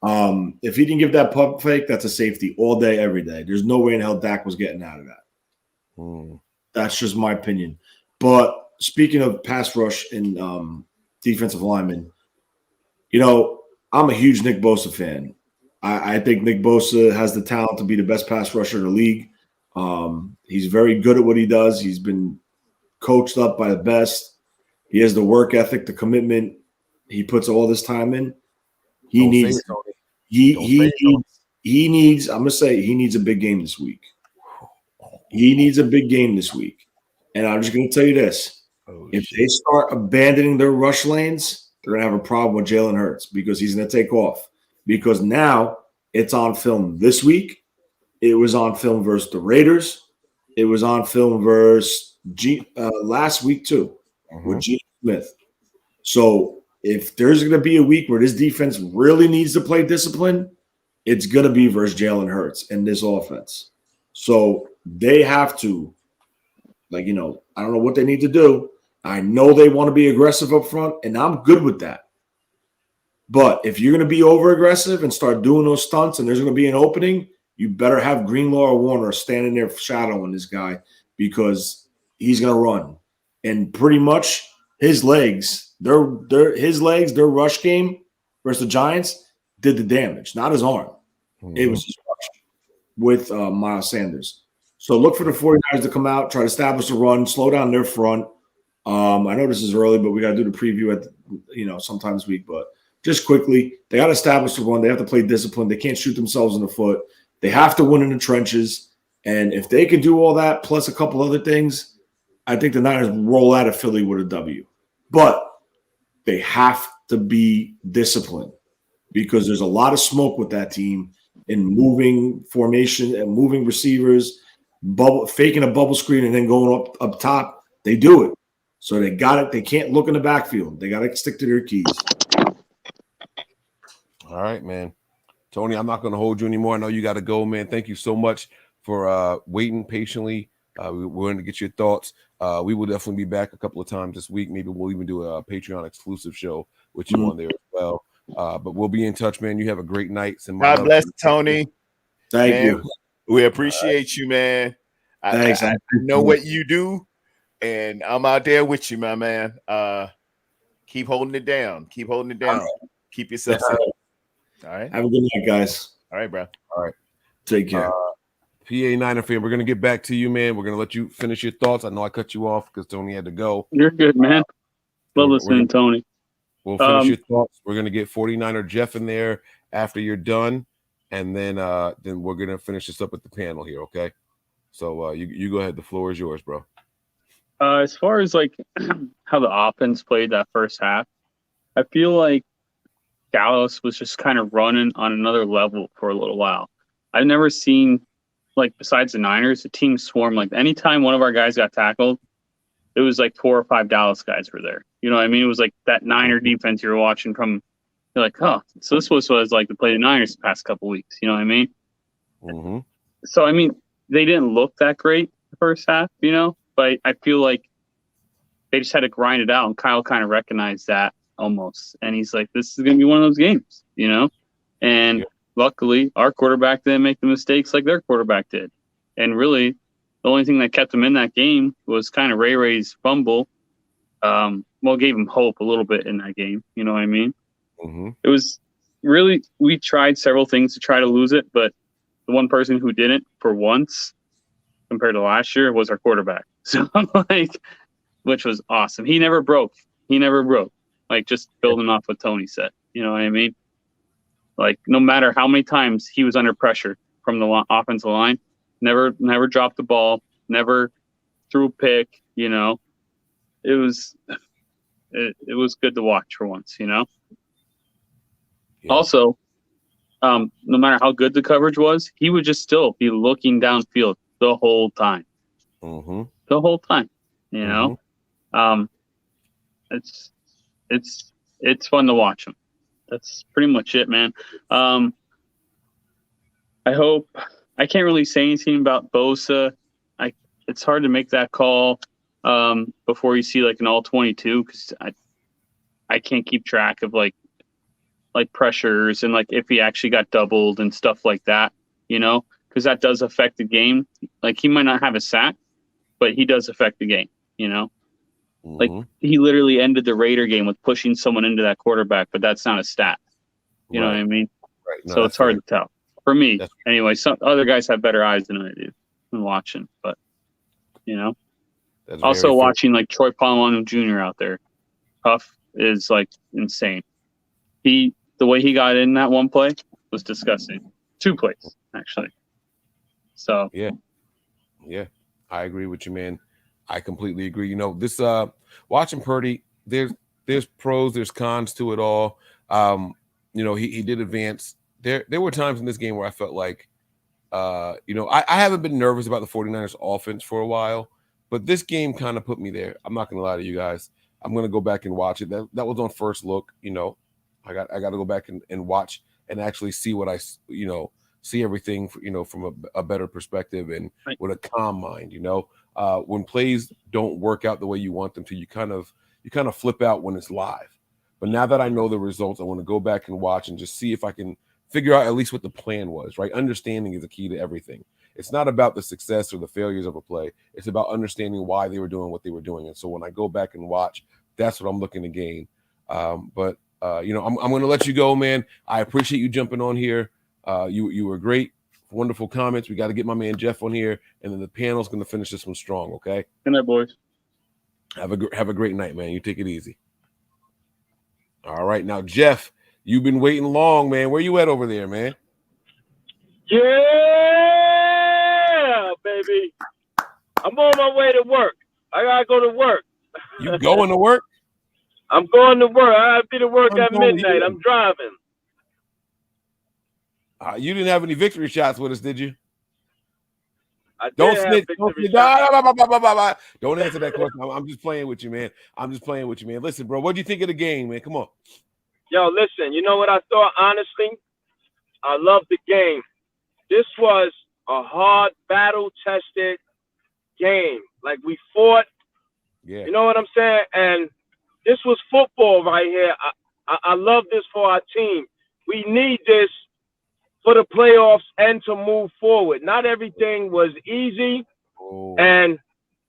him. If he didn't give that pump fake, that's a safety all day, every day. There's no way in hell Dak was getting out of that. That's just my opinion. But speaking of pass rush and defensive linemen, I'm a huge Nick Bosa fan. I think Nick Bosa has the talent to be the best pass rusher in the league. He's very good at what he does. He's been coached up by the best. He has the work ethic, the commitment. He puts all this time in. He needs I'm gonna say he needs a big game this week. He needs a big game this week. And I'm just gonna tell you this. If they start abandoning their rush lanes, they're going to have a problem with Jalen Hurts because he's going to take off. Because now it's on film this week. It was on film versus the Raiders. It was on film versus last week too with Geno Smith. So if there's going to be a week where this defense really needs to play discipline, it's going to be versus Jalen Hurts and this offense. So they have to, I don't know what they need to do. I know they want to be aggressive up front, and I'm good with that. But if you're going to be over-aggressive and start doing those stunts and there's going to be an opening, you better have Greenlaw or Warner standing there shadowing this guy because he's going to run. And pretty much his legs, their rush game versus the Giants did the damage, not his arm. It was his rush with Miles Sanders. So look for the 49ers to come out, try to establish a run, slow down their front. I know this is early, but we got to do the preview at sometime this week. But just quickly, they got to establish the run. They have to play discipline. They can't shoot themselves in the foot. They have to win in the trenches. And if they can do all that plus a couple other things, I think the Niners roll out of Philly with a W. But they have to be disciplined because there's a lot of smoke with that team in moving formation and moving receivers, faking a bubble screen and then going up top. They do it. So they got it. They can't look in the backfield. They got to stick to their keys. All right, man. Tony, I'm not going to hold you anymore. I know you got to go, man. Thank you so much for waiting patiently. We're going to get your thoughts. We will definitely be back a couple of times this week. Maybe we'll even do a Patreon exclusive show with you on there as well. But we'll be in touch, man. You have a great night. God bless, Tony. Thank you. We appreciate you, man. Thanks. I know what you do, and I'm out there with you, my man. Keep holding it down. Keep holding it down. Keep yourself safe. All right. Have a good night, guys. All right, bro. All right. Take care. PA Niner fan, we're going to get back to you, man. We're going to let you finish your thoughts. I know I cut you off because Tony had to go. You're good, man. Love listening, Tony. We'll finish your thoughts. We're going to get 49er Jeff in there after you're done. and then we're gonna finish this up with the panel here, okay? So you go ahead. The floor is yours, bro. As far as like how the offense played that first half, I feel like Dallas was just kind of running on another level for a little while. I've never seen, like, besides the Niners, the team swarm. Like, anytime one of our guys got tackled, it was like 4 or 5 Dallas guys were there. You know what I mean? It was like that Niner defense you were watching from, you're like, oh, so this was what it was like to play the Niners the past couple weeks. You know what I mean? Mm-hmm. So, I mean, they didn't look that great the first half, you know? But I feel like they just had to grind it out, and Kyle kind of recognized that almost. And he's like, this is going to be one of those games, you know? And luckily, our quarterback didn't make the mistakes like their quarterback did. And really, the only thing that kept him in that game was kind of Ray's fumble. Well, gave him hope a little bit in that game. You know what I mean? Mm-hmm. It was really, we tried several things to try to lose it, but the one person who didn't for once compared to last year was our quarterback. So, like, which was awesome. He never broke. Like, just building off what Tony said. You know what I mean? Like, no matter how many times he was under pressure from the offensive line, never dropped the ball, never threw a pick, you know. It was good to watch for once, you know. Yeah. Also, no matter how good the coverage was, he would just still be looking downfield the whole time. Mm-hmm. The whole time, you know. It's fun to watch him. That's pretty much it, man. I hope I can't really say anything about Bosa. It's hard to make that call before you see like an all 22 because I can't keep track of like pressures and like if he actually got doubled and stuff like that, you know, because that does affect the game. Like he might not have a sack, but he does affect the game, you know. Like he literally ended the Raider game with pushing someone into that quarterback, but that's not a stat. You know what I mean? Right. No, so it's hard to tell. For me, anyway, some other guys have better eyes than I do when watching, but you know. Also watching like Troy Polamalu Jr. out there. Huff is like insane. The way he got in that one play was disgusting. 2 plays, actually. So yeah, I agree with you, man. I completely agree. You know, this watching Purdy, there's pros, there's cons to it all. You know, he did advance. There were times in this game where I felt like, you know, I haven't been nervous about the 49ers offense for a while, but this game kind of put me there. I'm not gonna lie to you guys. I'm gonna go back and watch it. That was on first look. You know, I got to go back and watch and actually see what see everything, you know, from a better perspective and with a calm mind. You know, when plays don't work out the way you want them to, you kind of flip out when it's live. But now that I know the results, I want to go back and watch and just see if I can figure out at least what the plan was, right? Understanding is the key to everything. It's not about the success or the failures of a play. It's about understanding why they were doing what they were doing. And so when I go back and watch, that's what I'm looking to gain. But you know, I'm going to let you go, man. I appreciate you jumping on here. You were great. Wonderful comments. We got to get my man Jeff on here, and then the panel's going to finish this one strong, okay? Good night, boys. Have a great night, man. You take it easy. All right. Now, Jeff, you've been waiting long, man. Where you at over there, man? Yeah, baby. I'm on my way to work. I got to go to work. You going to work? I'm going to work. I have to be to work at midnight. I'm driving. You didn't have any victory shots with us, did you? Don't snitch. Don't answer that question. I'm just playing with you, man. Listen, bro, what do you think of the game, man? Come on. Yo, listen, you know what I thought, honestly? I love the game. This was a hard, battle-tested game. Like, we fought. Yeah. You know what I'm saying? And this was football right here. I love this for our team. We need this for the playoffs and to move forward. Not everything was easy. And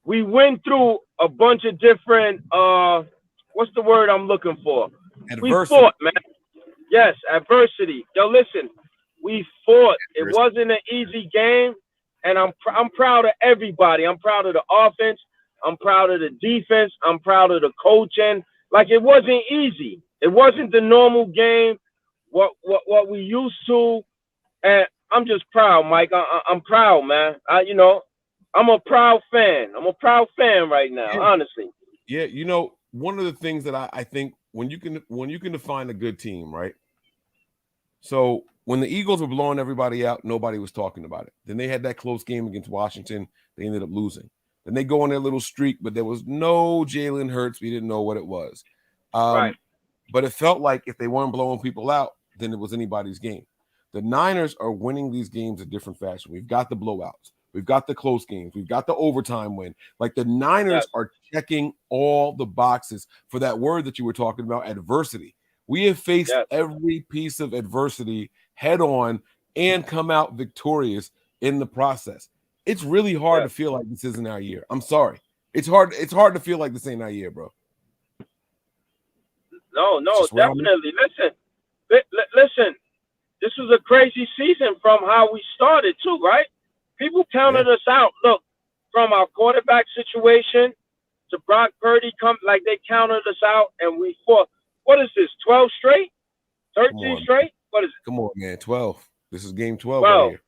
we went through a bunch of different, what's the word I'm looking for? Adversity. We fought, man. Yes, adversity. Yo, listen, we fought. It wasn't an easy game, and I'm proud of everybody. I'm proud of the offense. I'm proud of the defense. I'm proud of the coaching. Like, it wasn't easy. It wasn't the normal game, what we used to. And I'm just proud, Mike. I'm proud, man. I'm a proud fan. I'm a proud fan right now, honestly. Yeah, one of the things that I think when you can define a good team, right? So when the Eagles were blowing everybody out, nobody was talking about it. Then they had that close game against Washington. They ended up losing. Then they go on their little streak, but there was no Jalen Hurts. We didn't know what it was. Right. But it felt like if they weren't blowing people out, then it was anybody's game. The Niners are winning these games a different fashion. We've got the blowouts. We've got the close games. We've got the overtime win. Like the Niners are checking all the boxes for that word that you were talking about, adversity. We have faced every piece of adversity head on and come out victorious in the process. It's really hard to feel like this isn't our year. I'm sorry. It's hard to feel like this ain't our year, bro. No, definitely. Listen. This was a crazy season from how we started too, right? People counted us out. Look, from our quarterback situation to Brock Purdy, they counted us out, and we fought. What is this? 12 straight? 13 straight? What is it? Come on, man. 12. This is game 12 12. right here.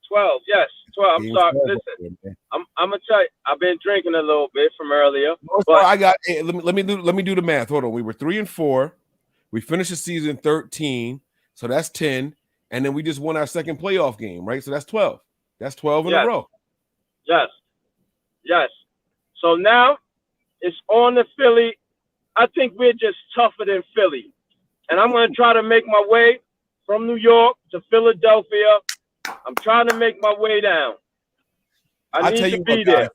12, yes. 12. Game I'm sorry. 12 Listen, right I'm gonna tell you, I've been drinking a little bit from earlier. But I got let me do the math. Hold on. We were 3-4. We finished the season 13, so that's 10. And then we just won our second playoff game, right? So that's 12. That's 12 in a row. Yes. So now it's on to Philly. I think we're just tougher than Philly. And I'm going to try to make my way from New York to Philadelphia. I'm trying to make my way down. I need to be there.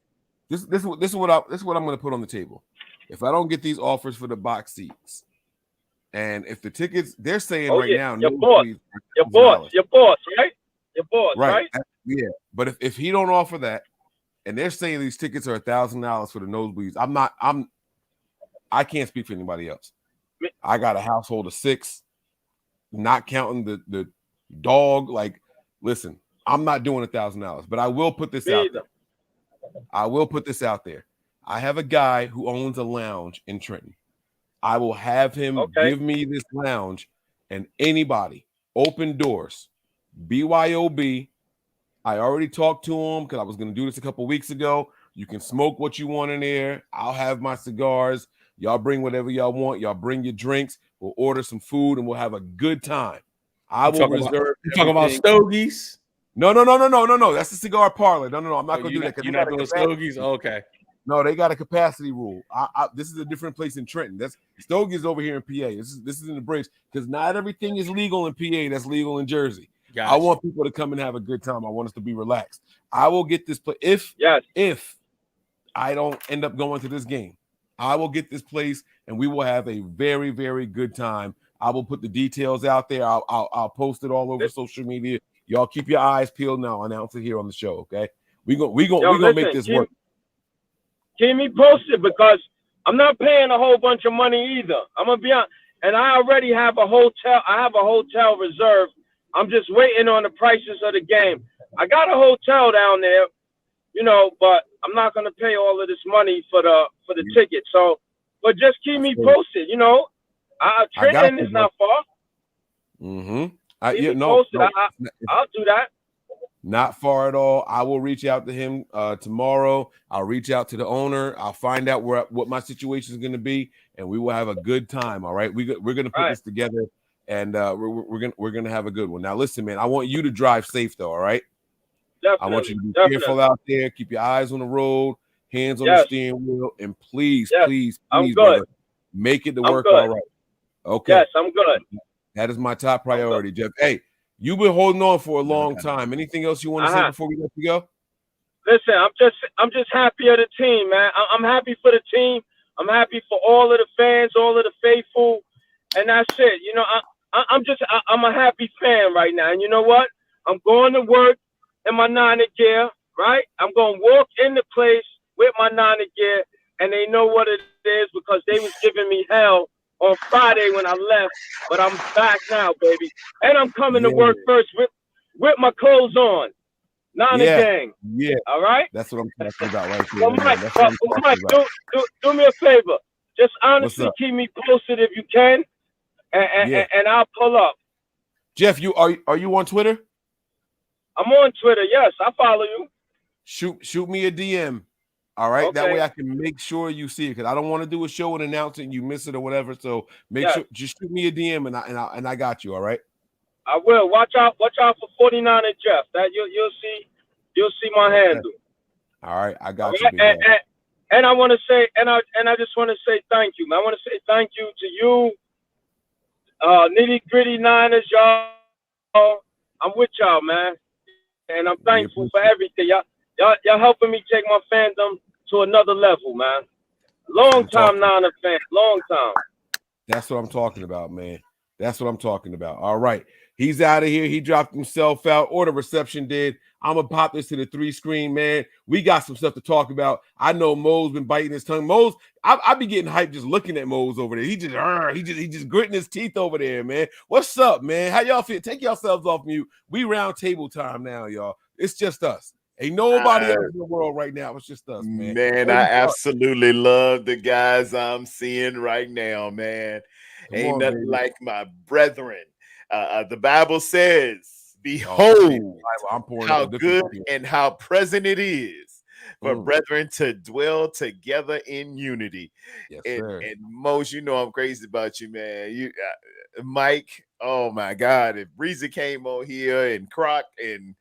This is what I'm going to put on the table. If I don't get these offers for the box seats, and if the tickets, they're saying now, your boss, right? Your boss, right? Yeah, but if he don't offer that, and they're saying these tickets are $1,000 for the nosebleeds, I can't speak for anybody else. I got a household of 6, not counting the dog. Like, listen, I'm not doing $1,000, but I will put this out there. I will put this out there. I have a guy who owns a lounge in Trenton. I will have him give me this lounge, and anybody, open doors, BYOB. I already talked to him because I was going to do this a couple weeks ago. You can smoke what you want in there. I'll have my cigars. Y'all bring whatever y'all want. Y'all bring your drinks. We'll order some food, and we'll have a good time. I will reserve. You talking about stogies? No. That's the cigar parlor. No. I'm not going to do that. You're not doing stogies? Okay. No, they got a capacity rule. This is a different place in Trenton. That's Stogie's over here in PA. This is in the Bridge because not everything is legal in PA. That's legal in Jersey. Gotcha. I want people to come and have a good time. I want us to be relaxed. I will get this place if I don't end up going to this game. I will get this place and we will have a very, very good time. I will put the details out there. I'll post it all over social media. Y'all keep your eyes peeled. Now I'll announce it here on the show. Okay, we gonna make this work. Keep me posted because I'm not paying a whole bunch of money either. I'm gonna be honest, and I already have a hotel. I have a hotel reserved. I'm just waiting on the prices of the game. I got a hotel down there, but I'm not gonna pay all of this money for the ticket. So, but just keep me posted. Trenton is not far. Mm-hmm. Keep me posted. I'll do that. Not far at all. I will reach out to him tomorrow. I'll reach out to the owner. I'll find out what my situation is going to be, and we will have a good time. All right, we're going to put this together, and we're going to have a good one. Now, listen, man. I want you to drive safe, though. All right. Definitely, I want you to be careful out there. Keep your eyes on the road, hands on the steering wheel, and please, brother, make it to work all right. Okay. Yes, I'm good. That is my top priority, Jeff. Hey. You've been holding on for a long time. Anything else you want to say before we let you go? Listen, I'm just happy of the team, man. I'm happy for the team. I'm happy for all of the fans, all of the faithful, and that's it. I'm a happy fan right now. And you know what? I'm going to work in my Niner gear, right? I'm going to walk in the place with my Niner gear, and they know what it is because they was giving me hell on Friday when I left, but I'm back now, baby. And I'm coming to work first with my clothes on. Niner gang. Yeah. All right? That's what I'm talking about right here. Well, Mike, do me a favor. Just honestly keep me posted if you can, and I'll pull up. Jeff, are you on Twitter? I'm on Twitter. Yes, I follow you. Shoot me a DM. All right. Okay. That way I can make sure you see it, because I don't want to do a show and announce it and you miss it or whatever. So make sure, just shoot me a DM and I got you. All right. I will. Watch out for 49 and Jeff. That you'll see my handle. All right, I got Okay? you, big man. And I want to say, and I just want to say thank you, man. I want to say thank you to you, Nitty Gritty Niners, y'all. I'm with y'all, man, and I'm thankful for everything. Y'all helping me take my fandom to another level, man. Long time Niner fan, long time. That's what I'm talking about, man. That's what I'm talking about. All right. He's out of here. He dropped himself out, or the reception did. I'm going to pop this to the 3-screen, man. We got some stuff to talk about. I know Mo's been biting his tongue. Mo's, I be getting hyped just looking at Mo's over there. He just gritting his teeth over there, man. What's up, man? How y'all feel? Take yourselves off mute. We round table time now, y'all. It's just us. Ain't nobody else in the world right now. It's just us, man. Man, I absolutely love the guys I'm seeing right now, man. Ain't nothing like my brethren. The Bible says, behold, how good and how present it is for brethren to dwell together in unity. Yes, and Mose, you know I'm crazy about you, man. You, Mike, oh my God, if Breezy came on here and Croc and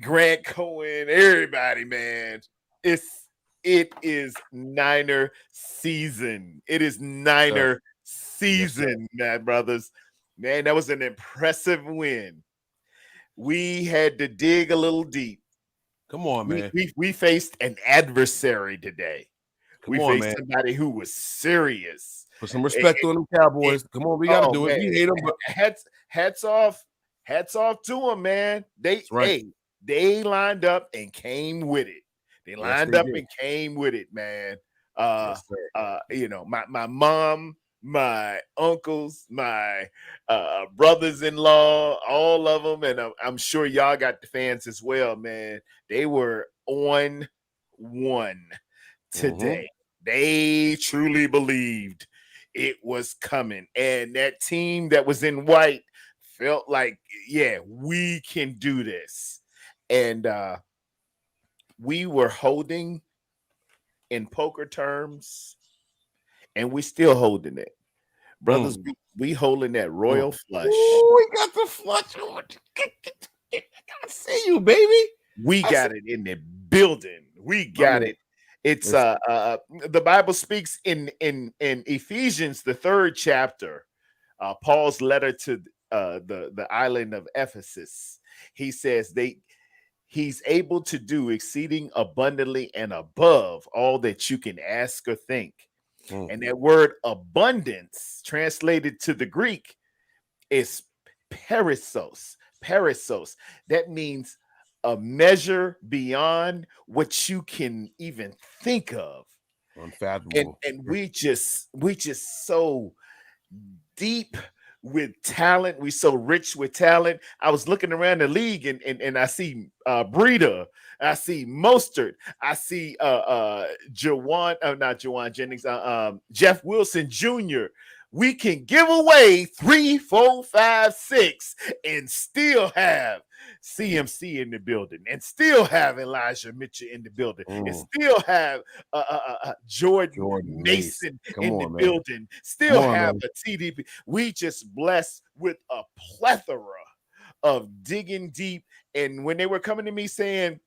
Grant Cohen, everybody, man, it is Niner season. It is Niner season, my brothers. Man, that was an impressive win. We had to dig a little deep. Come on, man. We faced an adversary today. We faced somebody who was serious. Put some respect on them Cowboys. Come on, we got to do it. We hate them, but hats off to them, man. They lined up and came with it. They lined up and came with it, man. You know, my mom, my uncles, my brothers-in-law, all of them, and I'm sure y'all got the fans as well, man. They were on one today. They truly believed it was coming, and that team that was in white felt like, yeah, we can do this. And we were holding in poker terms, and we still holding it. Brothers, we holding that royal flush. Ooh, we got the flush. I see you, baby. We got it in the building. We got it. It's the Bible speaks in Ephesians, the 3rd chapter, Paul's letter to the island of Ephesus. He says he's able to do exceeding abundantly and above all that you can ask or think. And that word abundance, translated to the Greek, is perissos. Perissos. That means a measure beyond what you can even think of. Unfathomable. And we just so deep with talent. We so rich with talent. I was looking around the league and I see Breida, I see Mostert, I see not Jawan Jennings, Jeff Wilson Jr. We can give away 3, 4, 5, 6 and still have CMC in the building, and still have Elijah Mitchell in the building, and still have Jordan Mason in the building, still have a TDP. We just blessed with a plethora of digging deep. And when they were coming to me saying,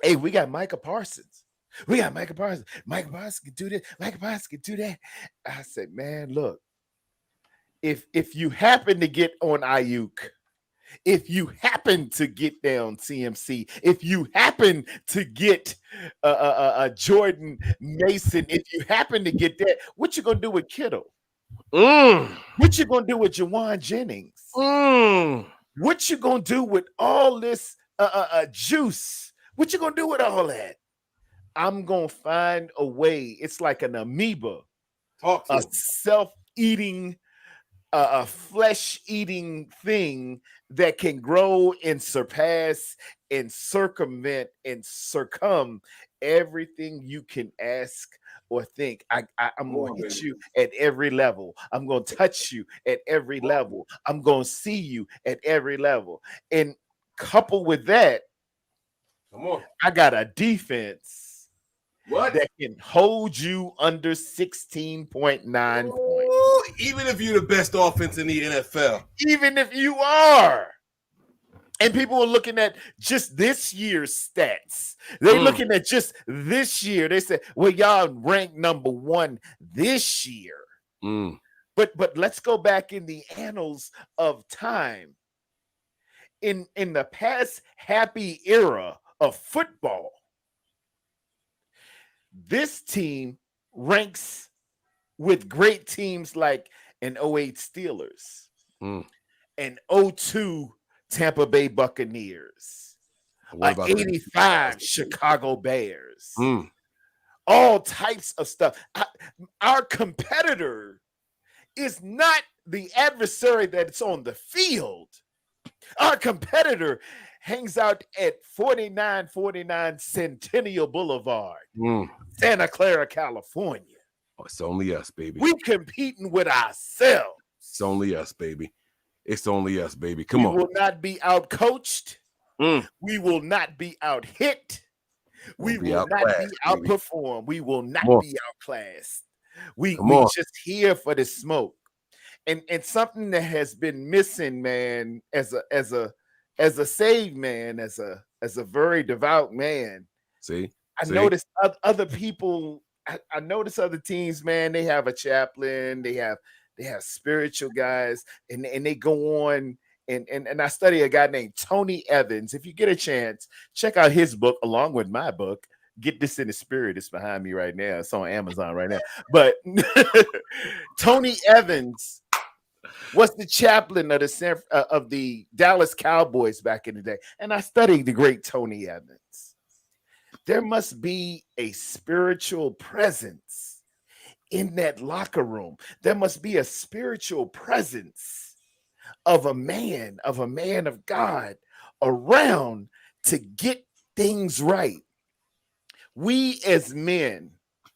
hey, we got Micah Parsons. We got Micah Parsons. Micah Parsons can do this. Micah Parsons can do that. I said, man, look, if you happen to get on Ayuk, if you happen to get down CMC, if you happen to get Jordan Mason, if you happen to get that, what you gonna do with Kittle? What you gonna do with Jawan Jennings? What you gonna do with all this juice? What you gonna do with all that? I'm gonna find a way. It's like an amoeba, a self-eating, a flesh-eating thing that can grow and surpass and circumvent and succumb everything you can ask or think. I'm going to hit you at every level. I'm going to touch you at every level. I'm going to see you at every level. And Coupled with that, come on, I got a defense that can hold you under 16.9 points. Even if you're the best offense in the NFL. Even if you are. And people are looking at just this year's stats. They're looking at just this year. They say, well, y'all ranked number 1 this year. But let's go back in the annals of time. In the past happy era of football, this team ranks with great teams like an 08 Steelers, an 02 Tampa Bay Buccaneers, an 85 Chicago Bears, all types of stuff. Our competitor is not the adversary that's on the field. Our competitor hangs out at 4949 Centennial Boulevard, Santa Clara, California. Oh, it's only us, baby. We competing with ourselves. It's only us, baby. It's only us, baby. Come on. We will not be out-coached. We will not be out-hit. We will not be outperformed. We will not be outclassed. We just here for the smoke. And something that has been missing, man, as a saved man, as a very devout man. I noticed other people. I notice other teams, man. They have a chaplain. They have spiritual guys, and they go on. And I study a guy named Tony Evans. If you get a chance, check out his book along with my book. Get This in the Spirit. It's behind me right now. It's on Amazon right now. But Tony Evans was the chaplain of the Dallas Cowboys back in the day. And I studied the great Tony Evans. There must be a spiritual presence in that locker room. There must be a spiritual presence of a man of God around to get things right. We as men,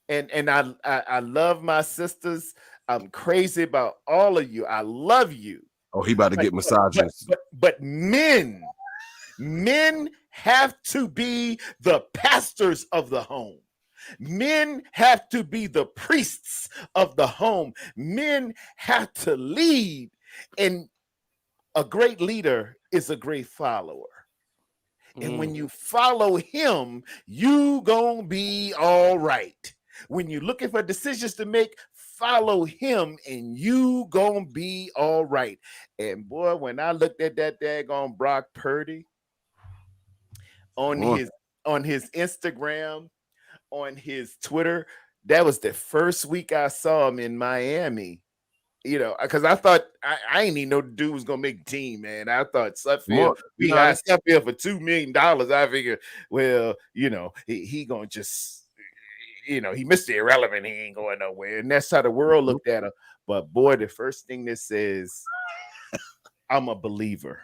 and I love my sisters. I'm crazy about all of you. I love you. Oh, he about to get massages. But men have to be the pastors of the home. Men have to be the priests of the home. Men have to lead. And a great leader is a great follower. And when you follow him, you gonna be all right. When you're looking for decisions to make, follow him and you gonna be all right. And boy, when I looked at that daggone Brock Purdy on his Instagram, on his Twitter, that was the first week I saw him in Miami. You know, because I thought I ain't even know the dude was gonna make the team, man. I thought Sutfield, we got Sutfield for $2 million. I figured, well, you know, he gonna just, you know, he Mr. Irrelevant, he ain't going nowhere. And that's how the world looked at him. But boy, the first thing that says, I'm a believer.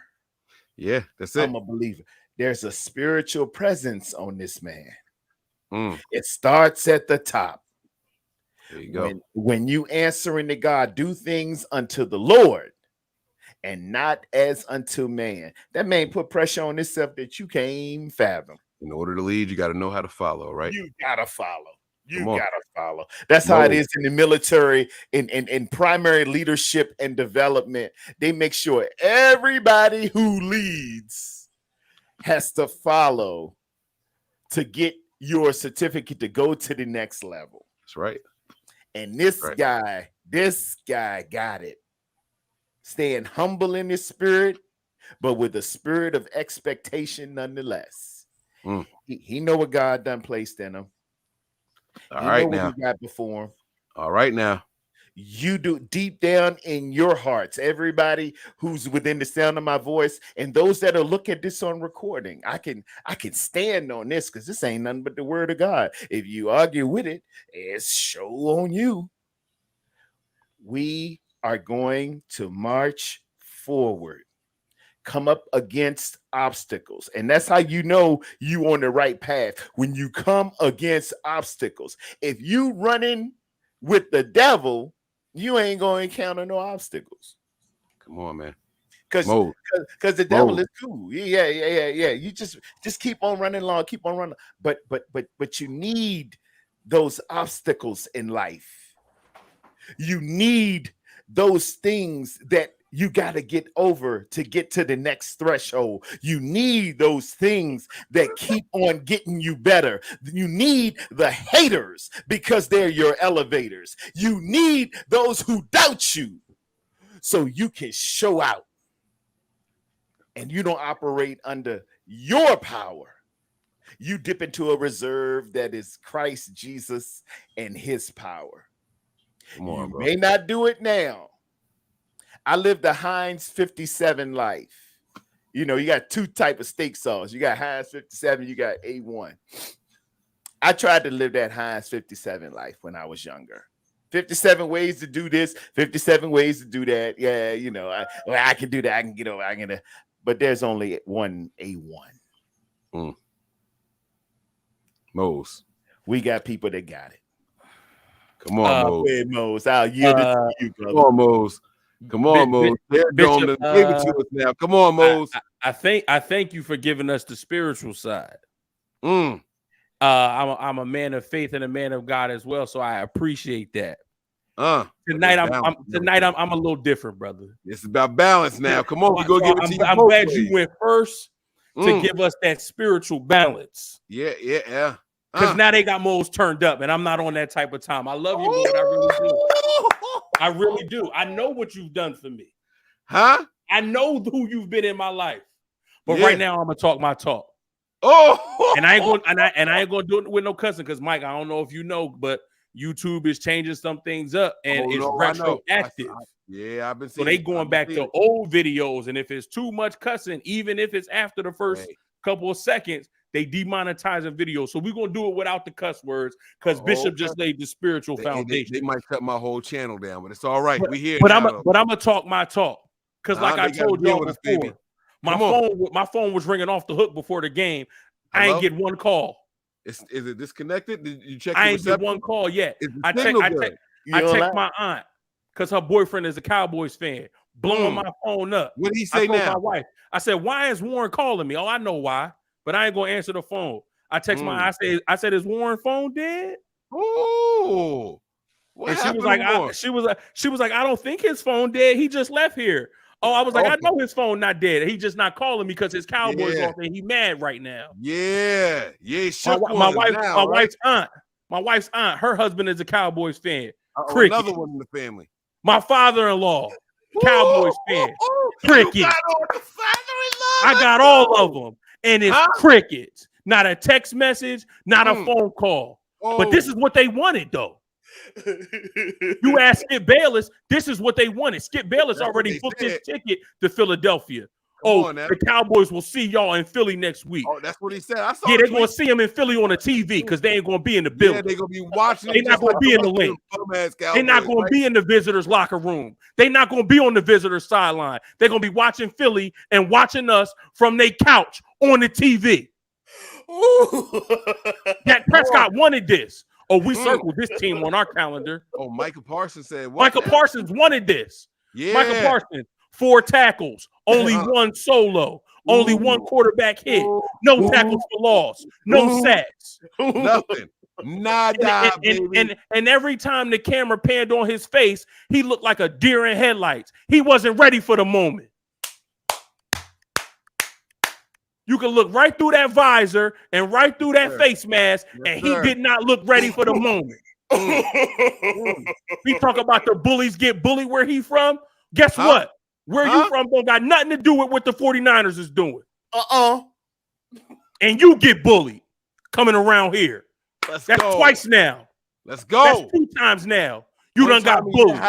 Yeah, that's it. I'm a believer. There's a spiritual presence on this man. It starts at the top. There you go. When you answering to God, do things unto the Lord and not as unto man. That man put pressure on himself that you can't even fathom. In order to lead, you got to know how to follow, right? You gotta follow. You gotta follow. That's how it is in the military, in primary leadership and development. They make sure everybody who leads has to follow to get your certificate to go to the next level. That's right. And this guy got it. Staying humble in his spirit, but with a spirit of expectation nonetheless. He know what God done placed in him. All right now. He got before him. All right now. You do deep down in your hearts, everybody who's within the sound of my voice, and those that are looking at this on recording, I can stand on this because this ain't nothing but the word of God. If you argue with it, it's show on you. We are going to march forward, come up against obstacles, and that's how you know you on the right path. When you come against obstacles, if you running with the devil, you ain't going to encounter no obstacles. Come on, man. Because the devil is cool. Yeah. You just keep on running along, keep on running. But you need those obstacles in life. You need those things that you got to get over to get to the next threshold. You need those things that keep on getting you better. You need the haters because they're your elevators. You need those who doubt you so you can show out. And you don't operate under your power. You dip into a reserve that is Christ Jesus and his power. Come on, you may not do it now. I lived the Heinz 57 life. You know, you got two type of steak sauce. You got Heinz 57, you got A1. I tried to live that Heinz 57 life when I was younger. 57 ways to do this, 57 ways to do that. Yeah, you know, I can do that. I can get over. But there's only one A1. Mose. We got people that got it. Come on, Mose. I'll yield it to you, brother. Come on, Mose. Come on, Mose. They're going to give it to us now. Come on, Mose. I thank you for giving us the spiritual side. I'm a man of faith and a man of God as well, so I appreciate that. Tonight I'm a little different, brother. It's about balance now. Come on, we go give it to you. I'm glad you went first to give us that spiritual balance. Yeah. Because now they got Mose turned up, and I'm not on that type of time. I love you, Mose. I really do. I really do. I know what you've done for me. Huh? I know who you've been in my life. But right now, I'm gonna talk my talk. And I ain't gonna do it with no cussing, because Mike, I don't know if you know, but YouTube is changing some things up, and it's retroactive. I've been seeing. So they going back to old videos, and if it's too much cussing, even if it's after the first couple of seconds, they demonetize a video. So we're gonna do it without the cuss words, because Bishop just laid the spiritual foundation. They might shut my whole channel down, but it's all right. We here. But I'm gonna talk my talk, because like I told y'all before, my phone was ringing off the hook before the game. I ain't get one call. Is it disconnected? Did you check? I ain't get one call yet. I text my aunt, because her boyfriend is a Cowboys fan, blowing my phone up. What did he say now? My wife. I said, "Why is Warren calling me?" Oh, I know why, but I ain't gonna answer the phone. I text I said, "Is Warren phone dead?" Oh, and she was like, "I don't think his phone dead. He just left here." Oh, I was like, I know his phone not dead. He just not calling me because his Cowboys off and he mad right now. Yeah. My wife's aunt, her husband is a Cowboys fan. Another one in the family. My father-in-law, Cowboys fan. Cricket. I got all of them, and it's crickets. Not a text message, not a phone call. But this is what they wanted, though. You ask Skip Bayless, this is what they wanted. Skip Bayless already booked his ticket to Philadelphia. The Cowboys will see y'all in Philly next week. Oh, that's what he said. They're going to see him in Philly on the TV, because they ain't going to be in the building. Yeah, they're going to be watching. They're not going to be in the link. They're not going to be in the visitors' locker room. They're not going to be on the visitors' sideline. They're going to be watching Philly and watching us from their couch on the TV. Dak Prescott wanted this. We circled this team on our calendar. Michael Parsons said what? Michael Parsons wanted this. Yeah. Michael Parsons, 4 tackles, only one solo, only one quarterback hit, no tackles for loss, no sacks. Nothing. Nada, and every time the camera panned on his face, he looked like a deer in headlights. He wasn't ready for the moment. You can look right through that visor and right through that face mask, and he did not look ready for the moment. We talk about the bullies get bullied where he from. Guess what? Where you from don't got nothing to do with what the 49ers is doing. And you get bullied coming around here. That's twice now. Let's go. That's 2 times now. You done got bullied.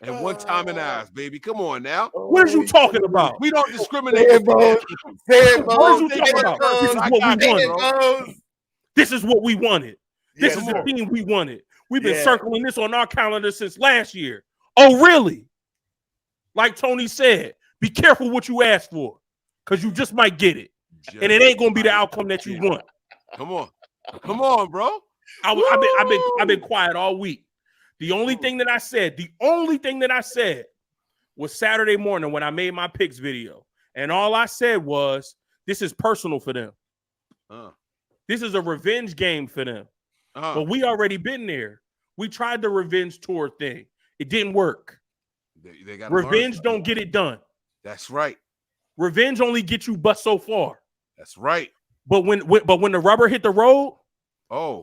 And 1 time in ours, baby. Come on now. What are you talking about? We don't discriminate. What are you talking about? This is what we wanted. This is the team we wanted. We've been circling this on our calendar since last year. Oh, really? Like Tony said, be careful what you ask for, because you just might get it. And it ain't going to be the outcome that you want. Come on, bro. I've been quiet all week. The only thing that I said was Saturday morning when I made my picks video. And all I said was, this is personal for them. This is a revenge game for them. But we already been there. We tried the revenge tour thing. It didn't work. They got revenge don't get it done. That's right. Revenge only gets you but so far. That's right. But when the rubber hit the road,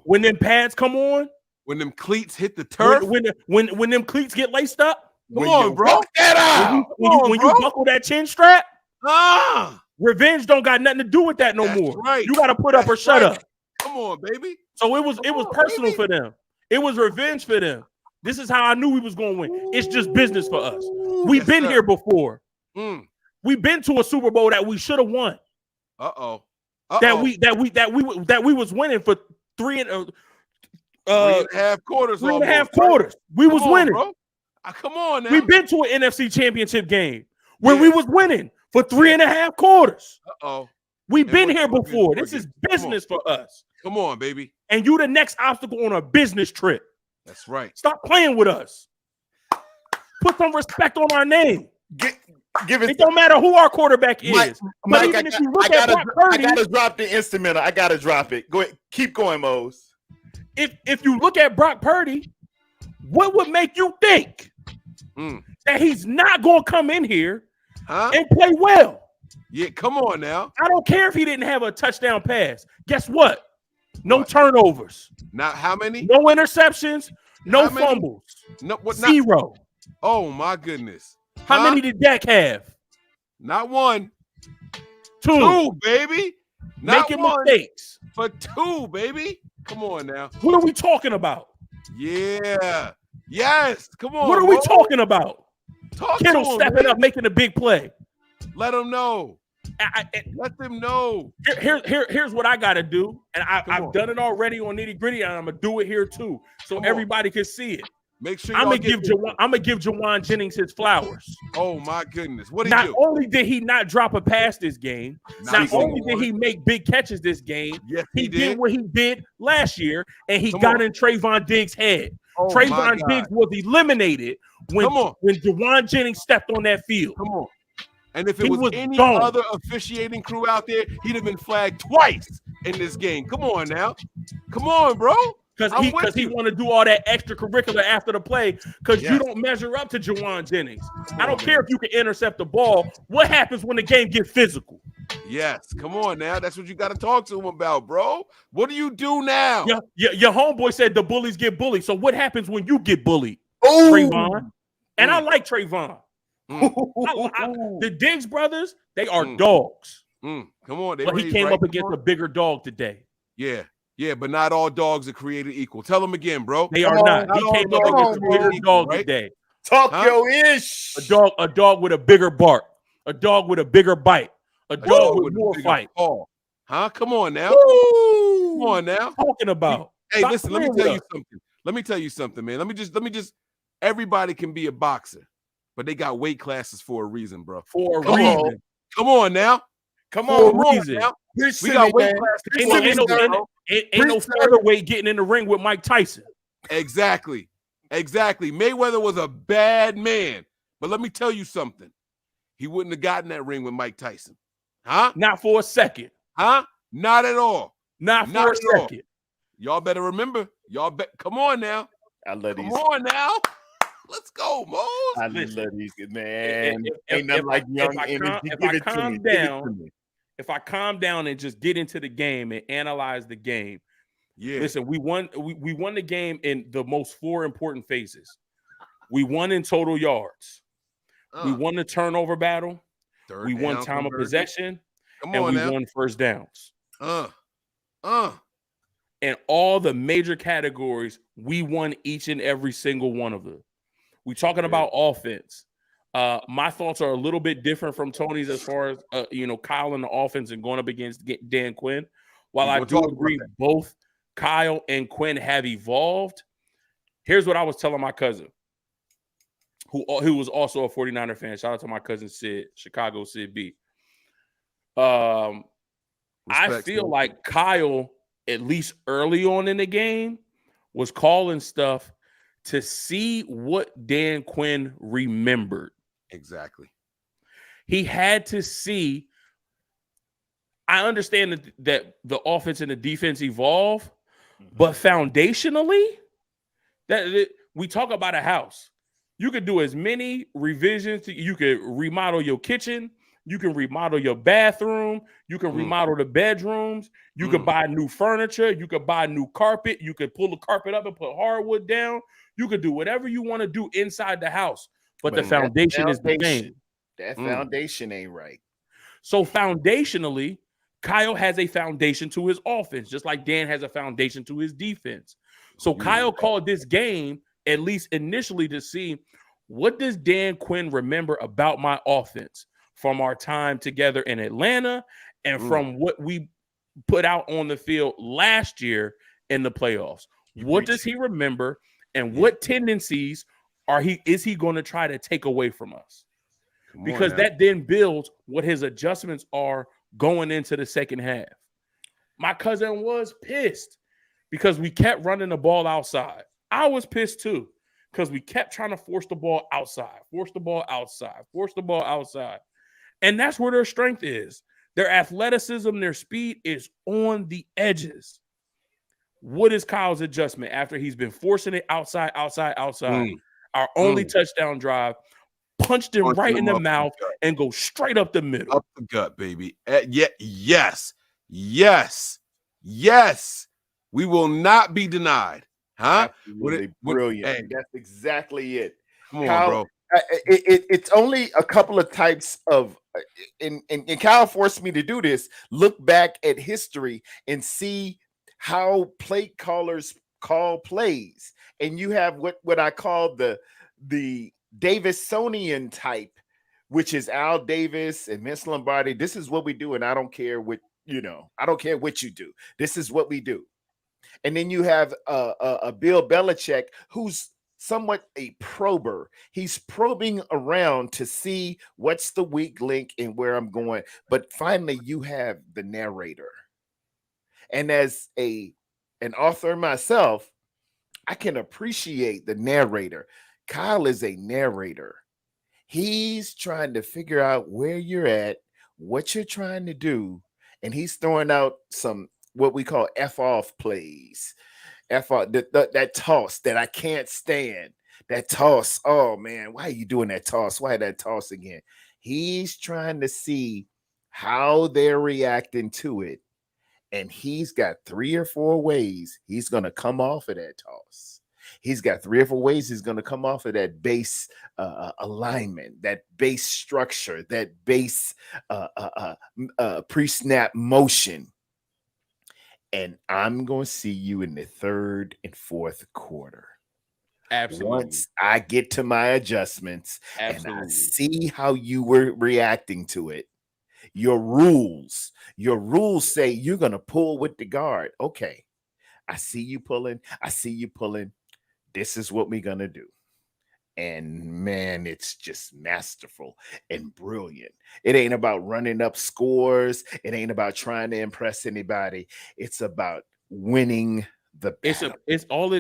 when them pads come on, when them cleats hit the turf, when them cleats get laced up, come on, bro. Get out. When you buckle that chin strap, revenge don't got nothing to do with that no more. Right. You got to put up or shut up. Come on, baby. So it was personal for them. It was revenge for them. This is how I knew we was going to win. It's just business for us. We've been here before. We've been to a Super Bowl that we should have won. That we was winning for 3.5 quarters. 3.5 quarters. We was winning. Bro. Come on now. We've been to an NFC Championship game where we was winning for 3.5 quarters. We've been here before. This is business for us. Come on, baby. And you the next obstacle on a business trip. That's right. Stop playing with us. Put some respect on our name. It don't matter who our quarterback is. Mike, I gotta drop the instrumental. I gotta drop it. Go ahead. Keep going, Mose. If you look at Brock Purdy, what would make you think that he's not going to come in here and play well? Yeah, come on now. I don't care if he didn't have a touchdown pass. Guess what? No turnovers. Not how many? No interceptions. No fumbles. No, what? 0. Oh my goodness. How many did Dak have? Not 1. 2. 2, baby. Not Making 1, mistakes. For 2, baby. Come on now. What are we talking about? Yeah. Yes. Come on. What are we talking about? Kittle to him, stepping up, making a big play. Let them know. Let them know. Here's what I got to do. And I've done it already on Nitty Gritty, and I'm going to do it here too. So everybody can see it. Make sure I'm gonna give Jawan Jennings his flowers. Oh my goodness! What did he do? Not only did he not drop a pass this game, not only did he make big catches this game, he did what he did last year, and he got in Trayvon Diggs' head. Trayvon Diggs was eliminated when Jawan Jennings stepped on that field. Come on. And if it was any other officiating crew out there, he'd have been flagged twice in this game. Come on now. Come on, bro. Because he want to do all that extracurricular after the play because you don't measure up to Jawan Jennings. I don't care if you can intercept the ball. What happens when the game gets physical? Yes, come on now. That's what you got to talk to him about, bro. What do you do now? Your homeboy said the bullies get bullied. So what happens when you get bullied? Trayvon. And I like Trayvon. The Diggs brothers, they are dogs. Come on. But he came up against a bigger dog today. Yeah, but not all dogs are created equal. Tell them again, bro. They are not. He came up against a bigger dog today. Talk your ish. A dog with a bigger bark. A dog with a bigger bite. A dog with more fight. Come on now. Come on now. Talking about. Hey, listen, let me tell you something. Let me tell you something, man. Let me just everybody can be a boxer, but they got weight classes for a reason, bro. For a reason. Come on now. Come on, reason. We got weight classes. Ain't no featherweight getting in the ring with Mike Tyson. Exactly. Mayweather was a bad man, but let me tell you something. He wouldn't have gotten that ring with Mike Tyson. Not for a second. Not at all. Not for a second. Y'all better remember. Come on now. I love these. Come on now. Let's go, Mose. I love these, man. Ain't nothing like young energy. If I calm down and just get into the game and analyze the game, listen, we won the game in the most 4 important phases. We won in total yards. We won the turnover battle. We won time of possession. And we won first downs. And all the major categories, we won each and every single one of them. We talking about offense. My thoughts are a little bit different from Tony's as far as Kyle in the offense and going up against Dan Quinn. While I do agree both Kyle and Quinn have evolved, here's what I was telling my cousin, who was also a 49er fan. Shout out to my cousin Sid, Chicago Sid B. I feel like Kyle, at least early on in the game, was calling stuff to see what Dan Quinn remembered. Exactly. He had to see. I understand that the offense and the defense evolve, but foundationally, we talk about a house. You could do as many revisions. You could remodel your kitchen. You can remodel your bathroom. You can remodel the bedrooms. You could buy new furniture. You could buy new carpet. You could pull the carpet up and put hardwood down. You could do whatever you want to do inside the house, but the foundation is the same. That foundation ain't right. So foundationally, Kyle has a foundation to his offense, just like Dan has a foundation to his defense. So Kyle called this game, at least initially, to see what does Dan Quinn remember about my offense from our time together in Atlanta and from what we put out on the field last year in the playoffs. What does he remember, and what tendencies is he going to try to take away from us? Because that then builds what his adjustments are going into the second half. My cousin was pissed because we kept running the ball outside. I was pissed too because we kept trying to force the ball outside. And that's where their strength is. Their athleticism, their speed is on the edges. What is Kyle's adjustment after he's been forcing it outside? Our only touchdown drive, punched him right in the mouth and go straight up the middle. Up the gut, baby. Yes. We will not be denied. Huh? Brilliant. Hey, that's exactly it. Come on, Kyle, bro. It's only a couple of types of, and Kyle forced me to do this, look back at history and see how play callers call plays. And you have what I call the Davisonian type, which is Al Davis and Vince Lombardi. This is what we do, and I don't care what I don't care what you do. This is what we do. And then you have a Bill Belichick, who's somewhat a prober. He's probing around to see what's the weak link and where I'm going. But finally, you have the narrator. And as an author myself, I can appreciate the narrator. Kyle is a narrator. He's trying to figure out where you're at, what you're trying to do, and he's throwing out some what we call F-off plays. F-off, that toss that I can't stand. That toss, oh man, why are you doing that toss? Why that toss again? He's trying to see how they're reacting to it, and he's got 3 or 4 ways he's going to come off of that toss. He's got 3 or 4 ways he's going to come off of that base alignment, that base structure, that base pre-snap motion. And I'm going to see you in the 3rd and 4th quarter. Absolutely. Once I get to my adjustments and I see how you were reacting to it, your rules say you're going to pull with the guard. Okay. I see you pulling. This is what we're going to do. And man, it's just masterful and brilliant. It ain't about running up scores. It ain't about trying to impress anybody. It's about winning the battle.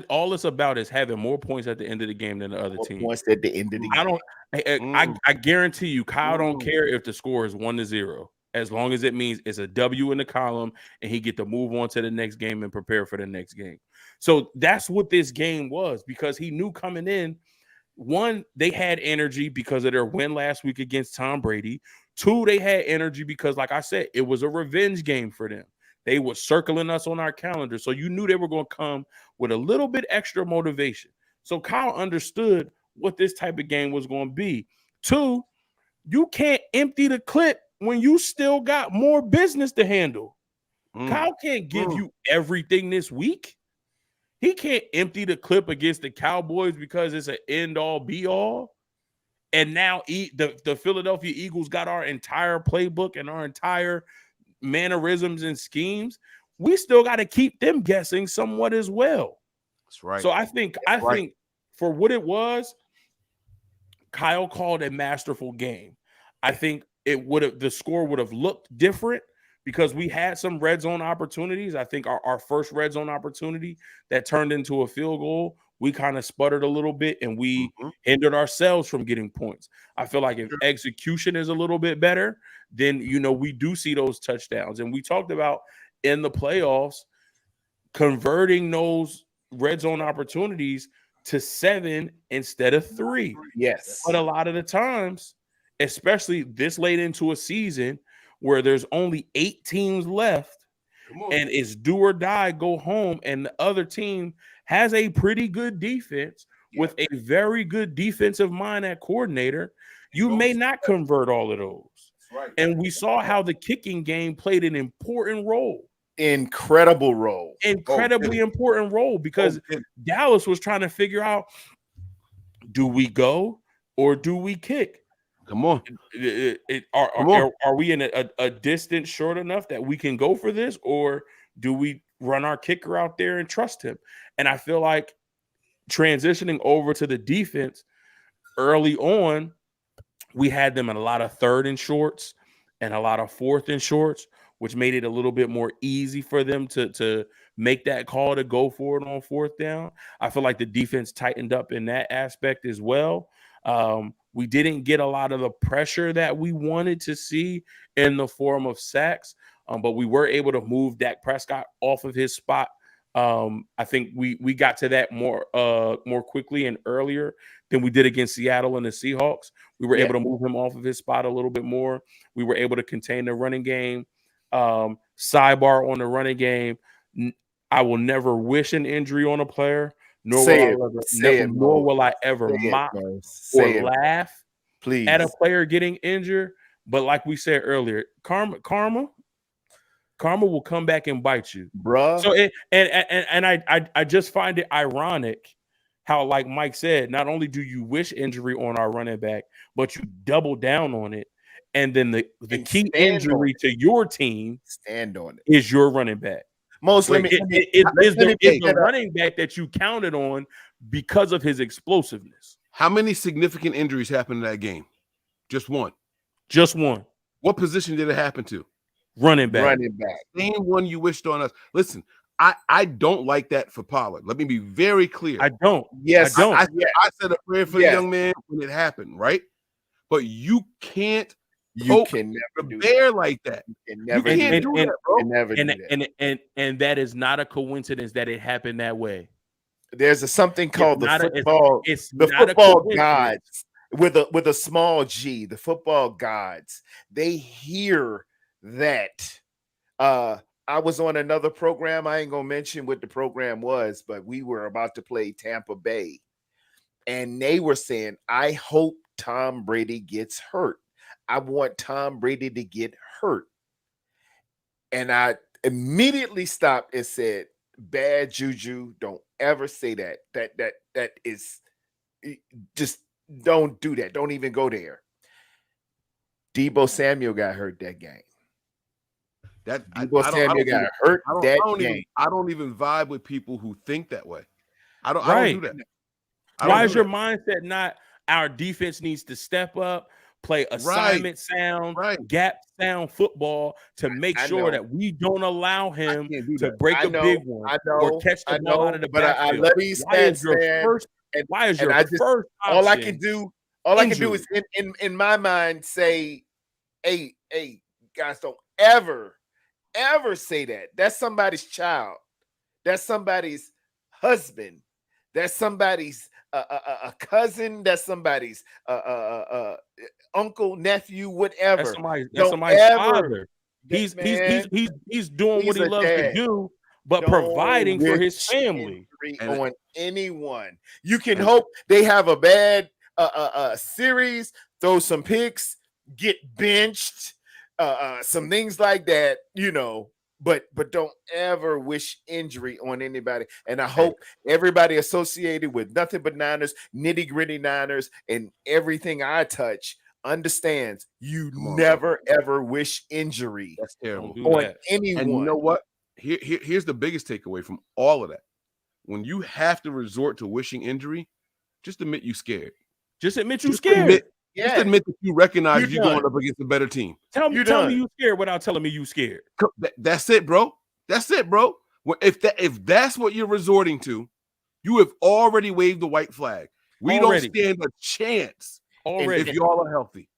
All it's about is having more points at the end of the game than the other team. Points at the end of the game. I guarantee you, Kyle don't care if the score is 1-0, as long as it means it's a W in the column and he get to move on to the next game and prepare for the next game. So that's what this game was, because he knew coming in, 1, they had energy because of their win last week against Tom Brady. 2, they had energy because, like I said, it was a revenge game for them. They were circling us on our calendar. So you knew they were going to come with a little bit extra motivation. So Kyle understood what this type of game was going to be. 2, you can't empty the clip when you still got more business to handle. Kyle can't give you everything this week. He can't empty the clip against the Cowboys because it's an end-all, be-all. And now the Philadelphia Eagles got our entire playbook and our entire mannerisms and schemes. We still got to keep them guessing somewhat as well. That's right. So I think for what it was, Kyle called a masterful game. I think the score would have looked different because we had some red zone opportunities. I think our first red zone opportunity that turned into a field goal we kind of sputtered a little bit and we hindered ourselves from getting points. I feel like if execution is a little bit better, then, we do see those touchdowns. And we talked about in the playoffs, converting those red zone opportunities to 7 instead of 3. Yes. But a lot of the times, especially this late into a season where there's only 8 teams left and it's do or die, go home, and the other team has a pretty good defense with a very good defensive mind at coordinator, you may not convert all of those. Right. And we saw how the kicking game played an important role. Incredibly important role, because Dallas was trying to figure out, do we go or do we kick? Come on. Are we in a distance short enough that we can go for this, or do we run our kicker out there and trust him? And I feel like transitioning over to the defense early on, we had them in a lot of 3rd and shorts and a lot of 4th and shorts, which made it a little bit more easy for them to make that call to go for it on 4th down. I feel like the defense tightened up in that aspect as well. We didn't get a lot of the pressure that we wanted to see in the form of sacks, but we were able to move Dak Prescott off of his spot. I think we got to that more quickly and earlier than we did against Seattle and the Seahawks. We were able to move him off of his spot a little bit more. We were able to contain the running game. Sidebar on the running game, I will never wish an injury on a player, nor will I ever mock or laugh at a player getting injured. But like we said earlier, karma will come back and bite you, bruh. So I just find it ironic how, like Mike said, not only do you wish injury on our running back, but you double down on it. And then the key injury to your team is your running back. It's the running back that you counted on because of his explosiveness. How many significant injuries happened in that game? Just one. What position did it happen to? Running back. Same one you wished on us. Listen, I don't like that for Pollard. Let me be very clear. I don't. Yes, I don't. I said a prayer for the young man when it happened, right? But you can't. You can never do bear like that. You can never do that, bro. Never do that. And that is not a coincidence that it happened that way. There's something called the football gods with a small G. The football gods. They hear that. I was on another program. I ain't gonna mention what the program was, but we were about to play Tampa Bay, and they were saying, "I hope Tom Brady gets hurt. I want Tom Brady to get hurt." And I immediately stopped and said, "Bad juju, don't ever say that. That is just don't do that. Don't even go there." Deebo Samuel got hurt that game. Deebo Samuel got hurt that game. I don't even vibe with people who think that way. I don't do that. Why is your mindset not our defense needs to step up, play assignment sound, gap sound football to make sure that we don't allow him to break a big one or catch the ball out of the backfield? I love these stats, man. Why is your first option? All I can do is in my mind say, hey, guys, don't ever say that. That's somebody's child. That's somebody's husband. That's somebody's a cousin. That's somebody's uncle, nephew, whatever. That's somebody's father. He's doing what he loves to do, but providing for his family. On anyone, you can hope they have a bad series, throw some picks, get benched, some things like that, But don't ever wish injury on anybody. And I hope everybody associated with Nothing But Niners, Nitty Gritty Niners, and everything I touch understands you never ever wish injury. That's terrible on anyone. And you know what? Here's the biggest takeaway from all of that. When you have to resort to wishing injury, just admit you scared. Just admit you scared. Just admit that you recognize you're going up against a better team. Tell me you scared without telling me you scared. That's it, bro. That's it, bro. If that's what you're resorting to, You have already waved the white flag. We don't stand a chance if y'all are healthy.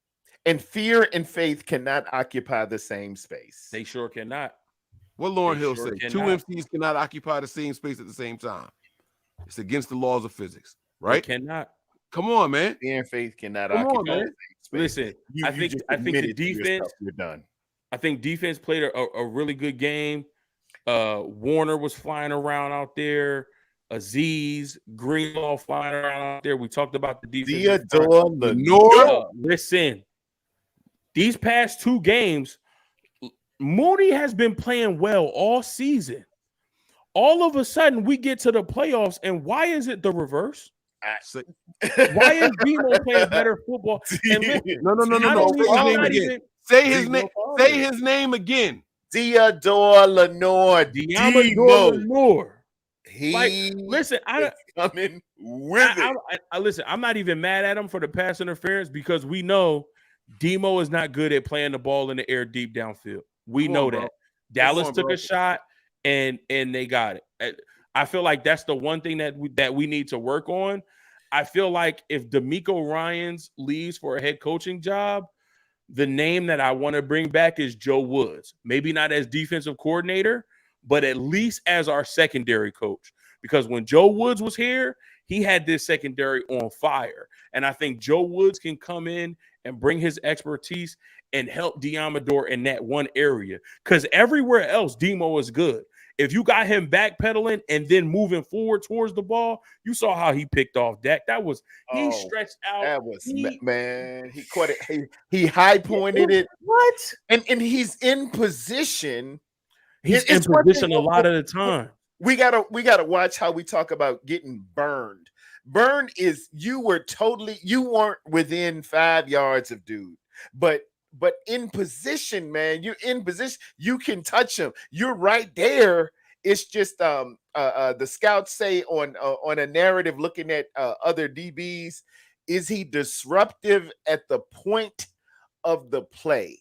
And fear and faith cannot occupy the same space. They sure cannot. What Lauryn Hill said? Two MCs cannot occupy the same space at the same time. It's against the laws of physics, right? They cannot. Come on, man. Fear and faith cannot Come occupy on, man. the same space. Listen, I think the defense. You're done. I think defense played a really good game. Warner was flying around out there. Aziz, Greenlaw flying around out there. We talked about the defense. Listen, these past 2 games, Mooney has been playing well all season. All of a sudden, we get to the playoffs, and why is it the reverse? Why is Demo playing better football? And listen, No. Say his name. Say his name again. Theodore Lenore. Diamador Lenore. Listen, coming with it. Listen, I'm not even mad at him for the pass interference because we know Demo is not good at playing the ball in the air deep downfield. We know that. Dallas took a shot and they got it. I feel like that's the one thing that we need to work on. I feel like if D'Amico Ryans leaves for a head coaching job, the name that I want to bring back is Joe Woods. Maybe not as defensive coordinator, but at least as our secondary coach. Because when Joe Woods was here, he had this secondary on fire. And I think Joe Woods can come in and bring his expertise and help Diamador in that one area. Because everywhere else, Demo is good. If you got him backpedaling and then moving forward towards the ball, you saw how he picked off Dak. That was he stretched out. That was man. He caught it. He high pointed it. What? And he's in position. He's in position a lot of the time. We gotta watch how we talk about getting burned. Burn is you weren't within 5 yards of dude, but in position, man, you're in position. You can touch him. You're right there. It's just the scouts say on a narrative looking at other DBs, is he disruptive at the point of the play?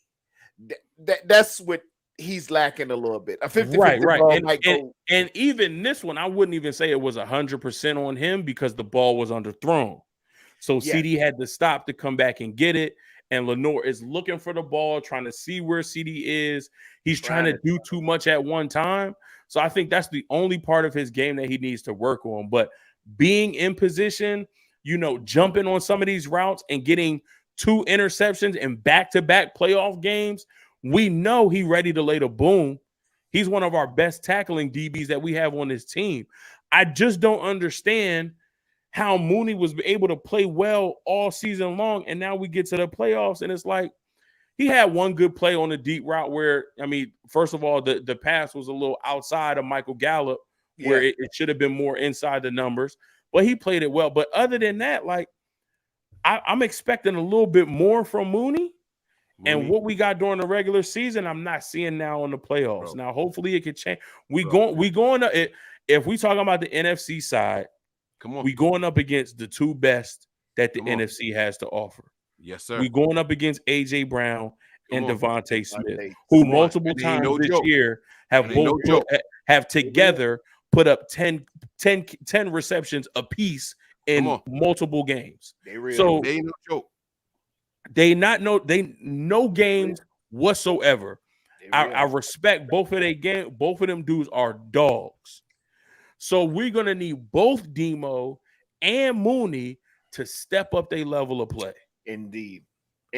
That's what he's lacking a little bit. A 50-50 and even this one, I wouldn't even say it was 100% on him because the ball was underthrown. So CD had to stop to come back and get it. And Lenore is looking for the ball, trying to see where CD is. He's trying to do too much at one time. So I think that's the only part of his game that he needs to work on. But being in position, jumping on some of these routes and getting 2 interceptions in back-to-back playoff games, we know he's ready to lay the boom. He's one of our best tackling DBs that we have on this team. I just don't understand how Mooney was able to play well all season long, and now we get to the playoffs, and it's like he had one good play on the deep route where, first of all, the pass was a little outside of Michael Gallup, where it should have been more inside the numbers, but he played it well. But other than that, I'm expecting a little bit more from Mooney. And what we got during the regular season, I'm not seeing now in the playoffs. Bro. Now, hopefully it could change. We going to if we talking about the NFC side, we going up against the 2 best that the NFC has to offer. Yes, sir. We going up against AJ Brown and Devontae Smith, who multiple times this year have together put up 10 receptions apiece in multiple games. They no joke. They no games whatsoever. I respect both of their game. Both of them dudes are dogs. So we're gonna need both Demo and Mooney to step up their level of play. Indeed.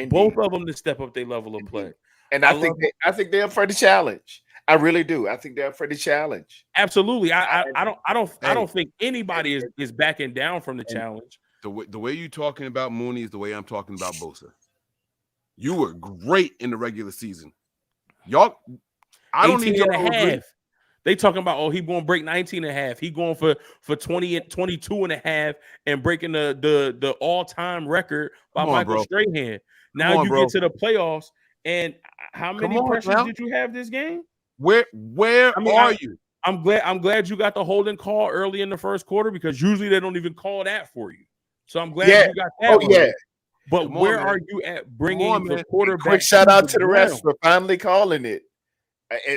Both of them to step up their level of play. And I think they're up for the challenge. I really do. I think they're up for the challenge. Absolutely. I don't think anybody is backing down from the challenge. The way you're talking about Mooney is the way I'm talking about Bosa. You were great in the regular season. Y'all, I don't need y'all to agree. They talking about, he going to break 19 and a half. He going for 20 and 22 and a half and breaking the all-time record by Michael Strahan. Now you get to the playoffs, and how many pressures did you have this game? Where are you? I'm glad you got the holding call early in the first quarter because usually they don't even call that for you. So I'm glad you got that. But where are you at bringing the quarterback? Quick shout out to the refs for finally calling it.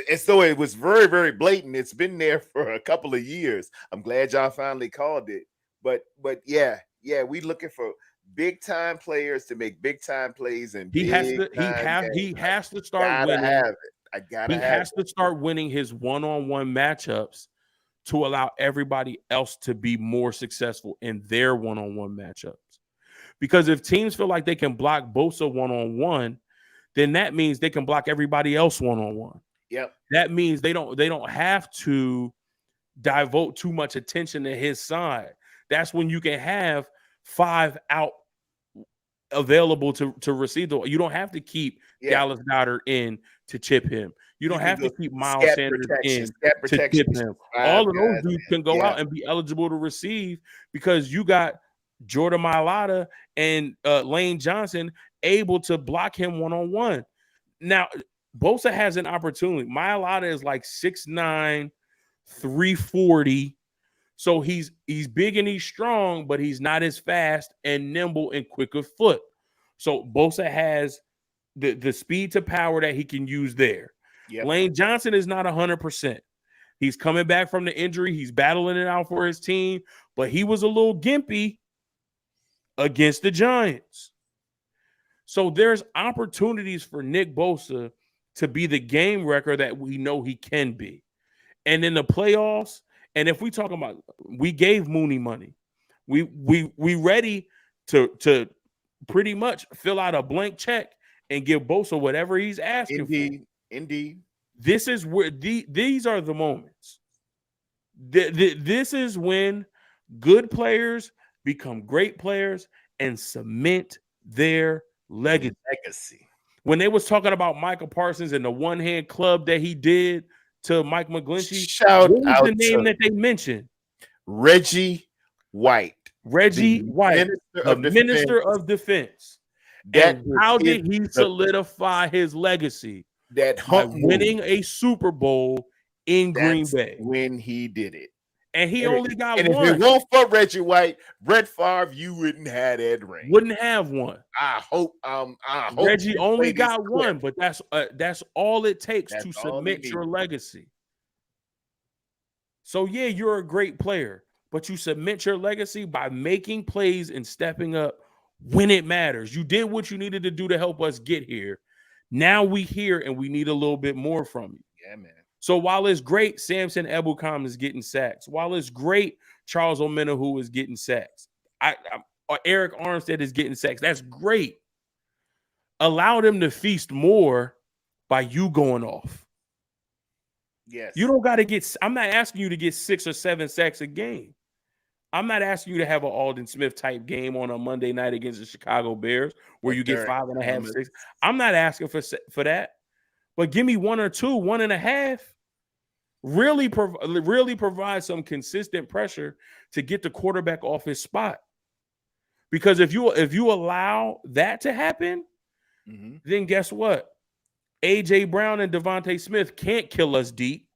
And so it was very, very blatant. It's been there for a couple of years. I'm glad y'all finally called it. But yeah, we looking for big time players to make big time plays and he has to start winning. He has to start winning his one-on-one matchups to allow everybody else to be more successful in their one-on-one matchups. Because if teams feel like they can block Bosa one-on-one, then that means they can block everybody else one-on-one. Yep. That means they don't have to devote too much attention to his side. That's when you can have 5 out available to receive the. You don't have to keep Dallas Goedert in to chip him. You don't have to keep Miles Sanders in to chip him. All of those dudes can go out and be eligible to receive because you got Jordan Mailata and Lane Johnson able to block him one-on-one. Now, Bosa has an opportunity. Mailata is like 6'9", 340. So he's big and he's strong, but he's not as fast and nimble and quick of foot. So Bosa has the speed to power that he can use there. Yep. Lane Johnson is not 100%. He's coming back from the injury. He's battling it out for his team, but he was a little gimpy against the Giants. So there's opportunities for Nick Bosa to be the game wrecker that we know he can be. And in the playoffs, and if we talk about, we gave Mooney money. We ready to pretty much fill out a blank check and give Bosa whatever he's asking for. Indeed. This is where these are the moments. This is when good players become great players and cement their legacy. When they was talking about Michael Parsons and the one-hand club that he did to Mike McGlinchey, what was the name that they mentioned? Reggie White. The Minister of Defense. And how did he solidify his legacy? By winning a Super Bowl in Green Bay. When he did it. And he only got one. And if it weren't for Reggie White, Brett Favre, you wouldn't have that ring. Wouldn't have one. I hope Reggie only got one, but that's all it takes to cement your legacy. So yeah, you're a great player, but you cement your legacy by making plays and stepping up when it matters. You did what you needed to do to help us get here. Now we here and we need a little bit more from you. Yeah, man. So while it's great, Samson Ebukam is getting sacks. While it's great, Charles Omenihu is getting sacks. Eric Armstead is getting sacks. That's great. Allow them to feast more by you going off. Yes. You don't got to get. I'm not asking you to get 6 or 7 sacks a game. I'm not asking you to have an Alden Smith type game on a Monday night against the Chicago Bears where you get 5.5, 6. I'm not asking for that. But give me 1 or 2, 1.5. Really provide some consistent pressure to get the quarterback off his spot. Because if you allow that to happen, then guess what? A.J. Brown and Devontae Smith can't kill us deep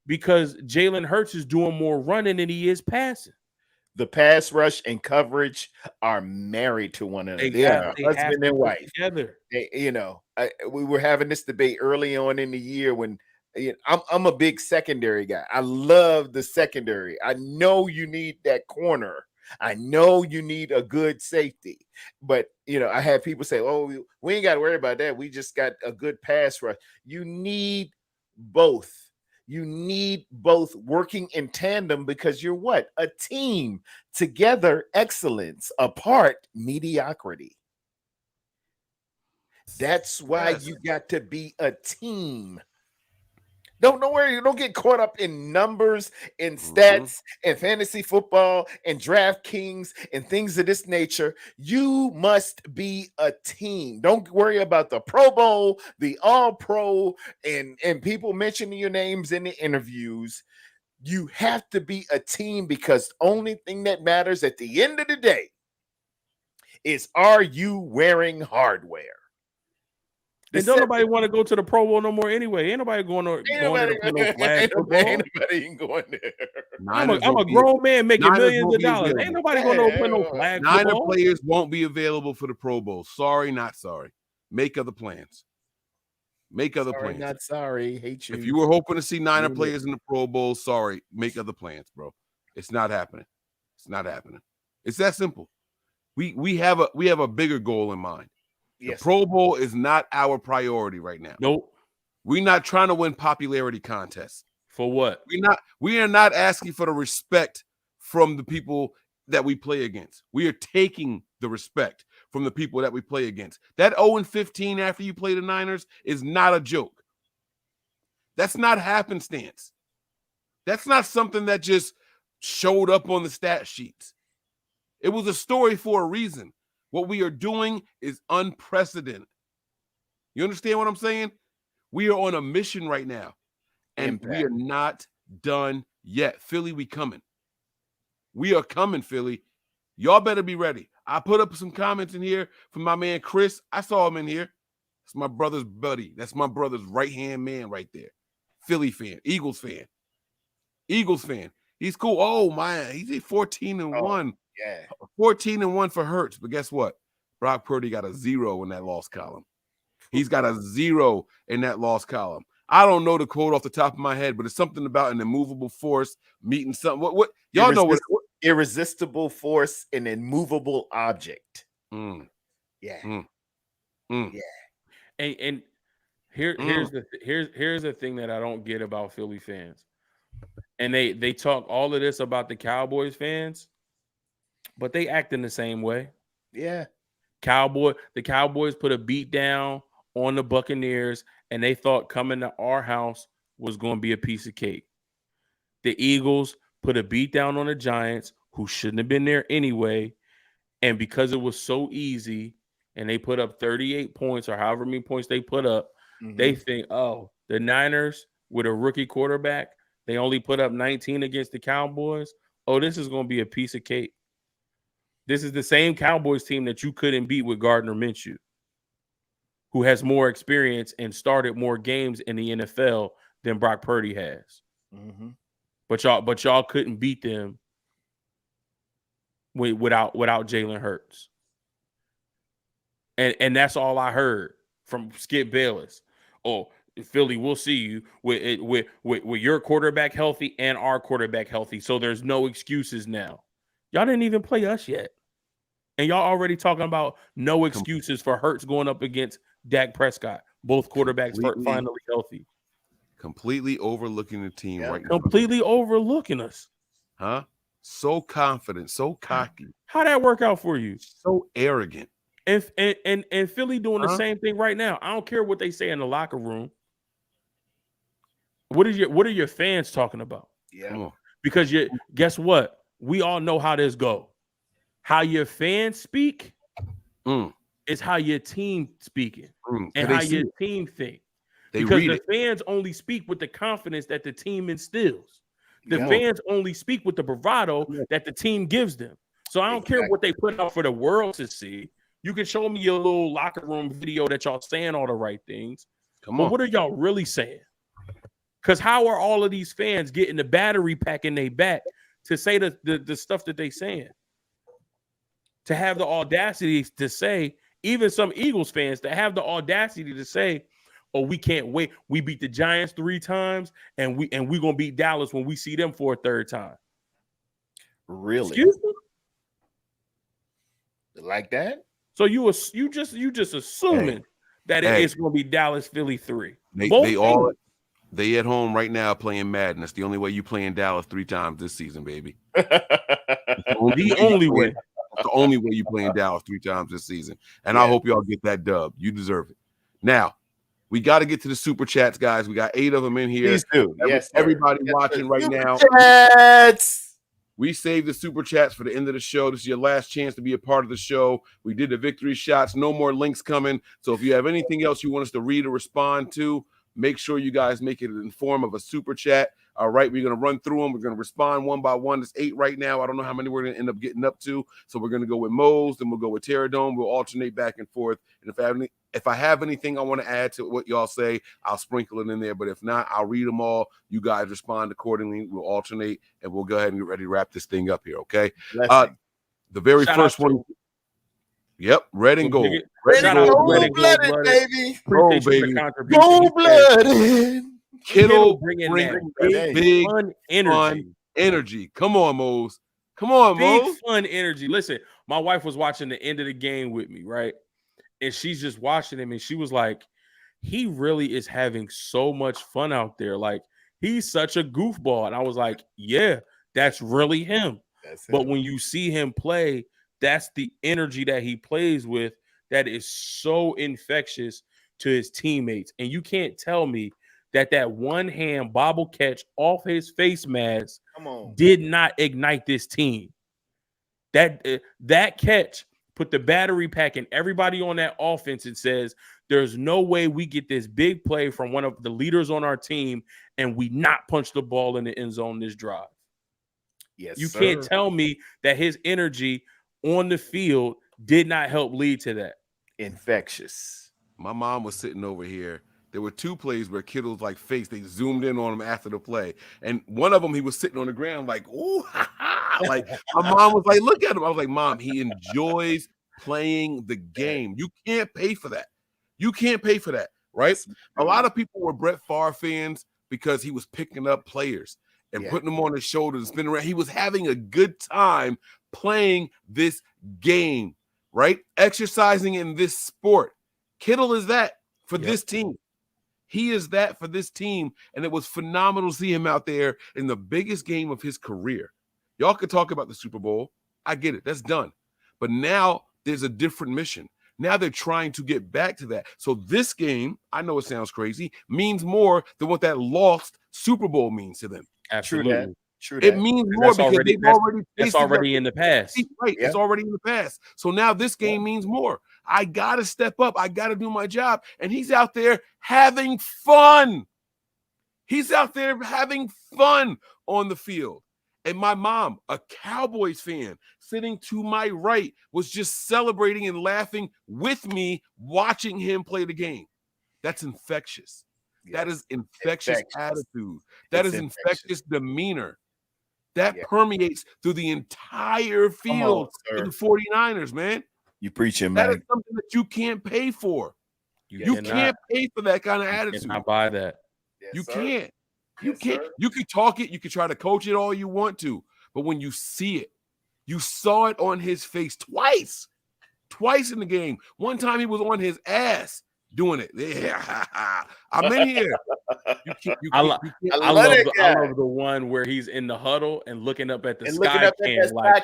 because Jalen Hurts is doing more running than he is passing. The pass rush and coverage are married to one another. They are husband and wife together. We were having this debate early on in the year when I'm a big secondary guy. I love the secondary. I know you need that corner. I know you need a good safety. But, I had people say, oh, we ain't got to worry about that. We just got a good pass rush. You need both. You need both working in tandem because you're what? A team. Together, excellence. Apart, mediocrity. That's why you got to be a team. Don't worry. You don't get caught up in numbers and stats and fantasy football and DraftKings and things of this nature. You must be a team. Don't worry about the Pro Bowl, the All-Pro, and people mentioning your names in the interviews. You have to be a team because the only thing that matters at the end of the day is, are you wearing hardware? And don't nobody want to go to the Pro Bowl no more anyway. Ain't nobody going there to play no flag football. Ain't nobody even going there. I'm a grown man making millions of dollars. Ain't nobody going to play no flag Niner football. players won't be available for the Pro Bowl. Sorry, not sorry. Make other plans. Make other Sorry, plans. not sorry. Hate you. If you were hoping to see Niner Ruin it. players in the Pro Bowl, sorry. Make other plans, bro. It's not happening. It's not happening. It's that simple. We have a bigger goal in mind. Yes. The Pro Bowl is not our priority right now. Nope. We're not trying to win popularity contests. For what? We are not asking for the respect from the people that we play against. We are taking the respect from the people that we play against. That 0-15 after you play the Niners is not a joke. That's not happenstance. That's not something that just showed up on the stat sheets. It was a story for a reason. What we are doing is unprecedented. You understand what I'm saying? We are on a mission right now, and we are not done yet. Philly, we coming. We are coming, Philly. Y'all better be ready. I put up some comments in here from my man Chris. I saw him in here. That's my brother's buddy. That's my brother's right-hand man right there. Philly fan, Eagles fan. Eagles fan. He's cool. Oh, man. He's 14-1. Yeah. 14-1 for Hurts. But guess what? Brock Purdy got a 0 in that loss column. He's got a 0 in that loss column. I don't know the quote off the top of my head, but it's something about an immovable force meeting something. What y'all know what irresistible force, an immovable object. Yeah. Yeah. And here's the thing that I don't get about Philly fans. And they talk all of this about the Cowboys fans, but they act in the same way. Yeah. The Cowboys put a beat down on the Buccaneers, and they thought coming to our house was going to be a piece of cake. The Eagles put a beat down on the Giants, who shouldn't have been there anyway, and because it was so easy, and they put up 38 points or however many points they put up, they think, oh, the Niners with a rookie quarterback, they only put up 19 against the Cowboys. Oh, this is going to be a piece of cake. This is the same Cowboys team that you couldn't beat with Gardner Minshew, who has more experience and started more games in the NFL than Brock Purdy has. But y'all couldn't beat them without Jalen Hurts. And that's all I heard from Skip Bayless. Oh, Philly, we'll see you with your quarterback healthy and our quarterback healthy. So there's no excuses now. Y'all didn't even play us yet. And y'all already talking about no excuses for Hurts going up against Dak Prescott. Both quarterbacks finally healthy. Completely overlooking the team right now. Completely overlooking us. Huh? So confident, so cocky. How'd that work out for you? So arrogant. And Philly doing the same thing right now. I don't care what they say in the locker room. What are your fans talking about? Yeah. Because guess what? We all know how this go. How your fans speak is how your team speaking and how your team think. Because the fans only speak with the confidence that the team instills. The fans only speak with the bravado that the team gives them. So I don't care what they put out for the world to see. You can show me your little locker room video that y'all saying all the right things. But what are y'all really saying? Because how are all of these fans getting the battery pack in their back to say the stuff that they saying? To have the audacity to say, even some Eagles fans, to have the audacity to say, oh, we can't wait. We beat the Giants 3 times, and we gonna beat Dallas when we see them for a 3rd time. Really? Excuse me? Like that? So you just assuming that it's gonna be Dallas, Philly 3. They at home right now playing Madden. That's the only way you playing Dallas 3 times this season, baby. The only way. The only way you playing Dallas 3 times this season. And I hope y'all get that dub. You deserve it. Now, we got to get to the super chats, guys. We got 8 of them in here. Please do. Everybody watching right now. We saved the super chats for the end of the show. This is your last chance to be a part of the show. We did the victory shots. No more links coming. So if you have anything else you want us to read or respond to, make sure you guys make it in the form of a super chat. All right, we're going to run through them. We're going to respond one by one. There's 8 right now. I don't know how many we're going to end up getting up to. So we're going to go with Moe's, then we'll go with Terradome. We'll alternate back and forth. And if I have anything I want to add to what y'all say, I'll sprinkle it in there. But if not, I'll read them all. You guys respond accordingly. We'll alternate, and we'll go ahead and get ready to wrap this thing up here, okay? The very first one. Yep, red and gold. Shout out to Red and Gold Blooded, baby. Appreciate you for baby. the contribution. Gold blooded. Kittle bringing bring that big fun energy. Come on, Mose. Come on, big Mose. fun energy. Listen, my wife was watching the end of the game with me, right? And she's just watching him, and she was like, he really is having so much fun out there. Like, he's such a goofball. And I was like, yeah, that's really him. But when you see him play, that's the energy that he plays with that is so infectious to his teammates. And you can't tell me that one hand bobble catch off his face mask did not ignite this team. That catch put the battery pack in everybody on that offense and says, there's no way we get this big play from one of the leaders on our team and we not punch the ball in the end zone this drive. Yes, you can't tell me that his energy on the field did not help lead to that. Infectious. My mom was sitting over here. There were two plays where Kittle's like face, they zoomed in on him after the play. And one of them, he was sitting on the ground like, ooh, ha, ha. Like my mom was like, look at him. I was like, Mom, he enjoys playing the game. You can't pay for that. You can't pay for that, right? A lot of people were Brett Favre fans because he was picking up players and putting them on his shoulders and spinning around. He was having a good time playing this game, right? Exercising in this sport. Kittle is that for this team. He is that for this team, and it was phenomenal to see him out there in the biggest game of his career. Y'all could talk about the Super Bowl. I get it. That's done. But now there's a different mission. Now they're trying to get back to that. So this game, I know it sounds crazy, means more than what that lost Super Bowl means to them. Absolutely. True. It means more because that's already in the past. Right. It's already in the past. So now this game means more. I got to step up. I got to do my job. And he's out there having fun. He's out there having fun on the field. And my mom, a Cowboys fan, sitting to my right, was just celebrating and laughing with me watching him play the game. That's infectious. That is infectious attitude. That is infectious demeanor. That permeates through the entire field of the 49ers, man. You preaching, man. That is something that you can't pay for. You can't pay for that kind of attitude. You cannot buy that. You can't. You can't. You could talk it. You could try to coach it all you want to. But when you see it, you saw it on his face twice in the game. One time he was on his ass doing it. Yeah, I'm in here. I love the one where he's in the huddle and looking up at the sky cam. Like,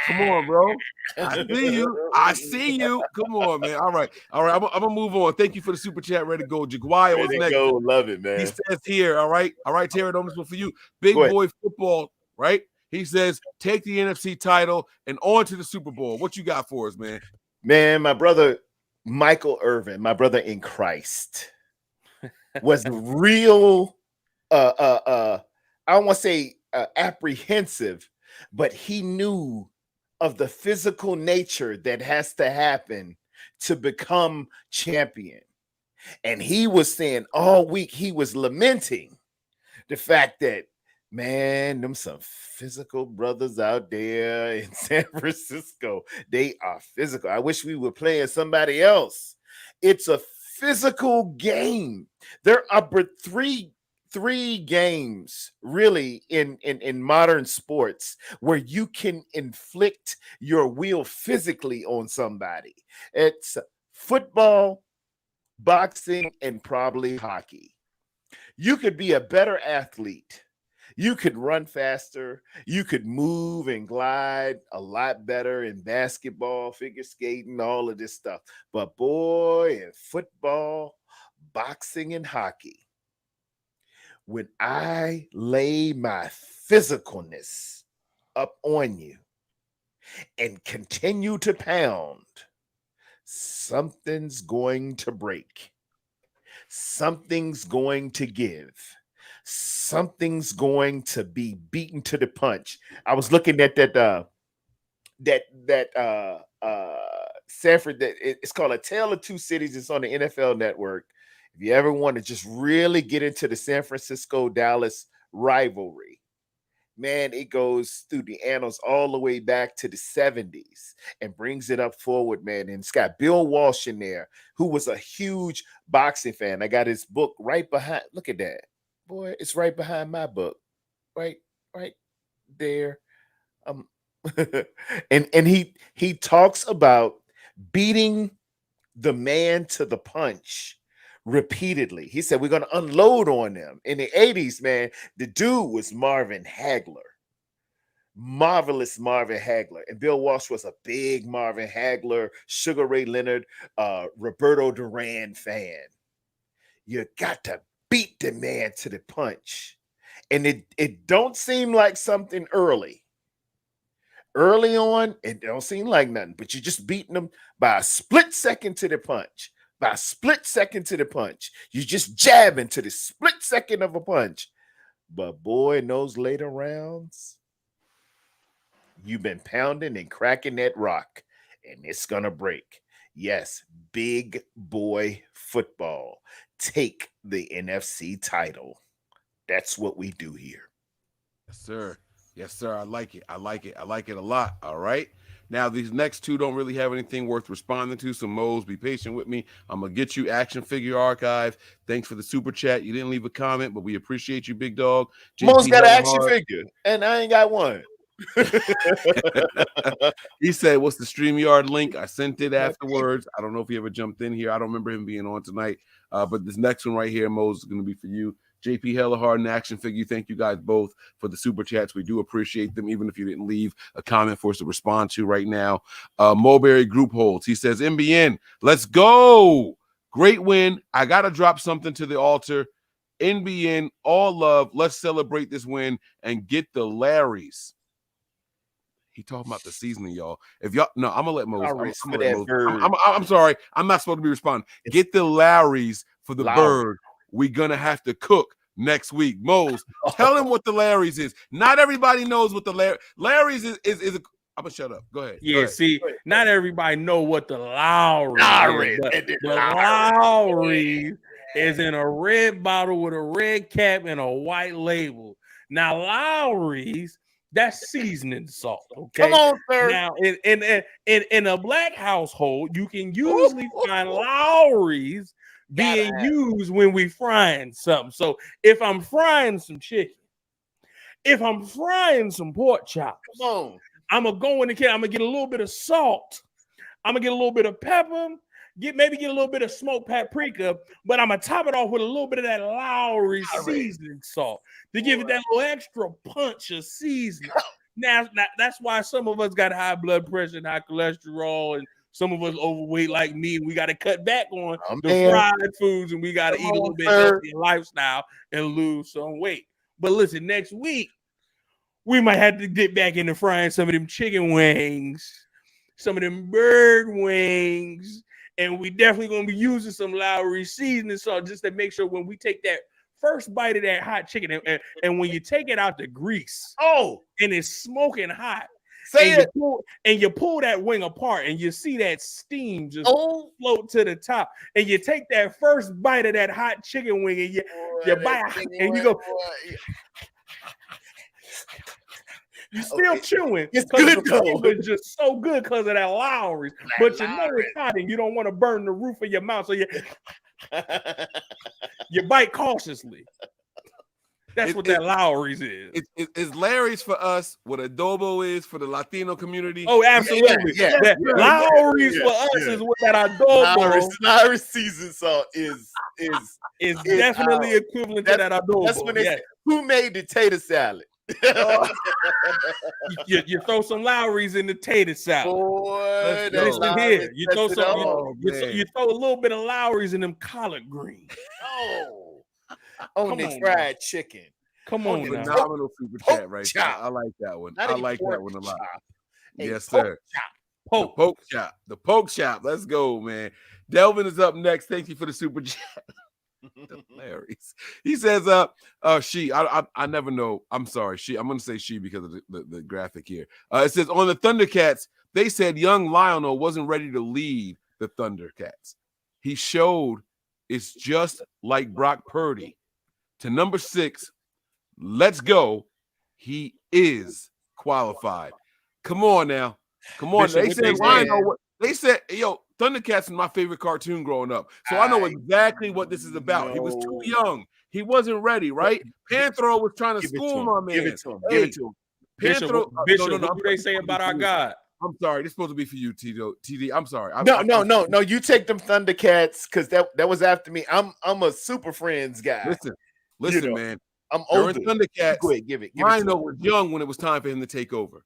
come on, bro. I see you. I see you. Come on, man. All right. I'm gonna move on. Thank you for the super chat. Ready to go. Jaguar was next. Love it, man. He says here, all right, Terry, this one for you. Big boy football, right? He says, take the NFC title and on to the Super Bowl. What you got for us, man? Man, my brother Michael Irvin, my brother in Christ, was real I don't want to say apprehensive, but he knew of the physical nature that has to happen to become champion. And he was saying all week, he was lamenting the fact that, man, them some physical brothers out there in San Francisco. They are physical. I wish we were playing somebody else. It's a physical game. There are three games really in modern sports where you can inflict your will physically on somebody. It's football, boxing, and probably hockey. You could be a better athlete. You could run faster. You could move and glide a lot better in basketball, figure skating, all of this stuff. But boy, in football, boxing, and hockey, when I lay my physicalness up on you and continue to pound, something's going to break. Something's going to give. Something's going to be beaten to the punch. I was looking at that Sanford, it's called A Tale of Two Cities. It's on the NFL Network. If you ever want to just really get into the San Francisco-Dallas rivalry, man, it goes through the annals all the way back to the 70s and brings it up forward, man. And it's got Bill Walsh in there, who was a huge boxing fan. I got his book right behind. Look at that. Boy, it's right behind my book. Right there. And he talks about beating the man to the punch repeatedly. He said, we're going to unload on them. In the 80s, man, the dude was Marvin Hagler. Marvelous Marvin Hagler. And Bill Walsh was a big Marvin Hagler, Sugar Ray Leonard, Roberto Duran fan. You got to beat the man to the punch. And it don't seem like something early. Early on, it don't seem like nothing, but you're just beating them by a split second to the punch. By a split second to the punch. You're just jabbing to the split second of a punch. But boy, in those later rounds, you've been pounding and cracking that rock, and it's going to break. Yes, big boy football. Take the NFC title. That's what we do here. Yes, sir. Yes, sir. I like it. I like it. I like it a lot. All right. Now, these next two don't really have anything worth responding to, so Mose, be patient with me. I'm going to get you Action Figure Archive. Thanks for the super chat. You didn't leave a comment, but we appreciate you, big dog. Mose got an action figure, and I ain't got one. He said, what's the StreamYard link? I sent it afterwards. I don't know if he ever jumped in here. I don't remember him being on tonight, but this next one right here, Mose, is going to be for you. JP Hellahard and Action Figure, thank you guys both for the super chats. We do appreciate them, even if you didn't leave a comment for us to respond to right now. Mulberry Group Holds, he says, NBN, let's go. Great win. I got to drop something to the altar. NBN, all love. Let's celebrate this win and get the Larrys. He talking about the seasoning, y'all. If y'all, no, I'm gonna let Mose. I'm sorry. I'm not supposed to be responding. Get the Larrys for the bird. We're gonna have to cook next week. Mose, tell him what the Larry's is. Not everybody knows what the Larry's is. I'm gonna shut up. Go ahead. Yeah, see, not everybody know what the Lowry is. The Lowry is in a red bottle with a red cap and a white label. Now, Lowry's, that's seasoning salt. Okay, come on, sir. Now, in a black household, you can usually find Lowry's being used when we frying something. So if I'm frying some chicken, if I'm frying some pork chops, I'm gonna go in the kitchen. I'm gonna get a little bit of salt. I'm gonna get a little bit of pepper. Maybe get a little bit of smoked paprika, but I'm gonna top it off with a little bit of that Lowry seasoning salt to give it that little extra punch of seasoning. Now that's why some of us got high blood pressure and high cholesterol, and some of us overweight like me. We got to cut back on the fried foods, and we got to eat a little bit healthier lifestyle and lose some weight. But listen, next week we might have to get back into frying some of them chicken wings, some of them bird wings. And we definitely going to be using some Lowry seasoning salt just to make sure when we take that first bite of that hot chicken, and when you take it out the grease, and it's smoking hot, you pull that wing apart, and you see that steam just float to the top, and you take that first bite of that hot chicken wing, and you bite, and you go. You're still chewing. It's good though. It's just so good because of that Lowry. But you know it's hot and you don't want to burn the roof of your mouth. So you bite cautiously. That's what that Lowry's is. It's Larry's for us what adobo is for the Latino community. Oh, absolutely. Yeah. Lowry's for us is what that adobo. Lowry's seasoned salt is definitely equivalent to that adobo. That's when who made the tater salad? You throw some Lowry's in the tater salad. Boy, listen here. You throw you throw a little bit of Lowry's in them collard greens. On the fried chicken. Come on, phenomenal super chat right there. I like that one. I like that one a lot. Yes, sir. The poke chop. The poke chop. Let's go, man. Delvin is up next. Thank you for the super chat. Hilarious. He says, she. I never know. I'm sorry. I'm gonna say she because of the graphic here. It says on the Thundercats, they said young Lionel wasn't ready to lead the Thundercats. He showed it's just like Brock Purdy. To number 6, let's go. He is qualified. Come on now. Come on. Bishop, They what said they Rhino. said? They said, yo, Thundercats is my favorite cartoon growing up. So I know exactly what this is about. He was too young. He wasn't ready, right? Panthro was trying to school my man. Give it to him. Hey, Give it to him. Bishop, Panthro, Bishop, what do they say about our God? I'm sorry. This is supposed to be for you, TD. I'm sorry. No. You take them Thundercats because that was after me. I'm a Super Friends guy. Listen, man. I'm During older. Thundercats, Go ahead, give it. Rhino was young when it was time for him to take over.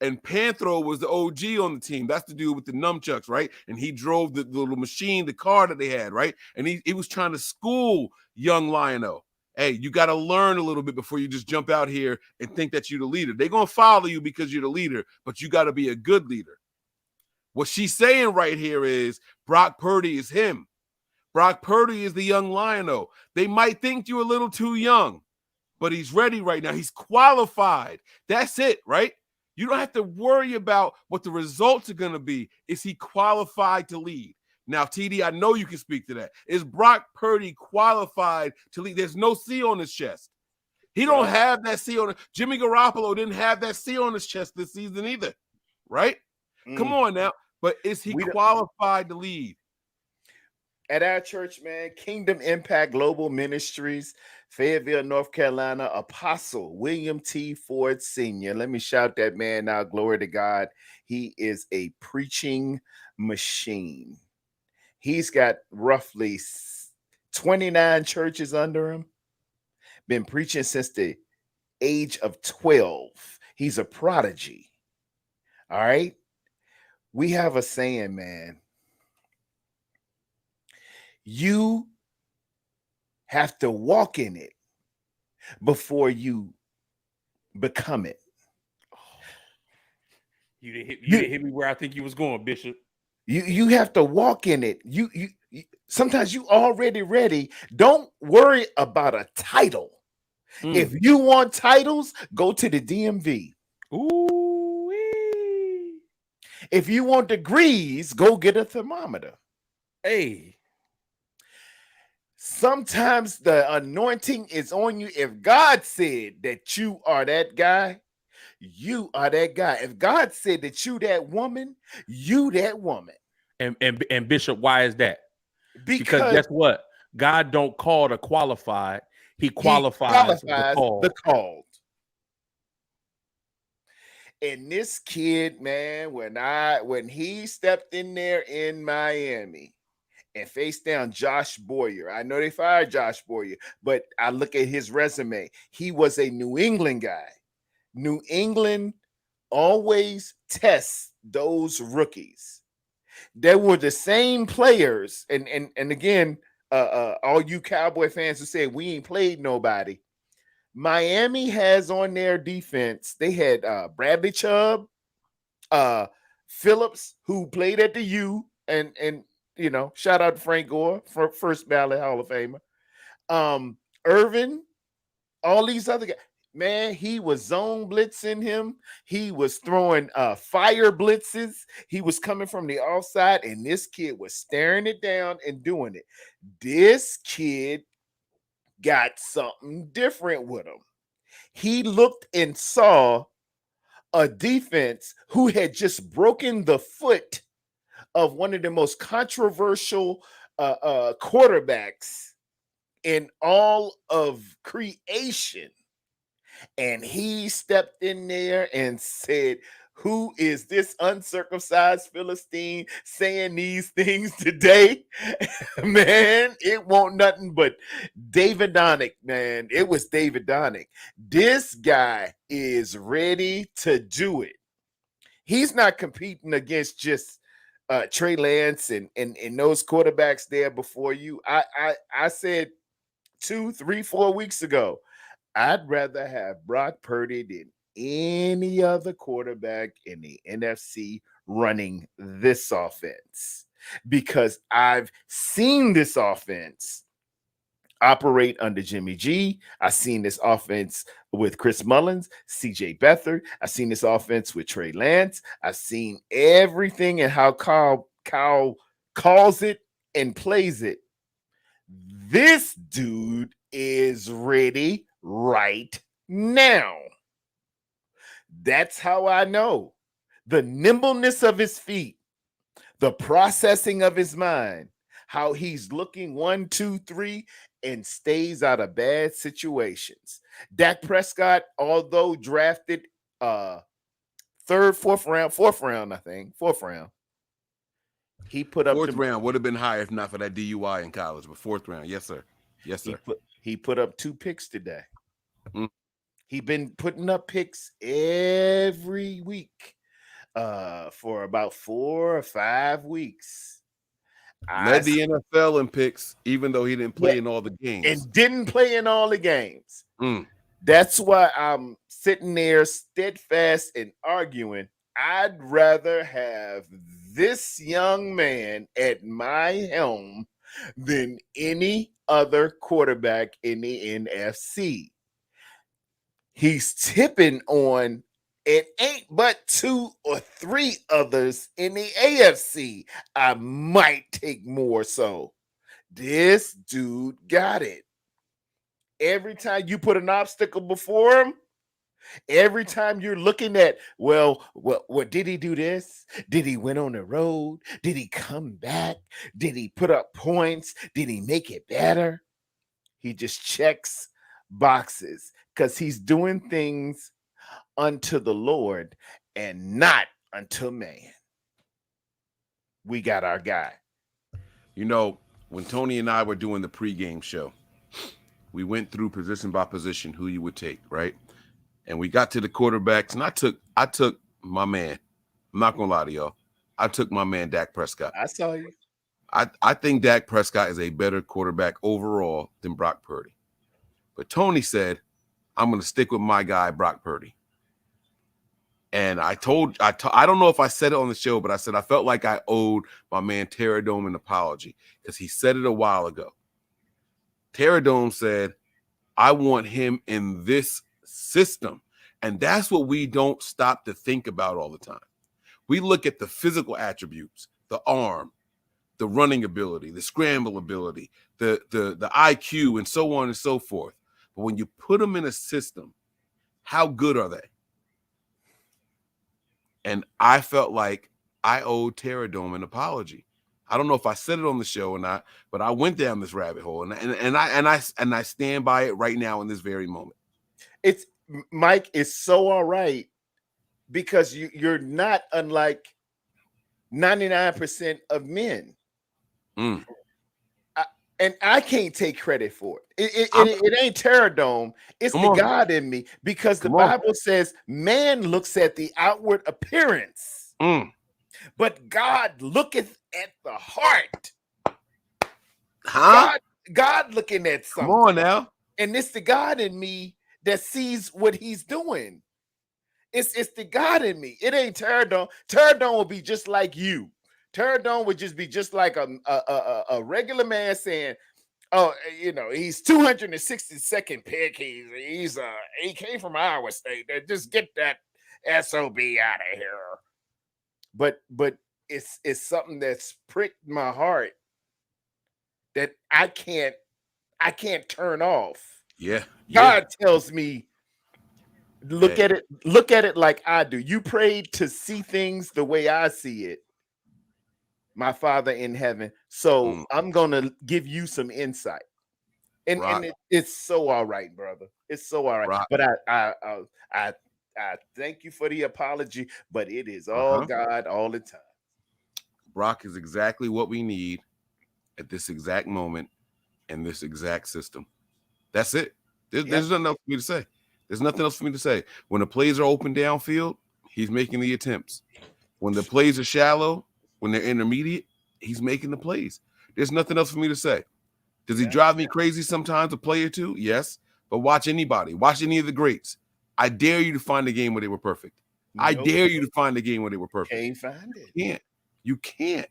And Panthro was the OG on the team. That's the dude with the nunchucks, right? And he drove the little machine, the car that they had, right? And he was trying to school young Lionel. Hey, you got to learn a little bit before you just jump out here and think that you're the leader. They're going to follow you because you're the leader, but you got to be a good leader. What she's saying right here is Brock Purdy is him. Brock Purdy is the young Lionel. They might think you're a little too young, but he's ready right now. He's qualified. That's it, right? You don't have to worry about what the results are going to be. Is he qualified to lead? Now, TD, I know you can speak to that. Is Brock Purdy qualified to lead? There's no C on his chest. He don't have that C on it. Jimmy Garoppolo didn't have that C on his chest this season either, right? Come on now. But is he qualified to lead? At our church, man, Kingdom Impact Global Ministries, Fayetteville, North Carolina, Apostle William T. Ford Sr. Let me shout that man out. Glory to God. He is a preaching machine. He's got roughly 29 churches under him. Been preaching since the age of 12. He's a prodigy. All right. We have a saying, man. You have to walk in it before you become it. You didn't hit me where I think you was going, Bishop. You have to walk in it. You sometimes you already ready. Don't worry about a title. If you want titles, go to the DMV. Ooh. If you want degrees, go get a thermometer. Hey. Sometimes the anointing is on you. If God said that you are that guy, you are that guy. If God said that you that woman, you that woman. And Bishop, why is that? Because guess what? God don't call the qualified. He qualifies the called. And this kid, man, when he stepped in there in Miami and faced down Josh Boyer, I know they fired Josh Boyer, but I look at his resume. He was a New England guy. New England always tests those rookies. They were the same players, and again, all you Cowboy fans who say we ain't played nobody. Miami has on their defense, they had Bradley Chubb, Phillips, who played at the U, and you know, shout out to Frank Gore, for first ballot Hall of Famer. Irvin, all these other guys. Man, he was zone blitzing him. He was throwing fire blitzes. He was coming from the offside, and this kid was staring it down and doing it. This kid got something different with him. He looked and saw a defense who had just broken the foot of one of the most controversial quarterbacks in all of creation. And he stepped in there and said, who is this uncircumcised Philistine saying these things today? Man, it won't nothing but David Donick, man. It was David Donick. This guy is ready to do it. He's not competing against just Trey Lance and those quarterbacks there before you. I said 2, 3, 4 weeks ago, I'd rather have Brock Purdy than any other quarterback in the NFC running this offense, because I've seen this offense operate under Jimmy G. I've seen this offense with Chris Mullins, CJ Beathard. I've seen this offense with Trey Lance. I've seen everything and how Kyle calls it and plays it. This dude is ready right now. That's how I know. The nimbleness of his feet, the processing of his mind, how he's looking 1, 2, 3, and stays out of bad situations. Dak Prescott, although drafted fourth round, I think, fourth round. He put up fourth round would have been higher if not for that DUI in college, but fourth round, yes, sir. Yes, sir. He put up 2 picks today. He been putting up picks every week for about 4 or 5 weeks. Led the NFL in picks, even though he didn't play in all the games. And didn't play in all the games. That's why I'm sitting there steadfast and arguing. I'd rather have this young man at my helm than any other quarterback in the NFC. He's tipping on it ain't but 2 or 3 others in the AFC. I might take more so. This dude got it. Every time you put an obstacle before him, every time you're looking at, well, did he do this? Did he win on the road? Did he come back? Did he put up points? Did he make it better? He just checks boxes because he's doing things unto the Lord and not unto man. We got our guy. You know, when Tony and I were doing the pregame show, we went through position by position who you would take, right? And we got to the quarterbacks, and I took my man. I'm not gonna lie to y'all. I took my man Dak Prescott. I saw you. I think Dak Prescott is a better quarterback overall than Brock Purdy. But Tony said, I'm gonna stick with my guy, Brock Purdy. And I don't know if I said it on the show, but I said I felt like I owed my man Terradome an apology because he said it a while ago. Terradome said, I want him in this system. And that's what we don't stop to think about all the time. We look at the physical attributes, the arm, the running ability, the scramble ability, the IQ, and so on and so forth. But when you put them in a system, how good are they? And I felt like I owed Terradome an apology. I don't know if I said it on the show or not, but I went down this rabbit hole, and I stand by it right now in this very moment. It's Mike is so all right because you're not unlike 99% of men. And I can't take credit for it. It ain't Terradome. It's the God in me because the Bible says man looks at the outward appearance, but God looketh at the heart. God looking at something. Come on now. And it's the God in me that sees what he's doing. It's the God in me. It ain't Terradome. Terradome will be just like you. Terradome would just be just like a regular man saying, oh, you know, he's 262nd pick. He came from Iowa State. Just get that SOB out of here. But it's something that's pricked my heart that I can't turn off. Yeah. God tells me, look at it like I do. You prayed to see things the way I see it, my Father in heaven. So I'm gonna give you some insight. And it's so all right, brother. It's so all right. But I thank you for the apology, but it is all God all the time. Brock is exactly what we need at this exact moment in this exact system. That's it. There's nothing else for me to say. There's nothing else for me to say. When the plays are open downfield, he's making the attempts. When the plays are shallow, when they're intermediate, he's making the plays. There's nothing else for me to say. Does he drive me crazy sometimes, a play or two? Yes. But watch anybody. Watch any of the greats. I dare you to find a game where they were perfect. I dare you to find a game where they were perfect. Can't find it. You can't.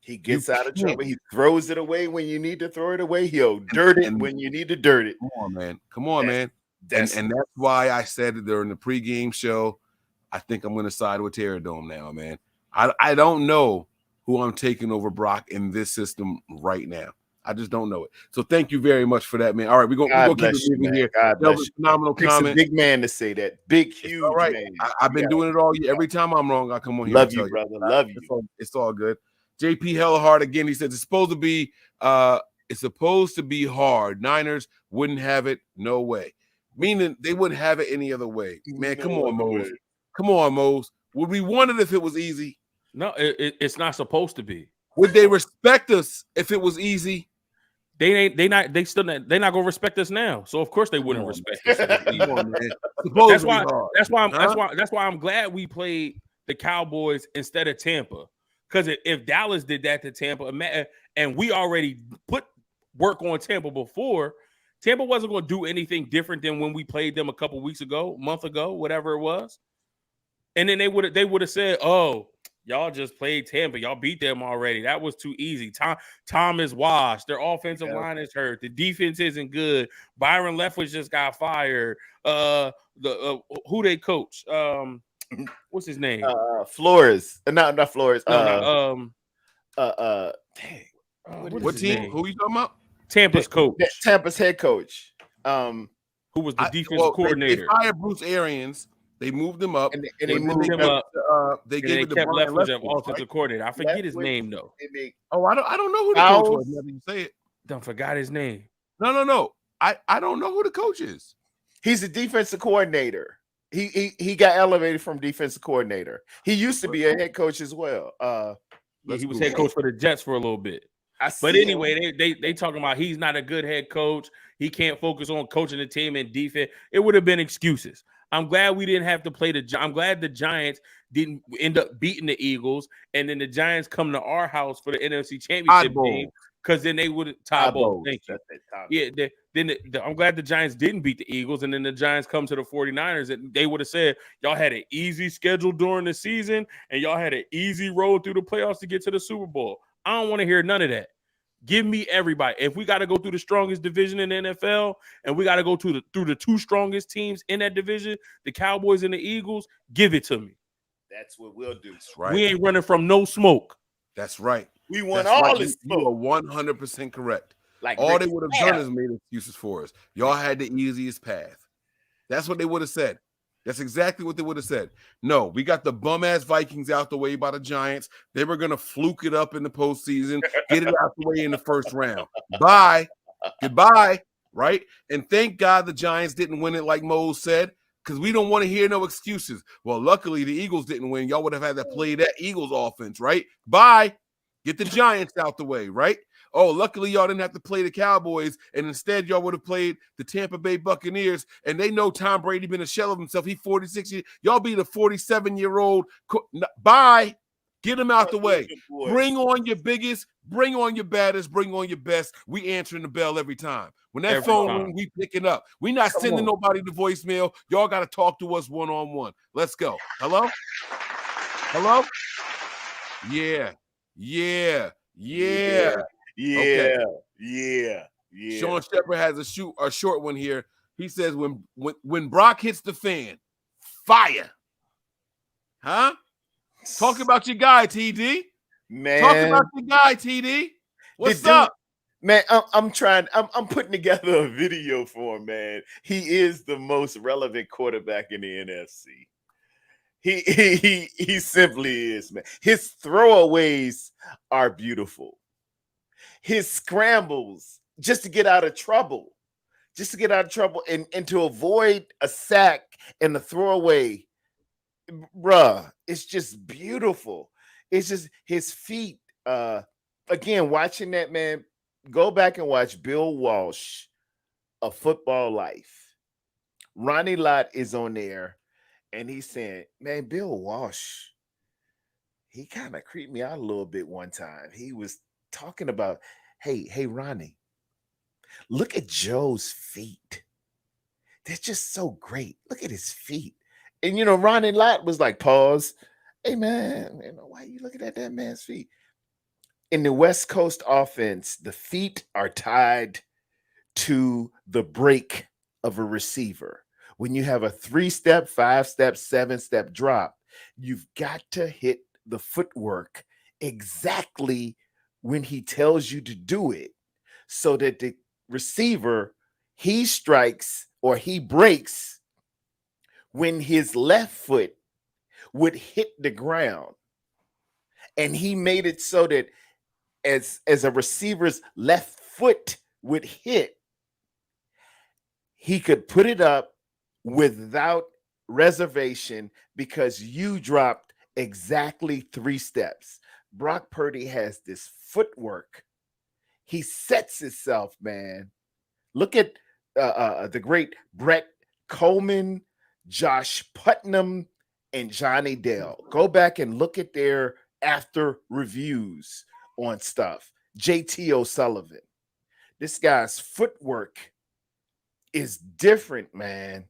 He gets out of trouble. He throws it away when you need to throw it away. He'll dirt it when you need to dirt it. Come on, man. Come on, man. And that's why I said it during the pregame show. I think I'm going to side with Terradome now, man. I don't know who I'm taking over Brock in this system right now. I just don't know it. So thank you very much for that, man. All right, we're gonna keep it moving here. God That was bless a phenomenal you. Takes comment. a big man to say that. Big, huge all right. man. I've been doing it all year. Every time I'm wrong, I come on here. Love and you, tell brother. Love you. It's all good. JP Hellahard again. He says it's supposed to be hard. Niners wouldn't have it, no way. Meaning they wouldn't have it any other way. Man, come on, Mose. Come on, Mose. Would we want it if it was easy? No, it's not supposed to be. Would they respect us if it was easy? They're not gonna respect us now. So of course they wouldn't respect us. That's why I'm glad we played the Cowboys instead of Tampa. Because if Dallas did that to Tampa, and we already put work on Tampa before, Tampa wasn't going to do anything different than when we played them a couple weeks ago, month ago, whatever it was. And then they would have said, "Oh, y'all just played Tampa. Y'all beat them already. That was too easy. Tom is washed. Their offensive line is hurt. The defense isn't good. Byron Leftwich just got fired. Who they coach? What's his name? Flores. Not Flores. Dang. What team? Who you talking about? Tampa's coach. Tampa's head coach. Who was the defensive coordinator? They fired Bruce Arians. They moved him up. And they moved him up. They gave it to kept Brian Leftwich as Leftwich, offensive coordinator. I forget his name though. I don't know who the coach was. Now that you say it. Don't forgot his name. No. I don't know who the coach is. He's the defensive coordinator. He got elevated from defensive coordinator. He used to be a head coach as well. He was head coach for the Jets for a little bit. But anyway, they talking about he's not a good head coach. He can't focus on coaching the team and defense. It would have been excuses. I'm glad we didn't have to play I'm glad the Giants didn't end up beating the Eagles, and then the Giants come to our house for the NFC Championship game, because then they would have Todd Bowles. Thank you. Yeah, I'm glad the Giants didn't beat the Eagles, and then the Giants come to the 49ers, and they would have said y'all had an easy schedule during the season, and y'all had an easy road through the playoffs to get to the Super Bowl. I don't want to hear none of that. Give me everybody. If we got to go through the strongest division in the NFL, and we got to go through the two strongest teams in that division, the Cowboys and the Eagles, give it to me. That's what we'll do. That's right. We ain't running from no smoke. That's right. We want all this smoke. You are 100% correct. Like all they would have done is made excuses for us. Y'all had the easiest path. That's what they would have said. That's exactly what they would have said. No, we got the bum-ass Vikings out the way by the Giants. They were going to fluke it up in the postseason, get it out the way in the first round. Bye. Goodbye. Right? And thank God the Giants didn't win it like Mose said, because we don't want to hear no excuses. Well, luckily the Eagles didn't win. Y'all would have had to play that Eagles offense, right? Bye. Get the Giants out the way, right? Oh, luckily y'all didn't have to play the Cowboys, and instead y'all would have played the Tampa Bay Buccaneers, and they know Tom Brady been a shell of himself. He's 46 years. Y'all be the 47-year-old. Bye. Get him out the way. Bring on your biggest, bring on your baddest, bring on your best. We answering the bell every time. When that phone rings, we picking up. We not sending nobody to voicemail. Y'all got to talk to us one-on-one. Let's go. Hello? Hello? Yeah. Okay. Yeah. Sean Shepard has a short one here. He says when Brock hits the fan, fire. Huh? Talk about your guy, TD. Man. Talk about your guy, TD. What's up? Man, I'm putting together a video for him, man. He is the most relevant quarterback in the NFC. He simply is, man. His throwaways are beautiful. His scrambles just to get out of trouble, and to avoid a sack and the throwaway, bruh, it's just beautiful. It's just his feet. Again, watching that, man, go back and watch Bill Walsh, A Football Life. Ronnie Lott is on there, and he's saying, man, Bill Walsh, he kind of creeped me out a little bit one time. He was talking about, hey, Ronnie, look at Joe's feet. They're just so great. Look at his feet. And, Ronnie Lott was like, pause. Hey, man, why are you looking at that man's feet? In the West Coast offense, the feet are tied to the break of a receiver. When you have a 3-step, 5-step, 7-step drop, you've got to hit the footwork exactly when he tells you to do it, so that the receiver, he strikes or he breaks when his left foot would hit the ground. And he made it so that as a receiver's left foot would hit, he could put it up without reservation because you dropped exactly 3 steps. Brock Purdy has this footwork. He sets himself, man. Look at the great Brett Coleman, Josh Putnam, and Johnny Dale. Go back and look at their after reviews on stuff. JT O'Sullivan. This guy's footwork is different, man.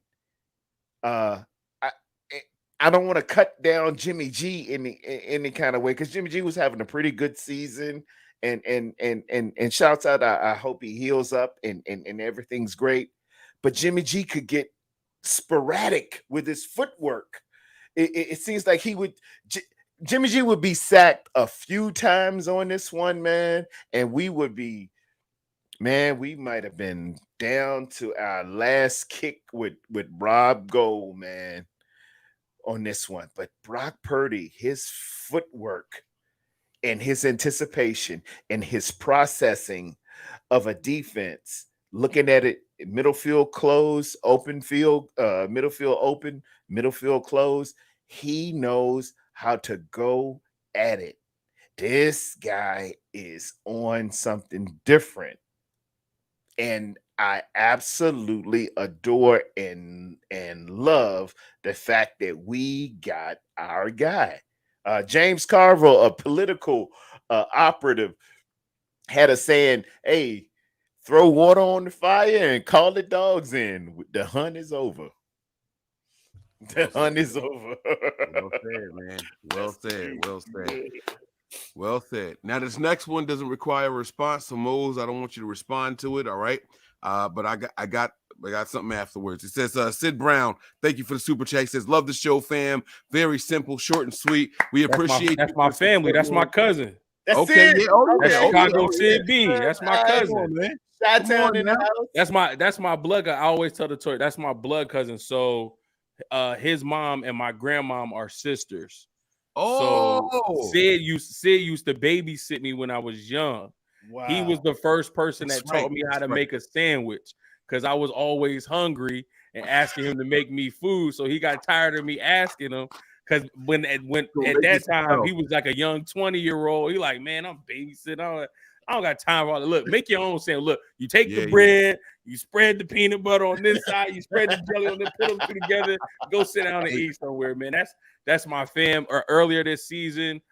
I don't want to cut down Jimmy G in any kind of way because Jimmy G was having a pretty good season, and shouts out. I hope he heals up and everything's great. But Jimmy G could get sporadic with his footwork. It seems like Jimmy G would be sacked a few times on this one, man, and we would be, man, we might have been down to our last kick with Rob Gold, man, on this one. But Brock Purdy, his footwork and his anticipation and his processing of a defense, looking at it, middle field close, open field, middle field open, middle field close, he knows how to go at it. This guy is on something different. And I absolutely adore and love the fact that we got our guy. James Carville, a political operative, had a saying, hey, throw water on the fire and call the dogs in. The hunt is over. The hunt is over. Well said, man. Well said. Well said. Well said. Now, this next one doesn't require a response. So, Mose, I don't want you to respond to it. All right. But I got something afterwards. It says, Sid Brown, thank you for the super chat. He says, love the show, fam. Very simple, short and sweet. We appreciate that's my family. That's my cousin. That's okay, it. yeah. Oh, That's yeah. Chicago Okay. Sid B. That's my cousin, man. Chi-town in the house. That's my blood. I always tell the story. That's my blood cousin. So his mom and my grandmom are sisters. Oh, so Sid used to babysit me when I was young. Wow. He was the first person That's that right. taught me how That's to right. make a sandwich because I was always hungry and asking him to make me food. So he got tired of me asking him because when at that time he was like a young 20-year-old. He like, man, I'm babysitting. I don't got time for all that. Look, make your own sandwich. Look, you take the bread, you spread the peanut butter on this side, you spread the jelly on this, put them two together, go sit down and eat somewhere, man. That's my fam. Earlier this season,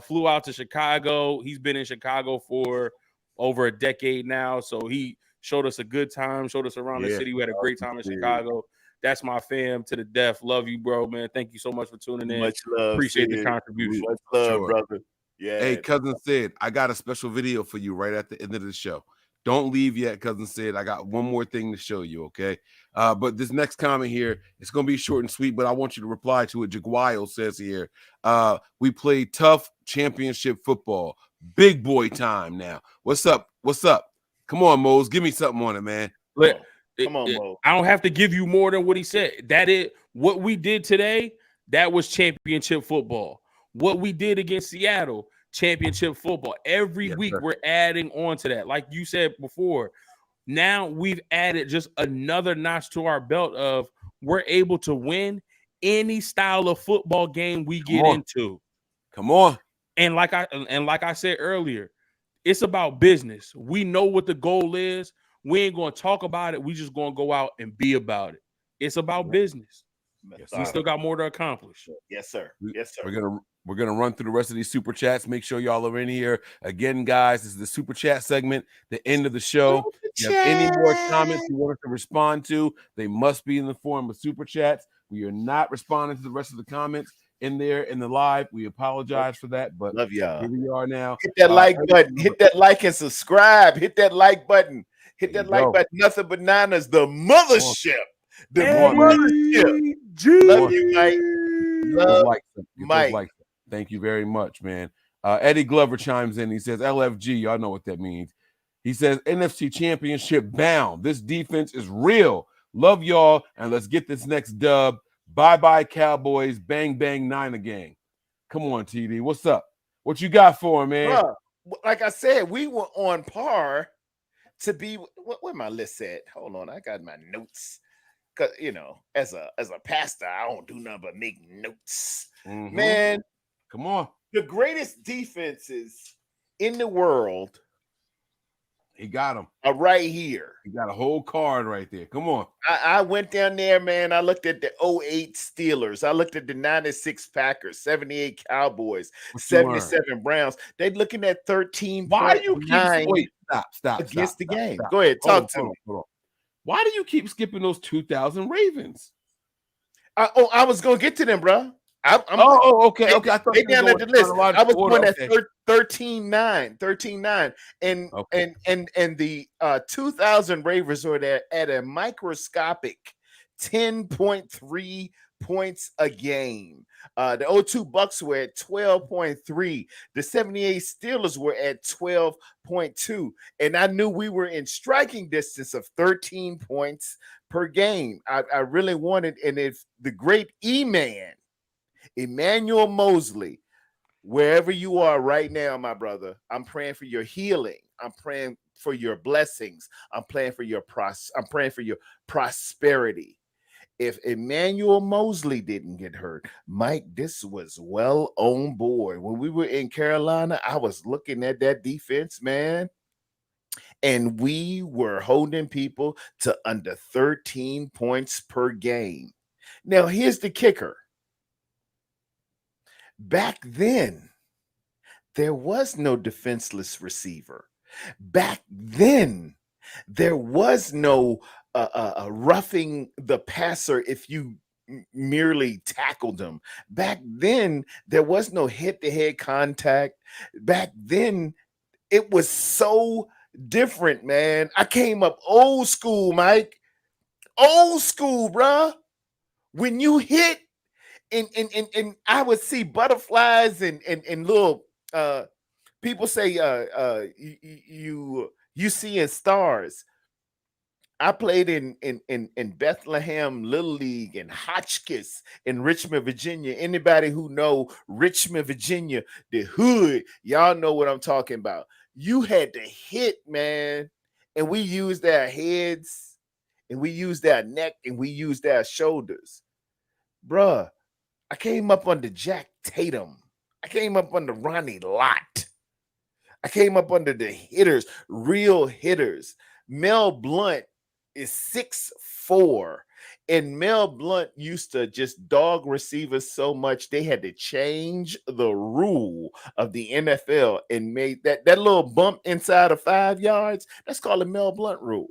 flew out to Chicago. He's been in Chicago for over a decade now, so he showed us a good time, showed us around the city. We had a great time in Chicago. That's my fam to the death. Love you, bro, man. Thank you so much for tuning in. Much love. Appreciate Sid. the contribution. Much love, brother. Yeah. Hey, cousin Sid, I got a special video for you right at the end of the show. Don't leave yet, cousin Sid. I got one more thing to show you, okay? But this next comment here, it's going to be short and sweet, but I want you to reply to it. Jaguayo says here, we played tough championship football. Big boy time now. What's up? What's up? Come on, Mose. Give me something on it, man. Come on, Mo. I don't have to give you more than what he said. That is what we did today. That was championship football. What we did against Seattle, championship football. Every week we're adding on to that. Like you said before, now we've added just another notch to our belt of we're able to win any style of football game we get into. Come on. And like I said earlier, it's about business. We know what the goal is. We ain't going to talk about it. We just going to go out and be about it. It's about business. We still got more to accomplish. Yes, sir. Yes, sir. We're gonna run through the rest of these super chats. Make sure y'all are in here again, guys. This is the super chat segment, the end of the show. If you have any more comments you want us to respond to, they must be in the form of super chats. We are not responding to the rest of the comments in there in the live. We apologize for that, but love y'all. Here we are now. Hit that like button. Hit that like and subscribe. Hit that like button. Hit that like button. Nothing but Niners, the mothership. The mothership. Love you, Mike. Love Mike. Thank you very much, man. Eddie Glover chimes in. He says, LFG, y'all know what that means. He says NFC Championship bound. This defense is real. Love y'all, and let's get this next dub. Bye-bye, Cowboys. Bang, bang, Niner gang. Come on, TD. What's up? What you got for him, man? Bruh, like I said, we were on par to be where my list at. Hold on, I got my notes. Cause as a pastor, I don't do nothing but make notes. Man, come on. The greatest defenses in the world. He got them. Right here. He got a whole card right there. Come on. I went down there, man. I looked at the 08 Steelers. I looked at the 96 Packers, 78 Cowboys, 77 Browns. They're looking at 13. Why do you keep stop against the game? Stop. Go ahead, talk to me. Hold on. Why do you keep skipping those 2000 Ravens? I was gonna get to them, bro. Okay. I thought they down at the list. I was going at 13-9, and the 2000 Ravens were there at a microscopic 10.3 points a game. The 02 Bucks were at 12.3. The 78 Steelers were at 12.2. And I knew we were in striking distance of 13 points per game. I really wanted, and if the great E-Man, Emmanuel Mosley, wherever you are right now, my brother, I'm praying for your healing. I'm praying for your blessings. I'm praying for your prosperity. If Emmanuel Mosley didn't get hurt, Mike, this was well on board. When we were in Carolina, I was looking at that defense, man, and we were holding people to under 13 points per game. Now, here's the kicker. Back then, there was no defenseless receiver. Back then, there was no roughing the passer if you merely tackled them. Back then, there was no head-to-head contact. Back then, it was so different, man. I came up old school, Mike. Old school, bruh. When you hit, and I would see butterflies and little people say you see in stars. I played in Bethlehem Little League and Hotchkiss in Richmond, Virginia. Anybody who know Richmond, Virginia, the hood, y'all know what I'm talking about. You had to hit, man, and we used our heads, and we used our neck, and we used our shoulders, bruh. I came up under Jack Tatum. I came up under Ronnie Lott. I came up under the hitters, real hitters. Mel Blount is 6'4", and Mel Blount used to just dog receivers so much they had to change the rule of the NFL and made that little bump inside of 5 yards. That's called the Mel Blount rule.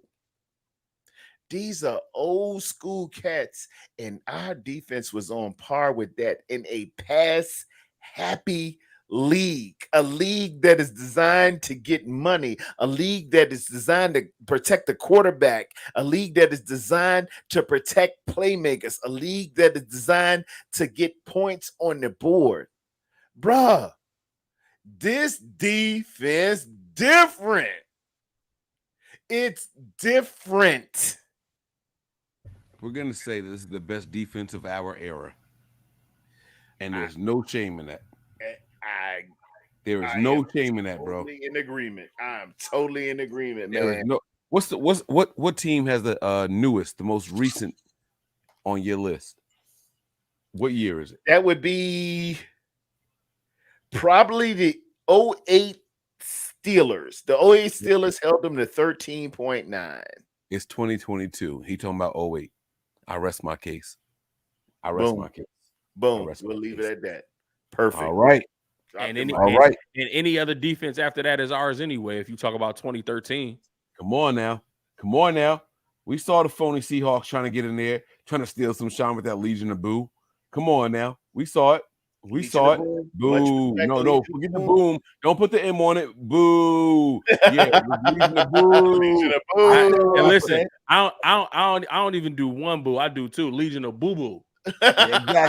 These are old school cats, and our defense was on par with that in a pass-happy league, a league that is designed to get money, a league that is designed to protect the quarterback, a league that is designed to protect playmakers, a league that is designed to get points on the board. Bruh, this defense different. It's different. We're going to say this is the best defense of our era. And there's no shame in that. There is no shame in that, bro. Totally in agreement. I'm totally in agreement, man. There is no. What team has the newest, the most recent on your list? What year is it? That would be probably the 08 Steelers. The 08 Steelers held them to 13.9. It's 2022. He talking about 08. I rest my case. I rest my case. Boom. We'll leave it at that. Perfect. All right. And any other defense after that is ours anyway. If you talk about 2013, come on now. We saw the phony Seahawks trying to get in there, trying to steal some shine with that Legion of Boo. Come on now, we saw it. We saw it. Boo. No, forget the boom. Don't put the M on it. Boo. Yeah, Legion of Boo. Legion of Boo. And listen, I don't even do one boo. I do two. Legion of Boo Boo. Yeah,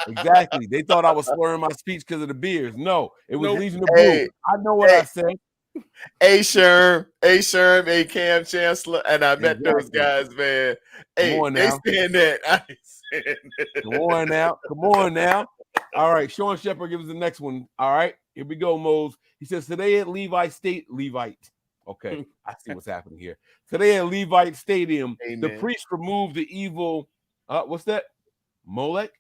exactly. They thought I was slurring my speech because of the beers. No, it was Legion of Boo. I know what I said. A. Sherm, A. Cam Chancellor, and I met those guys, man. Hey, they saying that. I ain't saying that. Come on now. All right, Sean Shepard gives us the next one. All right, here we go, Mose. He says, today at Levite. Okay, I see what's happening here. Today at Levite Stadium, the priest removed the evil, what's that? Molech?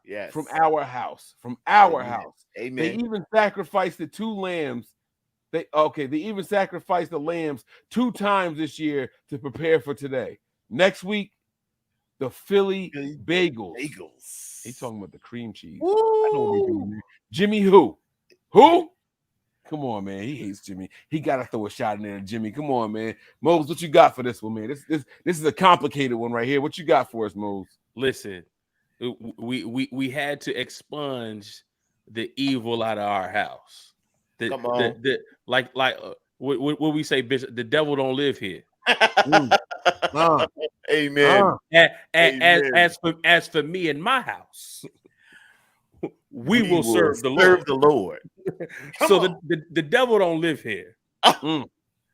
Yes. From our house. Amen. Amen. They even sacrificed the 2 lambs. They even sacrificed the lambs 2 times this year to prepare for today. Next week, the Philly bagels. He's talking about the cream cheese. I know what he's doing. Jimmy who? Come on, man. He hates Jimmy. He got to throw a shot in there, Jimmy. Come on, man. Mose, what you got for this one, man? This is a complicated one right here. What you got for us, Mose? Listen, we had to expunge the evil out of our house. Come on. What we say, Bishop, the devil don't live here. Amen. As for me and my house, we will serve the Lord. So the devil don't live here.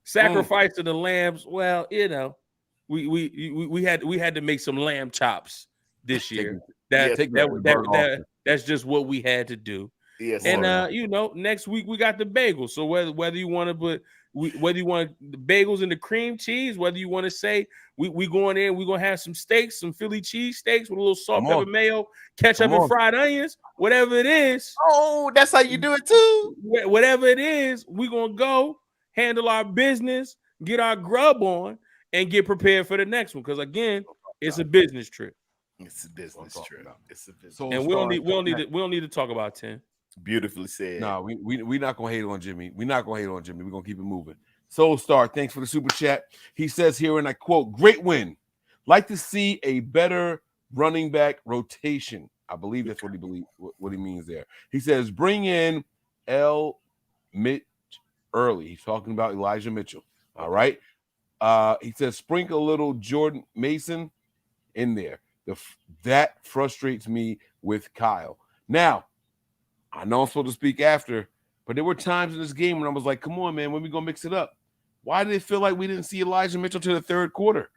Sacrifice of the lambs. Well, we had to make some lamb chops this year. That's just what we had to do. Yes, and next week we got the bagels. So whether you want to put whether you want the bagels and the cream cheese, whether you want to say we going in, we're gonna have some steaks, some Philly cheese steaks with a little salt, pepper, mayo, ketchup, and fried onions, whatever it is. Oh, that's how you do it too. Whatever it is, we're gonna go handle our business, get our grub on, and get prepared for the next one. Because again, it's a business trip. It's a business trip. And we don't need to talk about 10. Beautifully said. No, we're not gonna hate on Jimmy. We're not gonna hate on Jimmy. We're gonna keep it moving. Soul Star, thanks for the super chat. He says here, and I quote, "Great win. Like to see a better running back rotation." I believe that's what he means there. He says, "Bring in L. Mitch early." He's talking about Elijah Mitchell. All right. He says, "Sprinkle a little Jordan Mason in there. That frustrates me with Kyle." Now, I know I'm supposed to speak after, but there were times in this game when I was like, come on, man, when we gonna mix it up? Why did it feel like we didn't see Elijah Mitchell to the third quarter?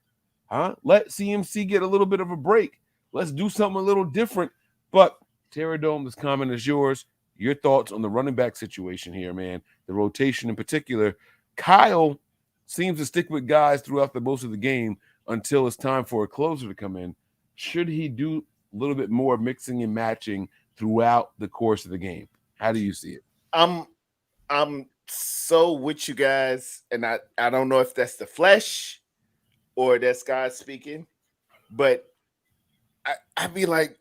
Let CMC get a little bit of a break. Let's do something a little different. But Terradome, this comment is yours. Your thoughts on the running back situation here, man. The rotation in particular. Kyle seems to stick with guys throughout most of the game until it's time for a closer to come in. Should he do a little bit more mixing and matching throughout the course of the game? How do you see it? I'm so with you guys, and I don't know if that's the flesh or that's God speaking, but I be like,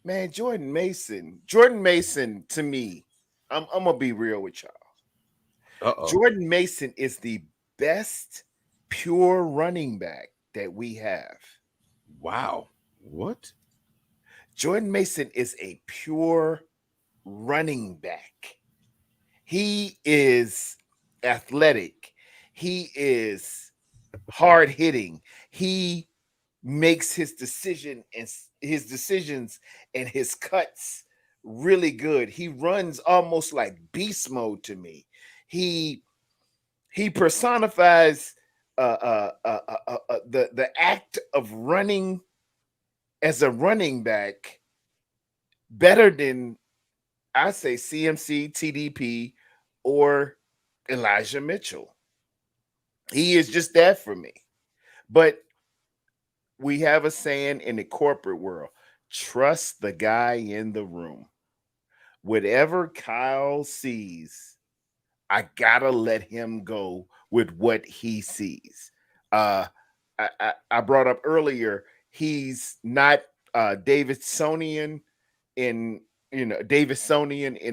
man, Jordan Mason to me, I'm gonna be real with y'all. Jordan Mason is the best pure running back that we have. Wow. What? Jordan Mason is a pure running back. He is athletic. He is hard hitting. He makes his decisions and his cuts really good. He runs almost like beast mode to me. He personifies the act of running as a running back better than, I say, CMC, TDP, or Elijah Mitchell. He is just that for me. But we have a saying in the corporate world, trust the guy in the room. Whatever Kyle sees, I gotta let him go with what he sees. I brought up earlier, he's not Davisonian in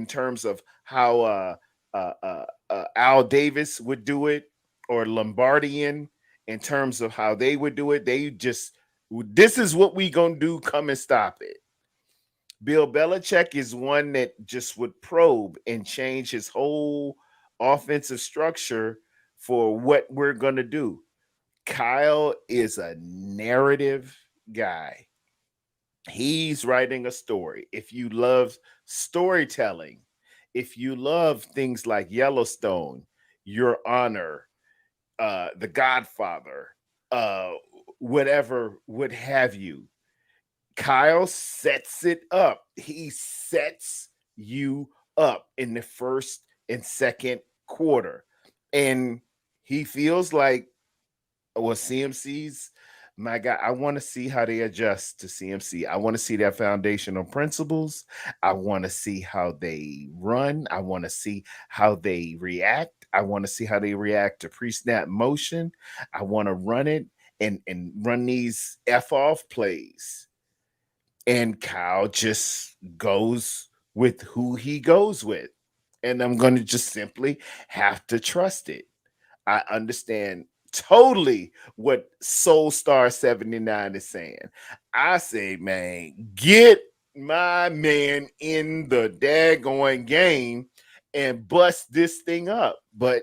terms of how Al Davis would do it, or Lombardian in terms of how they would do it. They just, this is what we gonna do, come and stop it. Bill Belichick is one that just would probe and change his whole offensive structure for what we're gonna do. Kyle is a narrative guy. He's writing a story. If you love storytelling if you love things like Yellowstone, Your Honor, The Godfather, whatever, what have you, Kyle sets it up. He sets you up in the first and second quarter. And he feels like, well, CMC's my guy. I want to see how they adjust to CMC. I want to see their foundational principles. I want to see how they run. I want to see how they react. I want to see how they react to pre-snap motion. I want to run it and run these F-off plays. And Kyle just goes with who he goes with. And I'm going to just simply have to trust it. I understand totally what Soul Star 79 is saying. I say, man, get my man in the daggone game and bust this thing up. But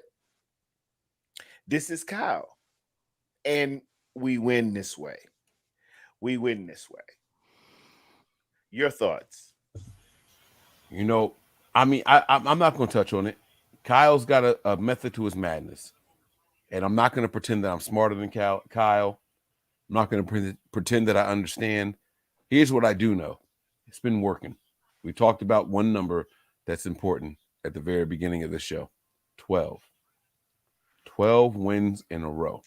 this is Kyle. And we win this way. We win this way. Your thoughts? You know, I mean, I'm not going to touch on it. Kyle's got a method to his madness. And I'm not going to pretend that I'm smarter than Kyle. I'm not going to pretend that I understand. Here's what I do know. It's been working. We talked about one number that's important at the very beginning of the show. 12. 12 wins in a row.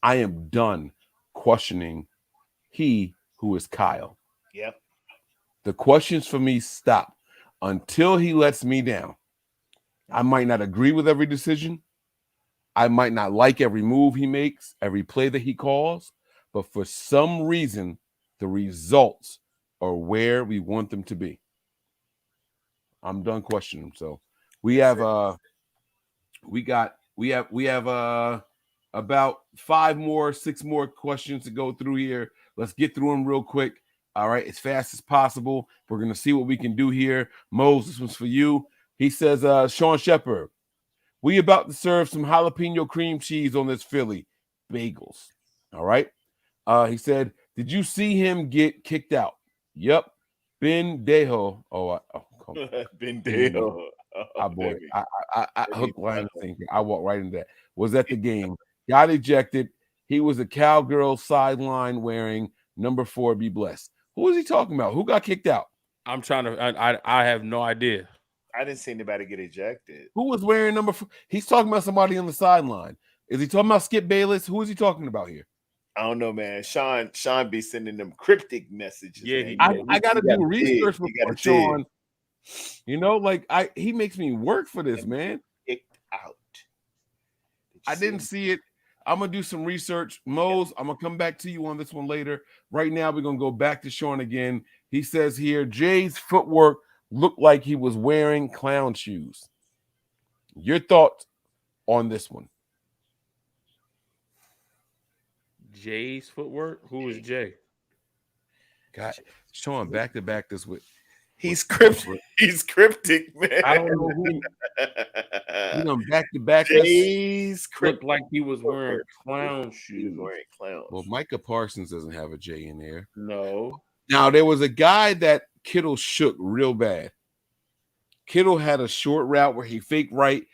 I am done questioning he who is Kyle. Yep. The questions for me stop until he lets me down. I might not agree with every decision. I might not like every move he makes, every play that he calls, but for some reason, the results are where we want them to be. I'm done questioning him. So we have about 6 more questions to go through here. Let's get through them real quick. All right, as fast as possible. We're going to see what we can do here. Mose, this one's for you. He says, Sean Shepard, we about to serve some jalapeno cream cheese on this Philly bagels. All right. He said, did you see him get kicked out? Yep. Ben Dejo. Ben Dejo. Boy. I hooked, line, and sinker. I walked right into that. Was at the game. Got ejected. He was a cowgirl sideline wearing number 4. Be blessed. Who is he talking about? Who got kicked out? I'm trying to. I have no idea. I didn't see anybody get ejected. Who was wearing number 4? He's talking about somebody on the sideline. Is he talking about Skip Bayless? Who is he talking about here? I don't know, man. Sean be sending them cryptic messages. Yeah, I got to do research before Sean. You know, like he makes me work for this, man. Kicked out. I didn't see it. I'm gonna do some research. Mose, I'm gonna come back to you on this one later. Right now, we're gonna go back to Sean again. He says here, Jay's footwork looked like he was wearing clown shoes. Your thoughts on this one? Jay's footwork? Who is Jay? God, Sean, back to back this with. He's cryptic. He's cryptic, man. I don't know who. You know, back to back. Jay's looked like he was wearing clown shoes. He was wearing clown. Well, Micah Parsons doesn't have a J in there. No. Now there was a guy that Kittle shook real bad. Kittle had a short route where he faked right,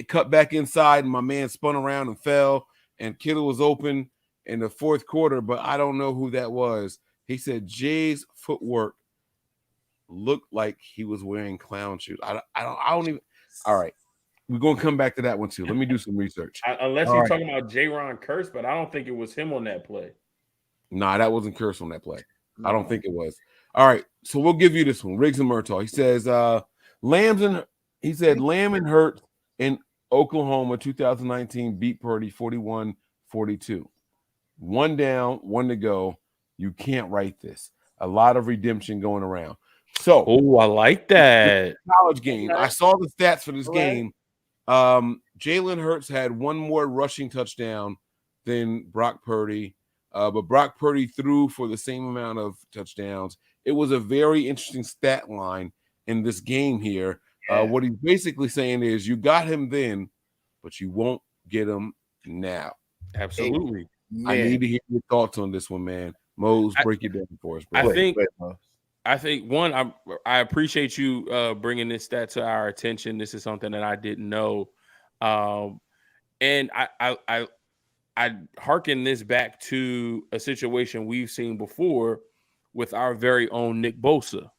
cut back inside, and my man spun around and fell. And Kittle was open in the fourth quarter, but I don't know who that was. He said Jay's footwork looked like he was wearing clown shoes. I don't even. All right, we're gonna come back to that one too. Let me do some research. Unless you're talking about J-Ron Curse, but I don't think it was him on that play. Nah, that wasn't Curse on that play. No. I don't think it was. All right, so we'll give you this one. Riggs and Murtaugh. He says Lamb and Hurt in Oklahoma 2019 beat Purdy 41-42. 1 down, 1 to go. You can't write this. A lot of redemption going around. So, I like that college game. I saw the stats for this game. Jalen Hurts had 1 more rushing touchdown than Brock Purdy, but Brock Purdy threw for the same amount of touchdowns. It was a very interesting stat line in this game here. What he's basically saying is you got him then, but you won't get him now. Absolutely. I need to hear your thoughts on this one, man. Mose, break it down for us, bro. I think I think I appreciate you bringing this stat to our attention. This is something that I didn't know, and I hearken this back to a situation we've seen before with our very own Nick Bosa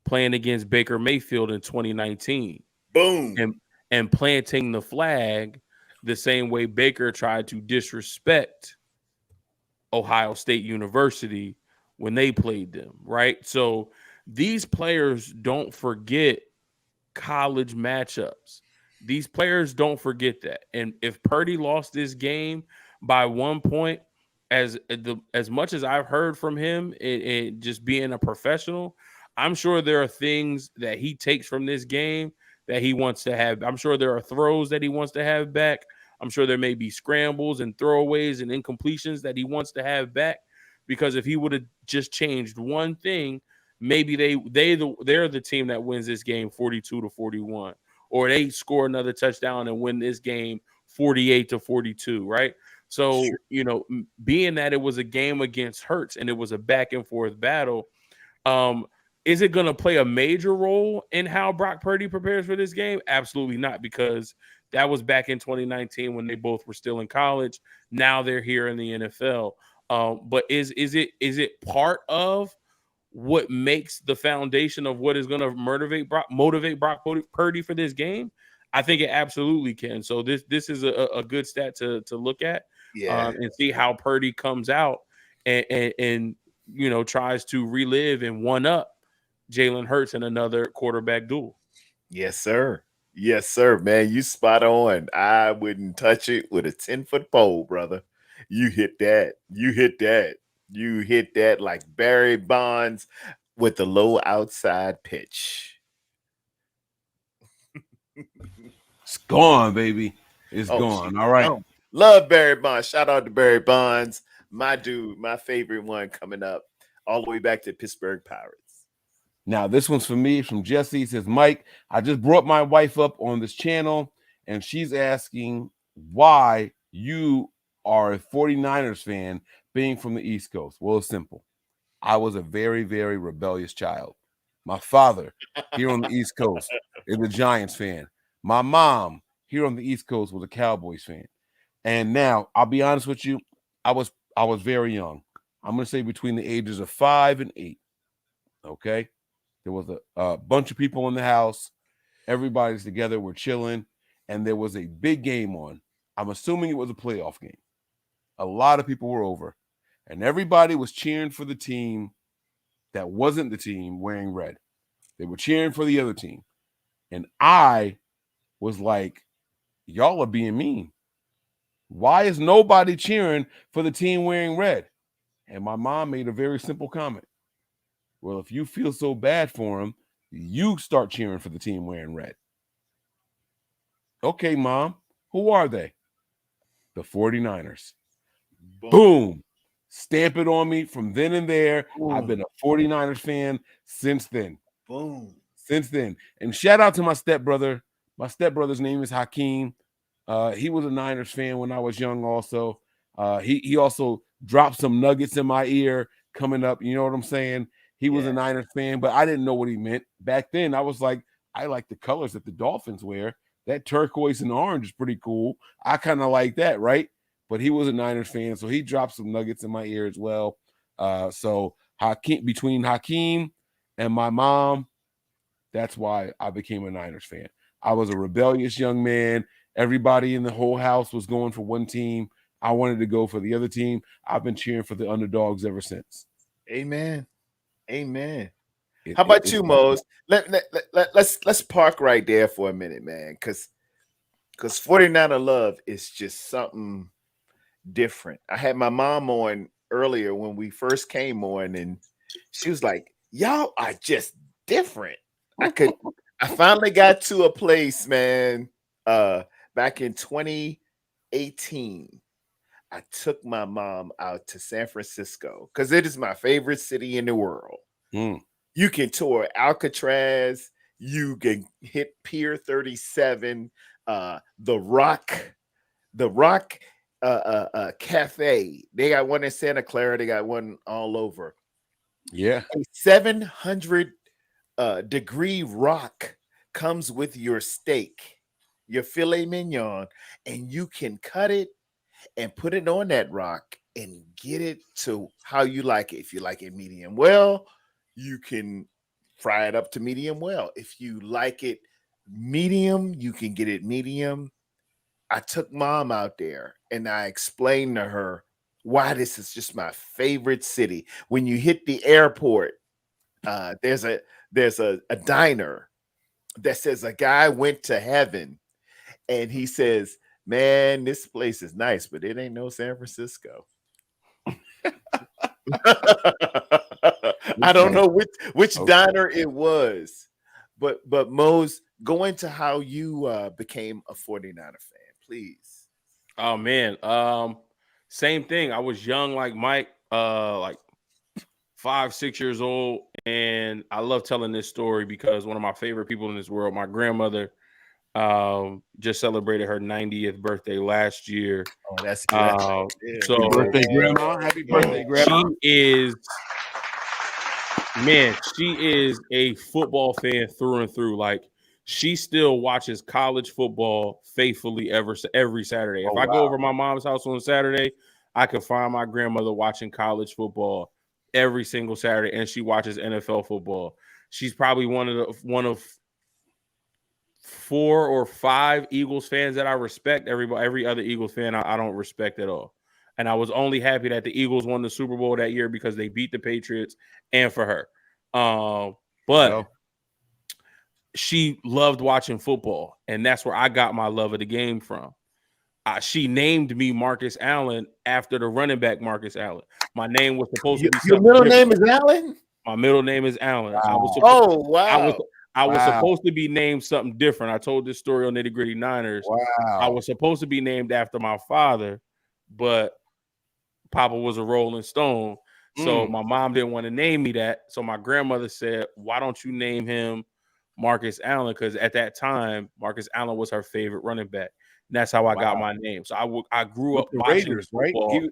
playing against Baker Mayfield in 2019. Boom. And planting the flag the same way Baker tried to disrespect Ohio State University when they played them, right? So these players don't forget college matchups. These players don't forget that. And if Purdy lost this game by 1 point, as much as I've heard from him and just being a professional, I'm sure there are things that he takes from this game that he wants to have. I'm sure there are throws that he wants to have back. I'm sure there may be scrambles and throwaways and incompletions that he wants to have back, because if he would have just changed one thing, maybe they're the team that wins this game 42-41, or they score another touchdown and win this game 48-42, right? So, being that it was a game against Hurts and it was a back and forth battle, is it going to play a major role in how Brock Purdy prepares for this game? Absolutely not, because that was back in 2019 when they both were still in college. Now they're here in the NFL. But is it part of what makes the foundation of what is going to motivate Brock Purdy for this game? I think it absolutely can. So this is a good stat to look at, and see how Purdy comes out and tries to relive and one up Jalen Hurts in another quarterback duel. Yes, sir. Yes, sir, man. You spot on. I wouldn't touch it with a 10-foot pole, brother. You hit that. You hit that. You hit that like Barry Bonds with the low outside pitch. It's gone, baby. It's gone. Shoot. All right. Oh, love Barry Bonds. Shout out to Barry Bonds. My dude, my favorite one coming up all the way back to Pittsburgh Pirates. Now, this one's for me from Jesse. He says, Mike, I just brought my wife up on this channel, and she's asking why you are a 49ers fan being from the East Coast. Well, it's simple. I was a very, very rebellious child. My father here on the East Coast is a Giants fan. My mom here on the East Coast was a Cowboys fan. And now, I'll be honest with you, I was very young. I'm going to say between the ages of 5 and 8. Okay? There was a bunch of people in the house. Everybody's together. We're chilling. And there was a big game on. I'm assuming it was a playoff game. A lot of people were over. And everybody was cheering for the team that wasn't the team wearing red. They were cheering for the other team. And I was like, y'all are being mean. Why is nobody cheering for the team wearing red? And my mom made a very simple comment. Well, if you feel so bad for him, you start cheering for the team wearing red. Okay, Mom. Who are they? The 49ers. Boom. Stamp it on me from then and there. Boom. I've been a 49ers fan since then. Boom. Since then. And shout out to my stepbrother. My stepbrother's name is Hakeem. He was a Niners fan when I was young also. He also dropped some nuggets in my ear coming up. You know what I'm saying? He was a Niners fan, but I didn't know what he meant. Back then, I was like, I like the colors that the Dolphins wear. That turquoise and orange is pretty cool. I kind of like that, right? But he was a Niners fan, so he dropped some nuggets in my ear as well. So between Hakeem and my mom, that's why I became a Niners fan. I was a rebellious young man. Everybody in the whole house was going for one team. I wanted to go for the other team. I've been cheering for the underdogs ever since. Amen. Amen. How about you, Mose? Let's park right there for a minute, man, because 49er love is just something different. I had my mom on earlier when we first came on, and she was like, "Y'all are just different." I finally got to a place, man. Back in 2018, I took my mom out to San Francisco because it is my favorite city in the world. You can tour Alcatraz, you can hit Pier 37, the Rock Cafe. They got one in Santa Clara, they got one all over. Yeah. A 700 degree rock comes with your steak, your filet mignon, and you can cut it and put it on that rock and get it to how you like it. If you like it medium well, you can fry it up to medium well. If you like it medium, you can get it medium. I took mom out there and I explained to her why this is just my favorite city. When you hit the airport, there's a diner that says a guy went to heaven, and he says, "Man, this place is nice, but it ain't no San Francisco." I don't know which diner it was, but Mose, go into how you became a 49er fan, please. Oh man, same thing. I was young like Mike, like 5, 6 years old, and I love telling this story because one of my favorite people in this world, my grandmother, just celebrated her 90th birthday last year. Oh, that's so happy birthday, Grandma! Happy birthday, Grandma! She is a football fan through and through. Like, she still watches college football faithfully every Saturday. If I go over my mom's house on Saturday, I can find my grandmother watching college football every single Saturday, and she watches NFL football. She's probably one of 4 or 5 Eagles fans that I respect. Every other Eagles fan I don't respect at all. And I was only happy that the Eagles won the Super Bowl that year because they beat the Patriots and for her. But she loved watching football, and that's where I got my love of the game from. She named me Marcus Allen after the running back Marcus Allen. My name was supposed to be your middle name is Allen? My middle name is Allen. Wow. I was supposed to be named something different. I told this story on Nitty Gritty Niners. Wow. I was supposed to be named after my father, but Papa was a Rolling Stone. So my mom didn't want to name me that. So my grandmother said, "Why don't you name him Marcus Allen?" Because at that time, Marcus Allen was her favorite running back. And that's how I got my name. So I grew up watching Raiders, football right?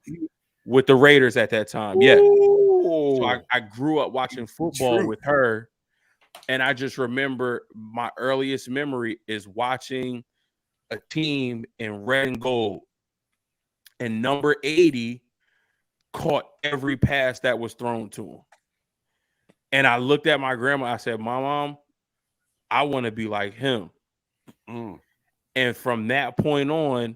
with the Raiders at that time. Yeah. So I grew up watching football with her. And I just remember my earliest memory is watching a team in red and gold. And number 80 caught every pass that was thrown to him. And I looked at my grandma. I said, Mom, I want to be like him. And from that point on,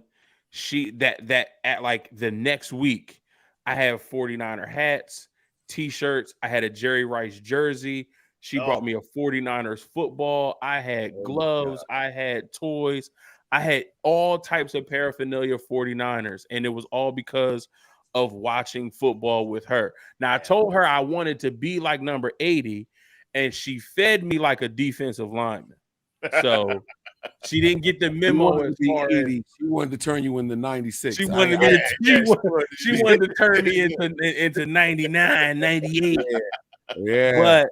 at like the next week, I have 49er hats, T-shirts. I had a Jerry Rice jersey. She brought me a 49ers football. I had gloves. I had toys. I had all types of paraphernalia 49ers. And it was all because of watching football with her. Now, I told her I wanted to be like number 80, and she fed me like a defensive lineman. So she didn't get the memo as far as she wanted to turn you into 96. She wanted to turn me into 99, 98. Yeah. But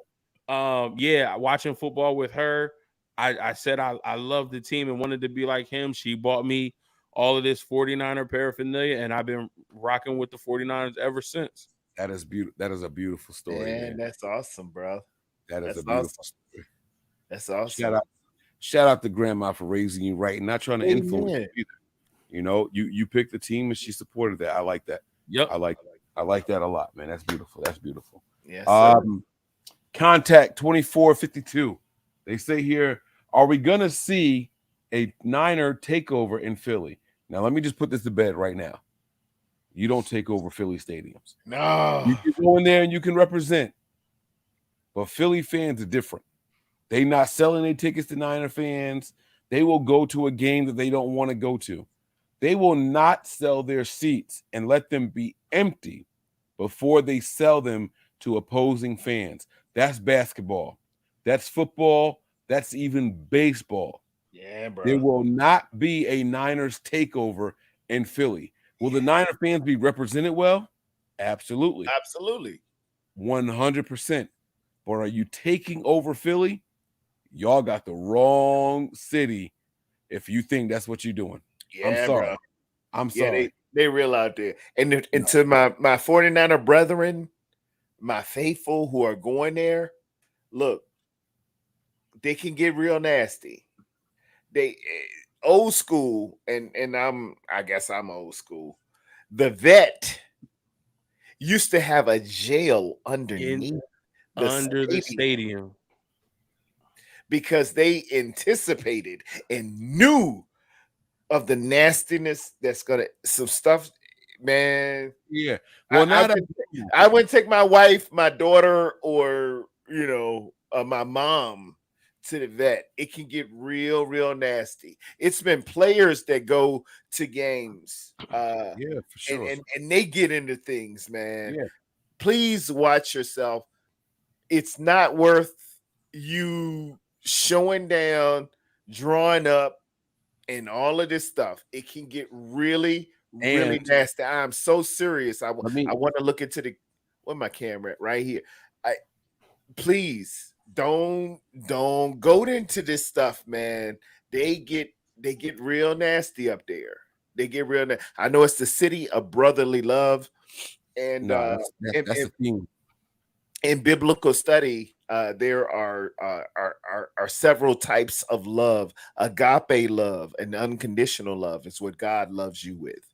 watching football with her, I said I loved the team and wanted to be like him. She bought me all of this 49er paraphernalia, and I've been rocking with the 49ers ever since. That is beautiful. That is a beautiful story. Man, that's awesome, bro. That's a beautiful story. That's awesome. Shout out to Grandma for raising you right and not trying to influence you either. You know, you picked the team and she supported that. I like that. Yep. I like that a lot, man. That's beautiful. That's beautiful. Yes. Contact 2452. They say here, are we gonna see a Niner takeover in Philly? Now, let me just put this to bed right now. You don't take over Philly stadiums. No. You can go in there and you can represent. But Philly fans are different. They not selling their tickets to Niner fans. They will go to a game that they don't want to go to. They will not sell their seats and let them be empty before they sell them to opposing fans. That's basketball. That's football. That's even baseball. Yeah, bro. There will not be a Niners takeover in Philly. Will the Niner fans be represented well? Absolutely. Absolutely. 100%. But are you taking over Philly? Y'all got the wrong city if you think that's what you're doing. Yeah, I'm sorry. bro. I'm sorry. They real out there. And to my 49er brethren, my faithful who are going there, look, they can get real nasty. They old school, and I guess I'm old school. The vet used to have a jail underneath the stadium because they anticipated and knew of the nastiness that's gonna some stuff, man. Yeah. Well, I wouldn't take my wife, my daughter, or my mom to the vet. It can get real nasty. It's been players that go to games, yeah, for sure, and they get into things, man. Yeah. Please watch yourself. It's not worth you showing down, drawing up, and all of this stuff. It can get really nasty. I'm so serious. I want to look into where my camera at? Right here. Please don't go into this stuff, man. They get real nasty up there. They get real. I know it's the city of brotherly love, and that's the theme. In biblical study, there are several types of love. Agape love and unconditional love is what God loves you with.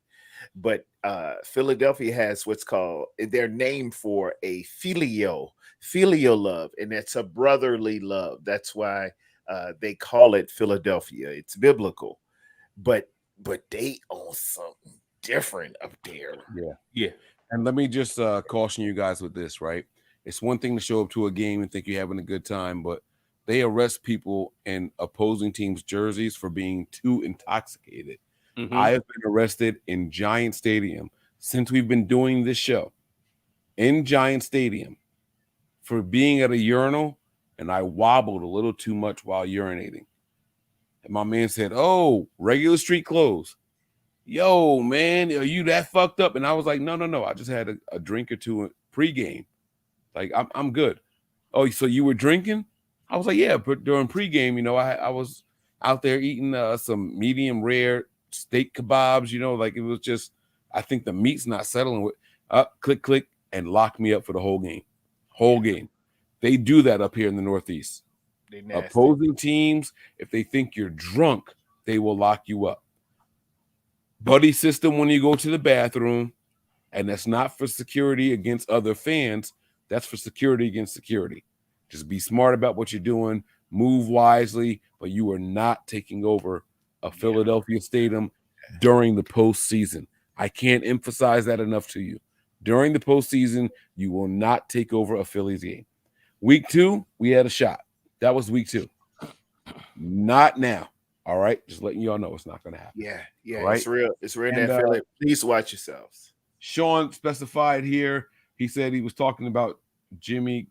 But Philadelphia has what's called, they're named for a filial love, and it's a brotherly love. That's why they call it Philadelphia. It's biblical, but they own something different up there. Yeah. And let me just caution you guys with this, right? It's one thing to show up to a game and think you're having a good time, but they arrest people in opposing teams' jerseys for being too intoxicated. Mm-hmm. I have been arrested in Giant Stadium since we've been doing this show in Giant Stadium for being at a urinal, and I wobbled a little too much while urinating. And my man said, "Oh, regular street clothes." Yo, man, are you that fucked up? And I was like, no. I just had a drink or two pregame. Like, I'm good. Oh, so you were drinking? I was like, yeah, but during pregame, I was out there eating some medium rare steak kebabs, like it was just, I think the meat's not settling with click, and lock me up for the whole game. They do that up here in the Northeast. Opposing teams, if they think you're drunk, they will lock you up. Buddy system when you go to the bathroom, and that's not for security against other fans. That's for security against security. Just be smart about what you're doing, move wisely, but you are not taking over a Philadelphia stadium during the postseason. I can't emphasize that enough to you. During the postseason, you will not take over a Phillies game. Week 2, we had a shot. That was week 2. Not now. All right, just letting y'all know it's not going to happen. Yeah, right? It's real. It's real. And, please watch yourselves. Sean specified here. He said he was talking about Jimmy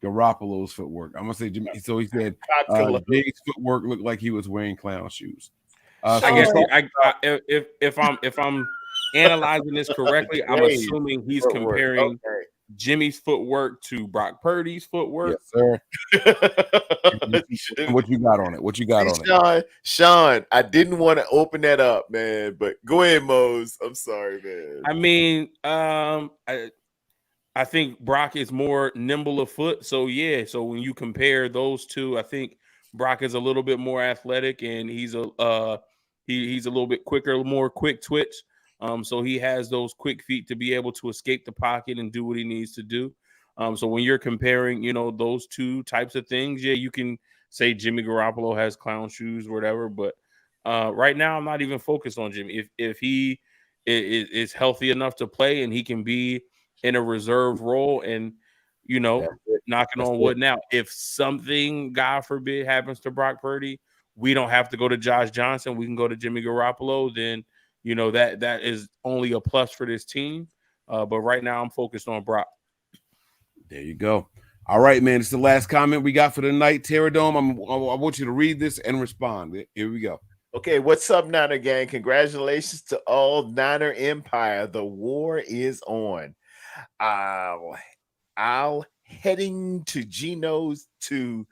Garoppolo's footwork. I'm gonna say Jimmy. So he said Jay's footwork looked like he was wearing clown shoes. I guess if I'm analyzing this correctly, I'm assuming he's comparing Jimmy's footwork to Brock Purdy's footwork. Yes, sir. What you got on it? Sean, I didn't want to open that up, man, but go ahead, Mose. I'm sorry, man. I mean, I think Brock is more nimble of foot. So so when you compare those two, I think Brock is a little bit more athletic, and he's a little bit quicker, more quick twitch. So he has those quick feet to be able to escape the pocket and do what he needs to do. So when you're comparing, those two types of things, you can say Jimmy Garoppolo has clown shoes or whatever. But right now, I'm not even focused on Jimmy. If he is healthy enough to play and he can be in a reserve role and, knocking on wood now, if something, God forbid, happens to Brock Purdy, we don't have to go to Josh Johnson. We can go to Jimmy Garoppolo. Then, that is only a plus for this team. But right now I'm focused on Brock. There you go. All right, man. It's the last comment we got for the night. Terradome, I want you to read this and respond. Here we go. Okay, what's up, Niner gang? Congratulations to all Niner Empire. The war is on. I'll heading to Geno's to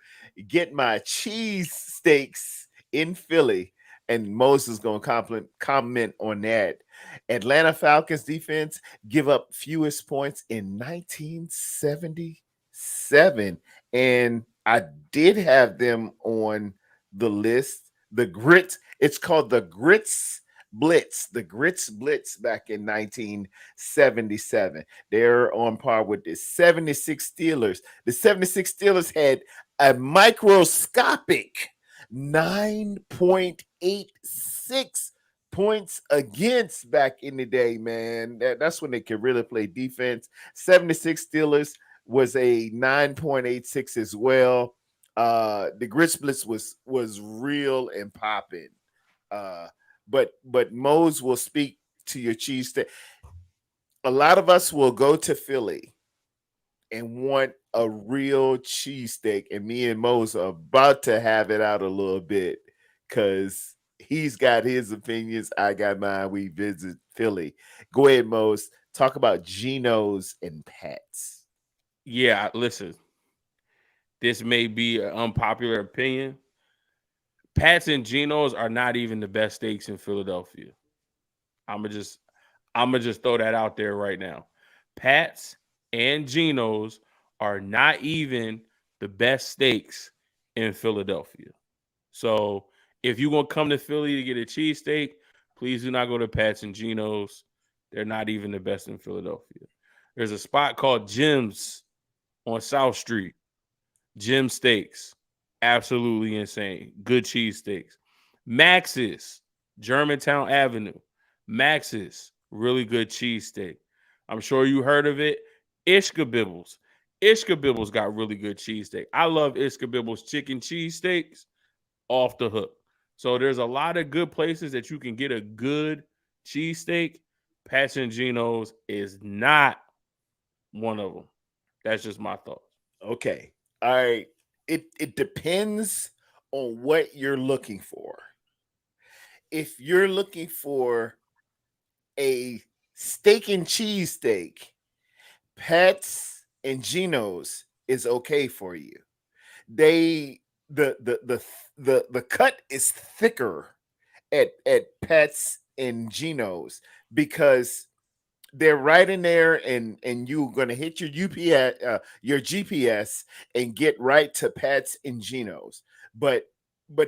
get my cheese steaks in Philly. and Moses is going to comment on that. Atlanta Falcons defense give up fewest points in 1977, and I did have them on the list. The Grits, it's called the Grits Blitz, back in 1977. They're on par with the 76 Steelers. The 76 Steelers had a microscopic 9.86 points against back in the day, man. That's when they could really play defense. 76 Steelers was a 9.86 as well. The Grits Blitz was real and popping. But Mose will speak to your cheesesteak. A lot of us will go to Philly and want a real cheesesteak, and me and Mose are about to have it out a little bit because he's got his opinions, I got mine. We visit Philly. Go ahead, Mose. Talk about Geno's and Pat's. Yeah, listen. This may be an unpopular opinion. Pat's and Geno's are not even the best steaks in Philadelphia. I'm gonna just throw that out there right now. Pat's and Geno's are not even the best steaks in Philadelphia. So if you're gonna come to Philly to get a cheesesteak, please do not go to Pat's and Geno's. They're not even the best in Philadelphia. There's a spot called Jim's on South Street. Jim Steaks. Absolutely insane. Good cheesesteaks. Max's, Germantown Avenue. Max's, really good cheesesteak. I'm sure you heard of it. Ishkabibbles. Ishkabibbles got really good cheesesteak. I love Ishkabibbles chicken cheesesteaks off the hook. So there's a lot of good places that you can get a good cheesesteak. Pat's and Geno's is not one of them. That's just my thoughts. Okay. All right. It depends on what you're looking for. If you're looking for a steak and cheese steak, Pat's and Geno's is okay for you. The cut is thicker at Pat's and Geno's because they're right in there, and you're gonna hit your your GPS, and get right to Pat's and Geno's. But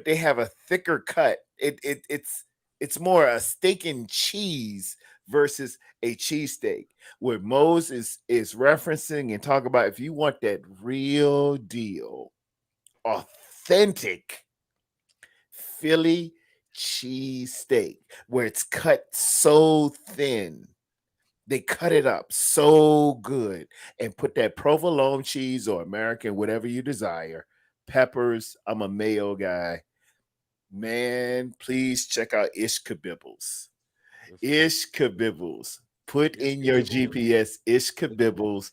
they have a thicker cut. It's more a steak and cheese versus a cheesesteak. What Mose is referencing and talking about, if you want that real deal, authentic Philly cheesesteak, where it's cut so thin. They cut it up so good and put that provolone cheese or American, whatever you desire, peppers. I'm a mayo guy. Man, please check out Ishkabibbles. Ishkabibbles. Put in your GPS Ishkabibbles.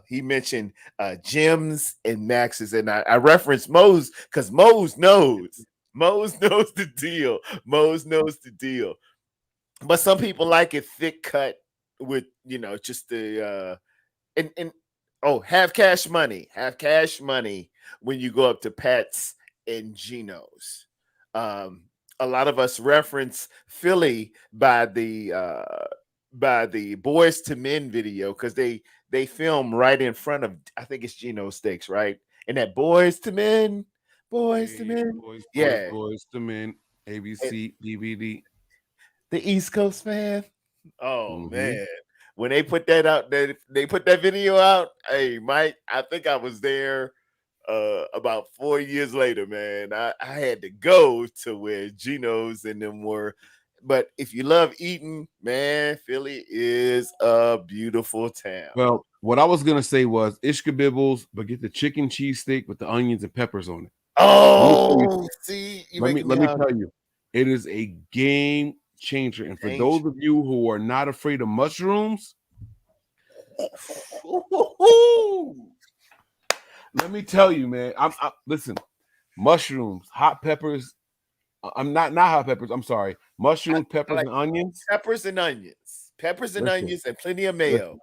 He mentioned Jim's and Max's, and I referenced Mose because Mose knows. Mose knows the deal. Mose knows the deal. But some people like it thick cut with, just the have cash money when you go up to Pat's and Geno's. A lot of us reference Philly by the Boys to Men video because they film right in front of, I think it's Geno's Steaks, right? And that Boys to Men, Boys to Men, Boys to Men, ABC, DVD. The East Coast man. Oh man, when they put that out, they put that video out. Hey, Mike, I think I was there about 4 years later, man. I had to go to where Geno's and them were. But if you love eating, man, Philly is a beautiful town. Well, what I was gonna say was Ishkabibbles, but get the chicken cheesesteak with the onions and peppers on it. Oh, see, let me tell you, it is a game changer. And for those of you who are not afraid of mushrooms, let me tell you, man. Listen, mushrooms, hot peppers. I'm not hot peppers. I'm sorry, mushrooms, peppers, and onions. Peppers and onions, and plenty of mayo.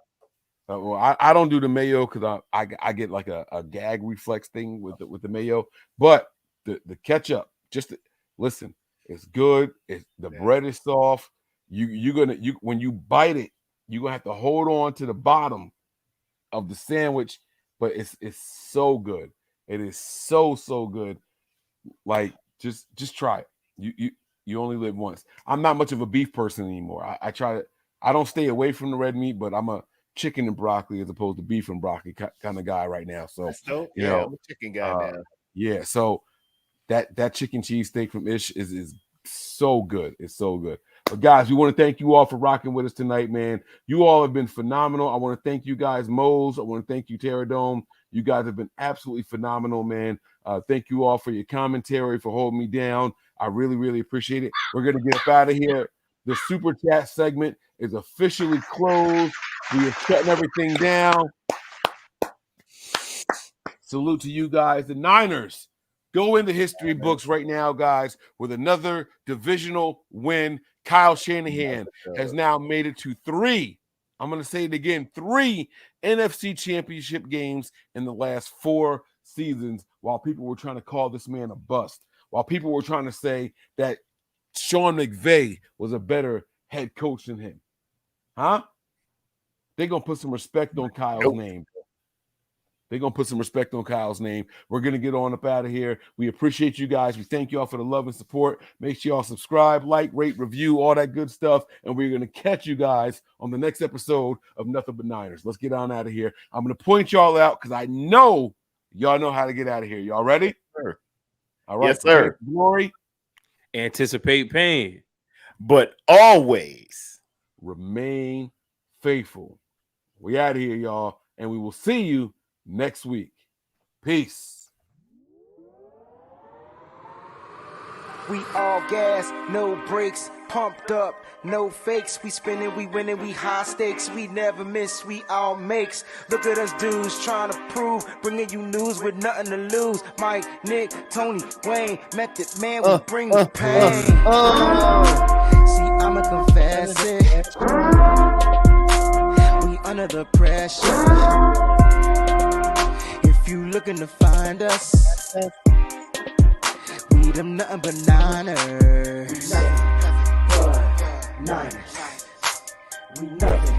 Well, I don't do the mayo because I get like a gag reflex thing with the mayo. But the ketchup, listen. It's good. The bread is soft. When you bite it, you're gonna have to hold on to the bottom of the sandwich, but it's so good. It is so good. Like just try it. You only live once. I'm not much of a beef person anymore. I don't stay away from the red meat, but I'm a chicken and broccoli as opposed to beef and broccoli kind of guy right now. So you know, I'm a chicken guy now. Yeah, so that chicken cheese steak from Ish is so good. It's so good. But guys, we want to thank you all for rocking with us tonight, man. You all have been phenomenal. I want to thank you guys, Moles. I want to thank you, Terradome. You guys have been absolutely phenomenal, man. Thank you all for your commentary, for holding me down. I really, really appreciate it. We're going to get up out of here. The Super Chat segment is officially closed. We are shutting everything down. Salute to you guys. The Niners go in the history books right now, guys, with another divisional win. Kyle Shanahan has now made it to 3. I'm going to say it again, 3 NFC Championship games in the last 4 seasons, while people were trying to call this man a bust, while people were trying to say that Sean McVay was a better head coach than him. Huh? They're going to put some respect on Kyle's name. They're going to put some respect on Kyle's name. We're going to get on up out of here. We appreciate you guys. We thank you all for the love and support. Make sure y'all subscribe, like, rate, review, all that good stuff. And we're going to catch you guys on the next episode of Nothing But Niners. Let's get on out of here. I'm going to point y'all out because I know y'all know how to get out of here. Y'all ready? Sure. All right. Yes, sir. Glory. Anticipate pain. But always remain faithful. We out of here, y'all. And we will see you next week. Peace. We all gas, no brakes, pumped up, no fakes. We spinning, we winning, we high stakes. We never miss, we all makes. Look at us dudes trying to prove, bringing you news with nothing to lose. Mike, Nick, Tony, Wayne, Method Man, we bring the pain. See, I'ma confess it. We under the pressure. If you looking to find us, we them nothing but Niners. Nothing but Niners. We nothing.